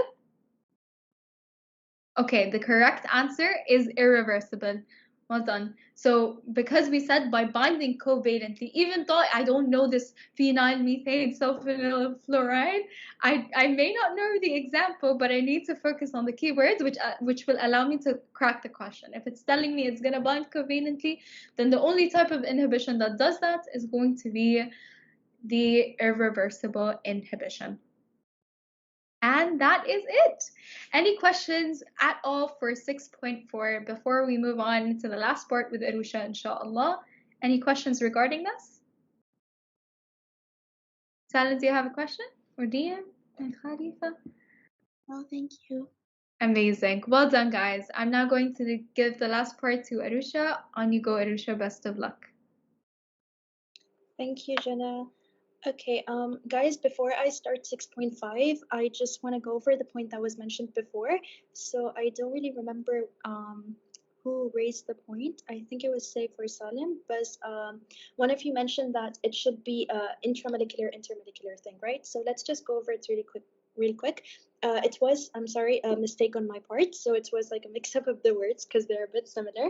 Okay, the correct answer is irreversible. Well done. So because we said by binding covalently, even though I don't know this phenyl methane sulfonyl fluoride, I may not know the example, but I need to focus on the keywords which will allow me to crack the question. If it's telling me it's gonna bind covalently, then the only type of inhibition that does that is going to be the irreversible inhibition. And that is it. Any questions at all for 6.4 before we move on to the last part with Aroosha, inshallah? Any questions regarding this? Salim, do you have a question? Or Dian and Khalifa? Oh, thank you. Amazing. Well done, guys. I'm now going to give the last part to Aroosha. On you go, Aroosha. Best of luck. Thank you, Jana. Okay, guys, before I start 6.5, I just want to go over the point that was mentioned before. So I don't really remember who raised the point. I think it was Saif or Salim, but one of you mentioned that it should be a intramolecular, intermolecular thing, right? So let's just go over it real quick. It was, I'm sorry, a mistake on my part. So it was like a mix-up of the words because they're a bit similar.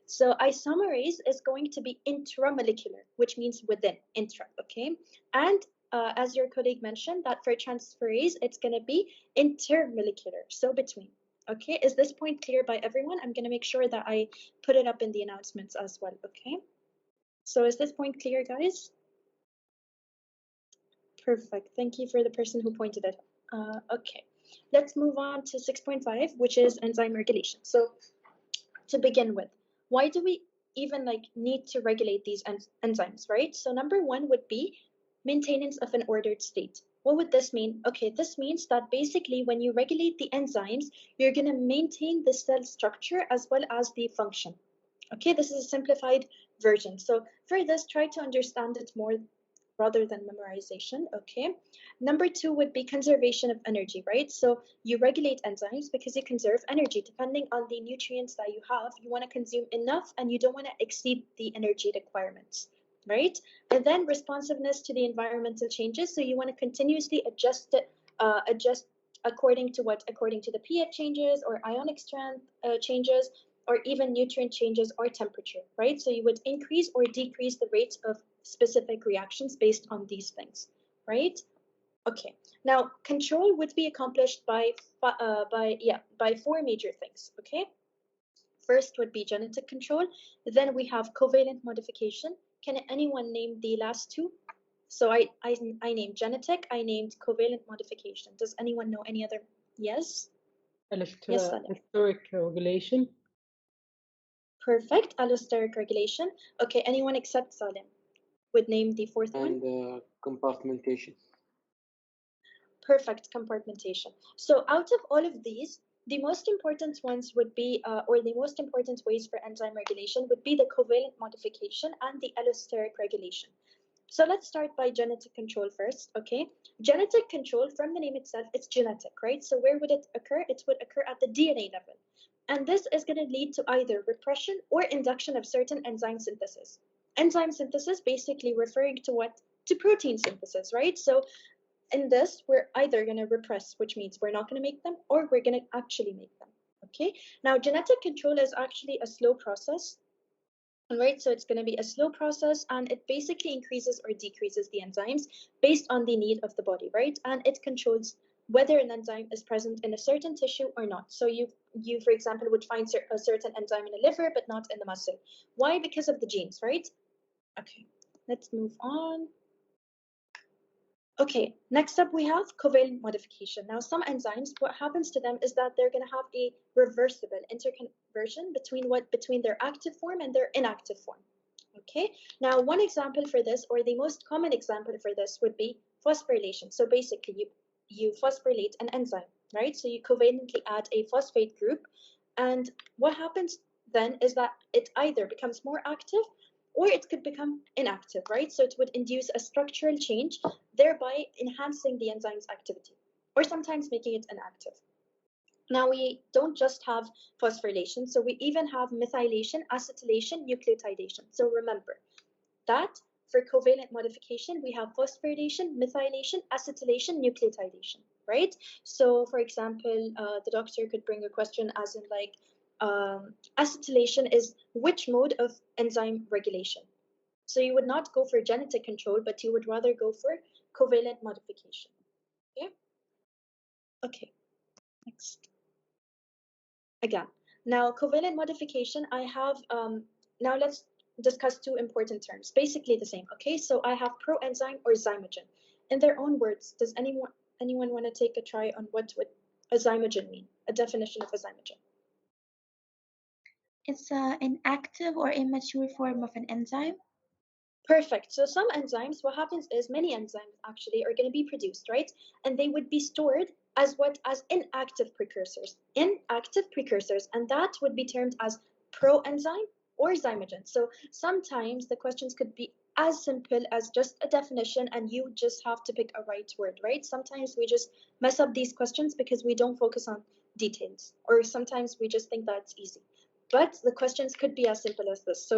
So isomerase is going to be intramolecular, which means within, intra, okay? And as your colleague mentioned, that for transferase, it's going to be intermolecular, so between. Okay, is this point clear by everyone? I'm going to make sure that I put it up in the announcements as well, okay? So is this point clear, guys? Perfect. Thank you for the person who pointed it. Okay, let's move on to 6.5, which is enzyme regulation. So to begin with, why do we even need to regulate these enzymes, right? So number one would be maintenance of an ordered state. What would this mean? Okay, this means that basically when you regulate the enzymes, you're going to maintain the cell structure as well as the function. Okay, this is a simplified version. So for this, try to understand it more rather than memorization, okay? Number two would be conservation of energy, right? So you regulate enzymes because you conserve energy. Depending on the nutrients that you have, you want to consume enough and you don't want to exceed the energy requirements, right? And then responsiveness to the environmental changes. So you want to continuously adjust according to what? According to the pH changes or ionic strength changes, or even nutrient changes or temperature, right? So you would increase or decrease the rates of specific reactions based on these things, right? Okay, now control would be accomplished by four major things, okay? First would be genetic control, then we have covalent modification. Can anyone name the last two? So I named genetic, I named covalent modification. Does anyone know any other? Yes? Yes, Salim. Allosteric regulation. Perfect. Allosteric regulation. Okay, anyone except Salim would name the fourth one? And compartmentation. Perfect, compartmentation. So out of all of these, the most important ones would be, or the most important ways for enzyme regulation would be the covalent modification and the allosteric regulation. So let's start by genetic control first, okay? Genetic control, from the name itself, it's genetic, right? So where would it occur? It would occur at the DNA level. And this is going to lead to either repression or induction of certain enzyme synthesis. Enzyme synthesis basically referring to what? To protein synthesis, right? So in this, we're either going to repress, which means we're not going to make them, or we're going to actually make them, okay? Now, genetic control is actually a slow process. Right, so it's going to be a slow process and it basically increases or decreases the enzymes based on the need of the body, right? And it controls whether an enzyme is present in a certain tissue or not. So you for example, would find a certain enzyme in the liver but not in the muscle. Why? Because of the genes, right? Okay, let's move on. Okay, next up we have covalent modification. Now, some enzymes, what happens to them is that they're going to have a reversible interconversion between their active form and their inactive form. Okay, now one example for this, or the most common example for this, would be phosphorylation. So basically, you phosphorylate an enzyme, right? So you covalently add a phosphate group, and what happens then is that it either becomes more active or it could become inactive, right? So it would induce a structural change, thereby enhancing the enzyme's activity, or sometimes making it inactive. Now, we don't just have phosphorylation, so we even have methylation, acetylation, nucleotidation. So remember that for covalent modification, we have phosphorylation, methylation, acetylation, nucleotidation, right? So, for example, the doctor could bring a question as in acetylation is which mode of enzyme regulation? So you would not go for genetic control, but you would rather go for covalent modification. Okay? Okay, next. Again, now covalent modification, I have, now let's discuss two important terms, basically the same, okay? So I have proenzyme or zymogen. In their own words, does anyone want to take a try on what would a zymogen mean? A definition of a zymogen. It's an active or immature form of an enzyme. Perfect. So some enzymes, what happens is many enzymes actually are going to be produced, right? And they would be stored as what? As inactive precursors. Inactive precursors, and that would be termed as proenzyme or zymogen. So sometimes the questions could be as simple as just a definition and you just have to pick a right word, right? Sometimes we just mess up these questions because we don't focus on details, or sometimes we just think that's easy. but the questions could be as simple as this. So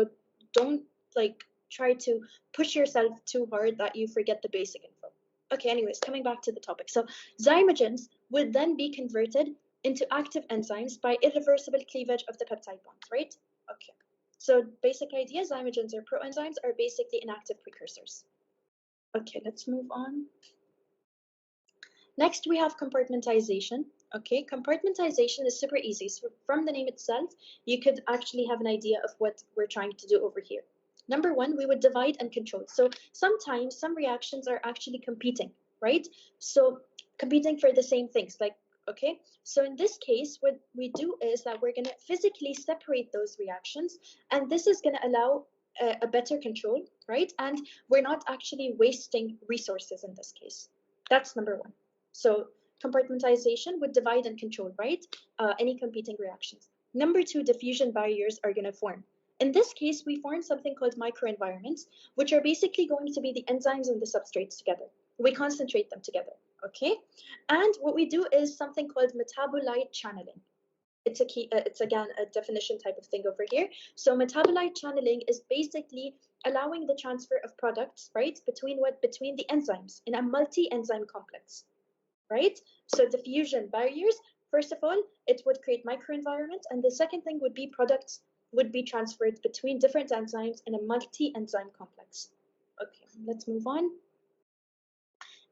don't like try to push yourself too hard that you forget the basic info. Okay, anyways, coming back to the topic. So zymogens would then be converted into active enzymes by irreversible cleavage of the peptide bonds, right? Okay. So basic idea, zymogens or proenzymes are basically inactive precursors. Okay, let's move on. Next, we have compartmentization. Okay, compartmentization is super easy. So from the name itself, you could actually have an idea of what we're trying to do over here. Number one, we would divide and control. So sometimes some reactions are actually competing, right? So competing for the same things, like, okay? So in this case, what we do is that we're gonna physically separate those reactions, and this is gonna allow a better control, right? And we're not actually wasting resources in this case. That's number one. So compartmentization would divide and control, right? Any competing reactions. Number two, diffusion barriers are gonna form. In this case, we form something called microenvironments, which are basically going to be the enzymes and the substrates together. We concentrate them together, okay? And what we do is something called metabolite channeling. It's it's again a definition type of thing over here. So metabolite channeling is basically allowing the transfer of products, right, between the enzymes in a multi-enzyme complex, right? So diffusion barriers, first of all, it would create microenvironment, and the second thing would be products would be transferred between different enzymes in a multi-enzyme complex. Okay, let's move on.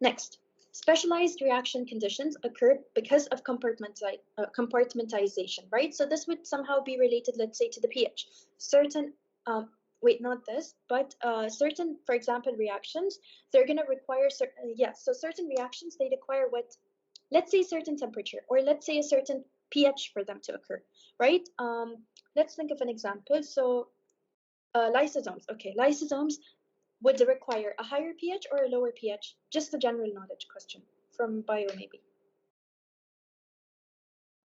Next, specialized reaction conditions occur because of compartmentization, right? So this would somehow be related, let's say, to the pH. Certain, wait, not this, but certain, for example, reactions, they're going to require, so certain reactions, they require what, let's say certain temperature, or let's say a certain pH for them to occur, right? Let's think of an example. So lysosomes, okay, lysosomes would require a higher pH or a lower pH? Just a general knowledge question from bio maybe.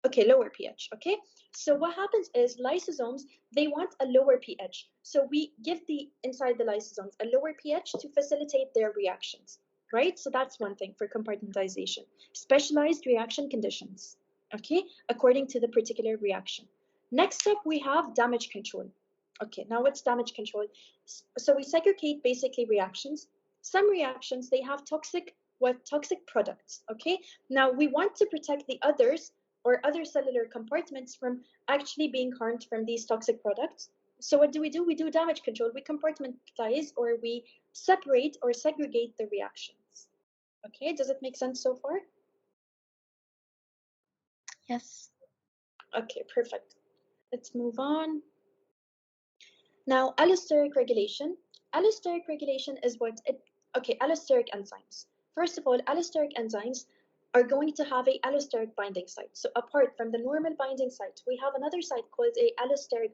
Okay, lower pH, okay? So what happens is lysosomes, they want a lower pH. So we give inside the lysosomes a lower pH to facilitate their reactions, right? So that's one thing for compartmentization. Specialized reaction conditions, okay? According to the particular reaction. Next up, we have damage control. Okay, now what's damage control? So we segregate basically reactions. Some reactions, they have toxic products, okay? Now we want to protect the others or other cellular compartments from actually being harmed from these toxic products. So what do? We do damage control. We compartmentalize, or we separate or segregate the reactions. Okay, does it make sense so far? Yes. Okay, perfect. Let's move on. Now, allosteric regulation. Allosteric regulation is allosteric enzymes. First of all, allosteric enzymes are going to have a allosteric binding site. So apart from the normal binding site, we have another site called a allosteric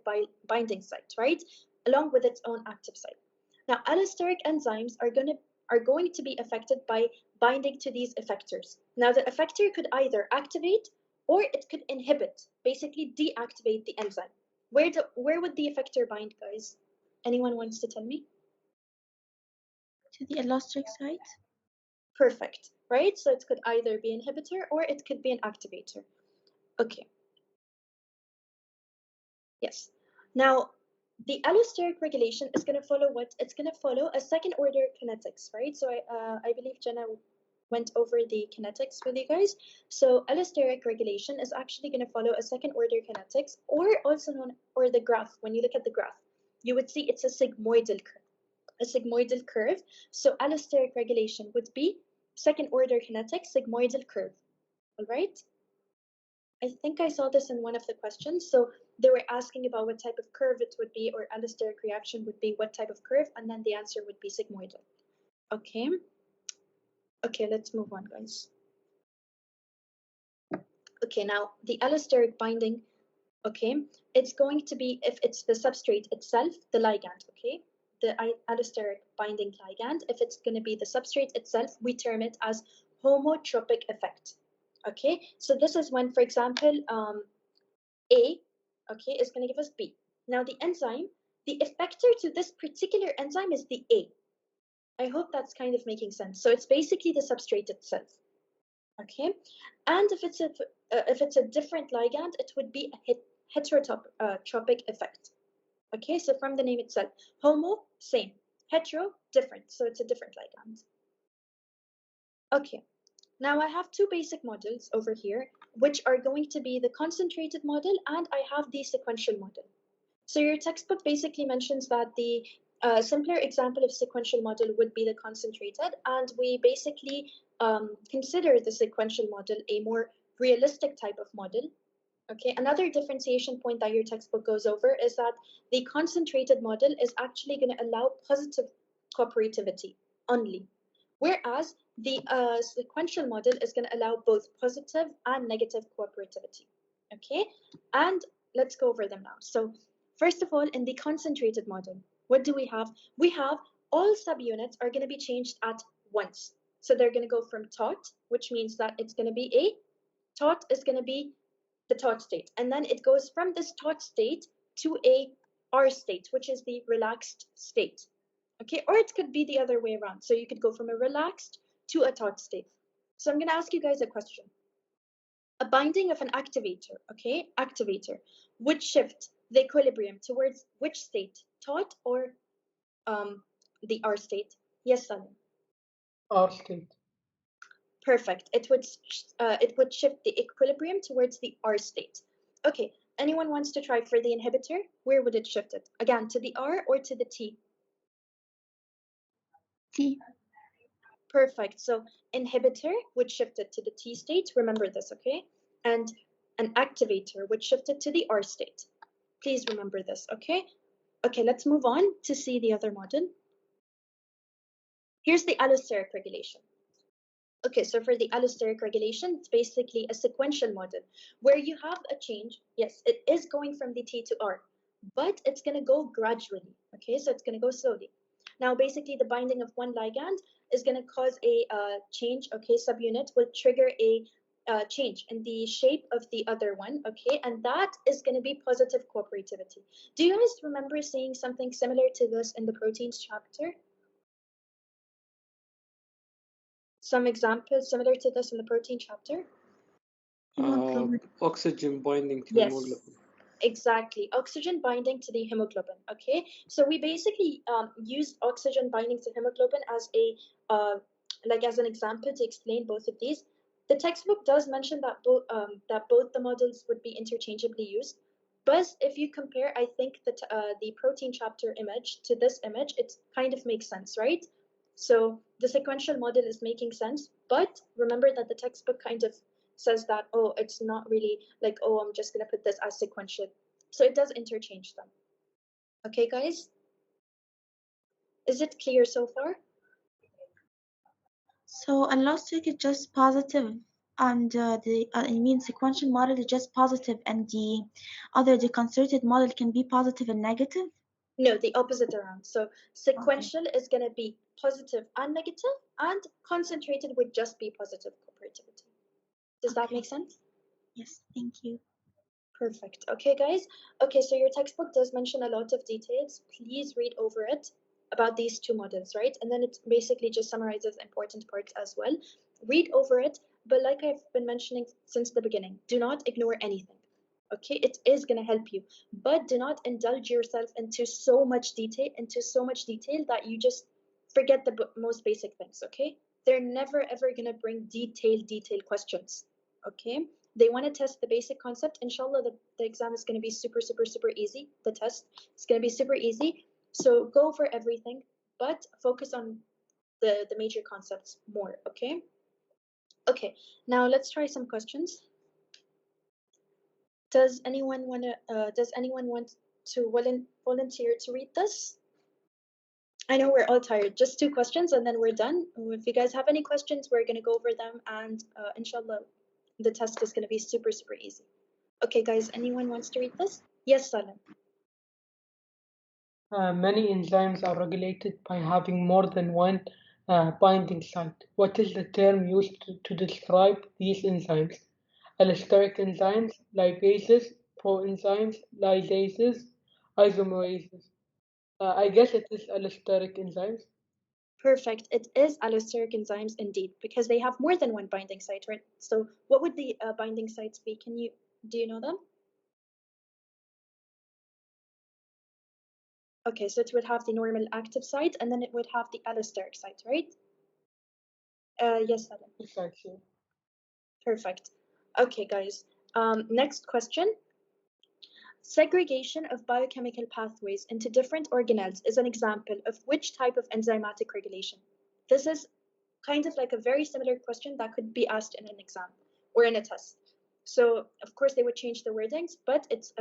binding site, right? Along with its own active site. Now, allosteric enzymes are going to be affected by binding to these effectors. Now, the effector could either activate or it could inhibit, basically deactivate the enzyme. Where would the effector bind, guys? Anyone wants to tell me? To the allosteric site. Perfect, right? So it could either be inhibitor or it could be an activator. Okay. Yes. Now, the allosteric regulation is going to follow what? It's going to follow a second order kinetics, right? So I believe Jana went over the kinetics with you guys. So allosteric regulation is actually going to follow a second order kinetics, or also known, or the graph. When you look at the graph, you would see it's a sigmoidal curve. A sigmoidal curve. So allosteric regulation would be second order kinetics, sigmoidal curve. All right? I think I saw this in one of the questions. So they were asking about what type of curve it would be, or allosteric reaction would be what type of curve, and then the answer would be sigmoidal. Okay. Okay, let's move on, guys. Okay, now the allosteric binding, okay, it's going to be, if it's the substrate itself, the ligand, okay, the allosteric binding ligand, if it's going to be the substrate itself, we term it as homotropic effect. Okay, so this is when, for example, A, okay, is going to give us B. Now the enzyme, the effector to this particular enzyme is the A. I hope that's kind of making sense. So it's basically the substrate itself. Okay, and if it's a different ligand, it would be a hit. heterotropic effect. Okay, so from the name itself, homo, same, hetero, different, so it's a different ligand. Okay, now I have two basic models over here, which are going to be the concentrated model, and I have the sequential model. So your textbook basically mentions that the simpler example of sequential model would be the concentrated, and we basically consider the sequential model a more realistic type of model. Okay, another differentiation point that your textbook goes over is that the concentrated model is actually going to allow positive cooperativity only, whereas the sequential model is going to allow both positive and negative cooperativity. Okay, and let's go over them now. So first of all, in the concentrated model, what do we have? We have all subunits are going to be changed at once. So they're going to go from taut, which means that it's going to be a taut is going to be the taut state, and then it goes from this taut state to a R state, which is the relaxed state. Okay, or it could be the other way around. So you could go from a relaxed to a taut state. So I'm going to ask you guys a question. A binding of an activator, okay, activator, would shift the equilibrium towards which state, taut or the R state? Yes, Salim. R state. Perfect. It would shift the equilibrium towards the R state. Okay. Anyone wants to try for the inhibitor? Where would it shift it? Again, to the R or to the T? T. Perfect. So inhibitor would shift it to the T state. Remember this, okay? And an activator would shift it to the R state. Please remember this, okay? Okay, let's move on to see the other model. Here's the allosteric regulation. Okay, so for the allosteric regulation, it's basically a sequential model where you have a change. Yes, it is going from the T to R, but it's going to go gradually. Okay, so it's going to go slowly. Now, basically, the binding of one ligand is going to cause a change. Okay, subunit will trigger a change in the shape of the other one. Okay, and that is going to be positive cooperativity. Do you guys remember seeing something similar to this in the proteins chapter? Some examples similar to this in the protein chapter? Oxygen binding to Yes, hemoglobin. exactly. Oxygen binding to the hemoglobin. Okay, so we basically used oxygen binding to hemoglobin as a as an example to explain both of these. The textbook does mention that both the models would be interchangeably used, but if you compare, I think that the protein chapter image to this image, it kind of makes sense, right? So the sequential model is making sense, but remember that the textbook kind of says that, oh, it's not really like, oh, I'm just going to put this as sequential. So it does interchange them. Okay, guys? Is it clear so far? So allosteric is just positive, and sequential model is just positive, and the concerted model can be positive and negative? No, the opposite around. So sequential is going to be positive and negative, and concentrated would just be positive cooperativity. Does that make sense? Yes, thank you. Perfect. Okay, guys. Okay, so your textbook does mention a lot of details. Please read over it about these two models, right? And then it basically just summarizes important parts as well. Read over it, but like I've been mentioning since the beginning, do not ignore anything. Okay, it is going to help you, but do not indulge yourself into so much detail that you just forget the most basic things. Okay, they're never ever going to bring detailed questions. Okay, they want to test the basic concept. Inshallah, the exam is going to be super easy. The test is going to be super easy, so go for everything, but focus on the major concepts more. Okay, now let's try some questions. Does anyone want to volunteer to read this? I know we're all tired. Just 2 questions and then we're done. If you guys have any questions, we're going to go over them, and inshallah, the test is going to be super easy. Okay, guys, anyone wants to read this? Yes, Salim. Many enzymes are regulated by having more than one binding site. What is the term used to describe these enzymes? Allosteric enzymes, lipases, proenzymes, lysases, isomerases. I guess it is allosteric enzymes. Perfect. It is allosteric enzymes indeed, because they have more than one binding site, right? So what would the binding sites be? Do you know them? Okay, so it would have the normal active site, and then it would have the allosteric site, right? Yes, Adam. Exactly. Perfect. Okay, guys. Next question. Segregation of biochemical pathways into different organelles is an example of which type of enzymatic regulation? This is kind of like a very similar question that could be asked in an exam or in a test. So of course they would change the wordings, but it's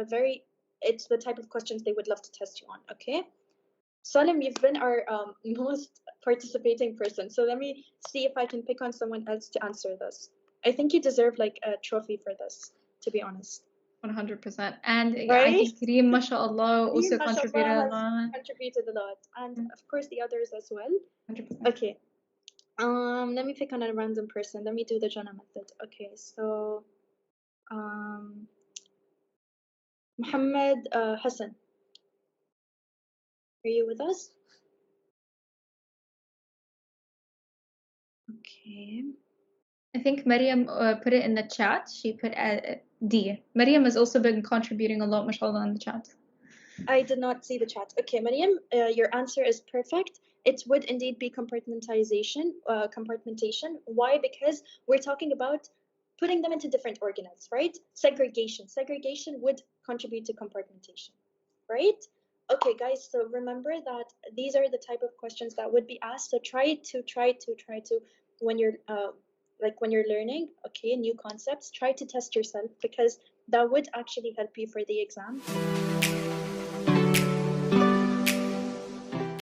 the type of questions they would love to test you on, okay? Salim, you've been our most participating person, so let me see if I can pick on someone else to answer this. I think you deserve like a trophy for this, to be honest. 100%. And I Right? think Reem, mashallah, also Reem, contributed a mashallah, has lot. contributed a lot, and of course the others as well. 100%. Okay. Let me pick on a random person. Let me do the Jana method. Okay, so Muhammad Hassan. Are you with us? Okay. I think Maryam put it in the chat. She put D. Maryam has also been contributing a lot, mashallah, in the chat. I did not see the chat. Okay, Maryam, your answer is perfect. It would indeed be compartmentation. Why? Because we're talking about putting them into different organelles, right? Segregation. Segregation would contribute to compartmentation, right? Okay, guys, so remember that these are the type of questions that would be asked. So try to when you're when you're learning, okay, new concepts, try to test yourself because that would actually help you for the exam.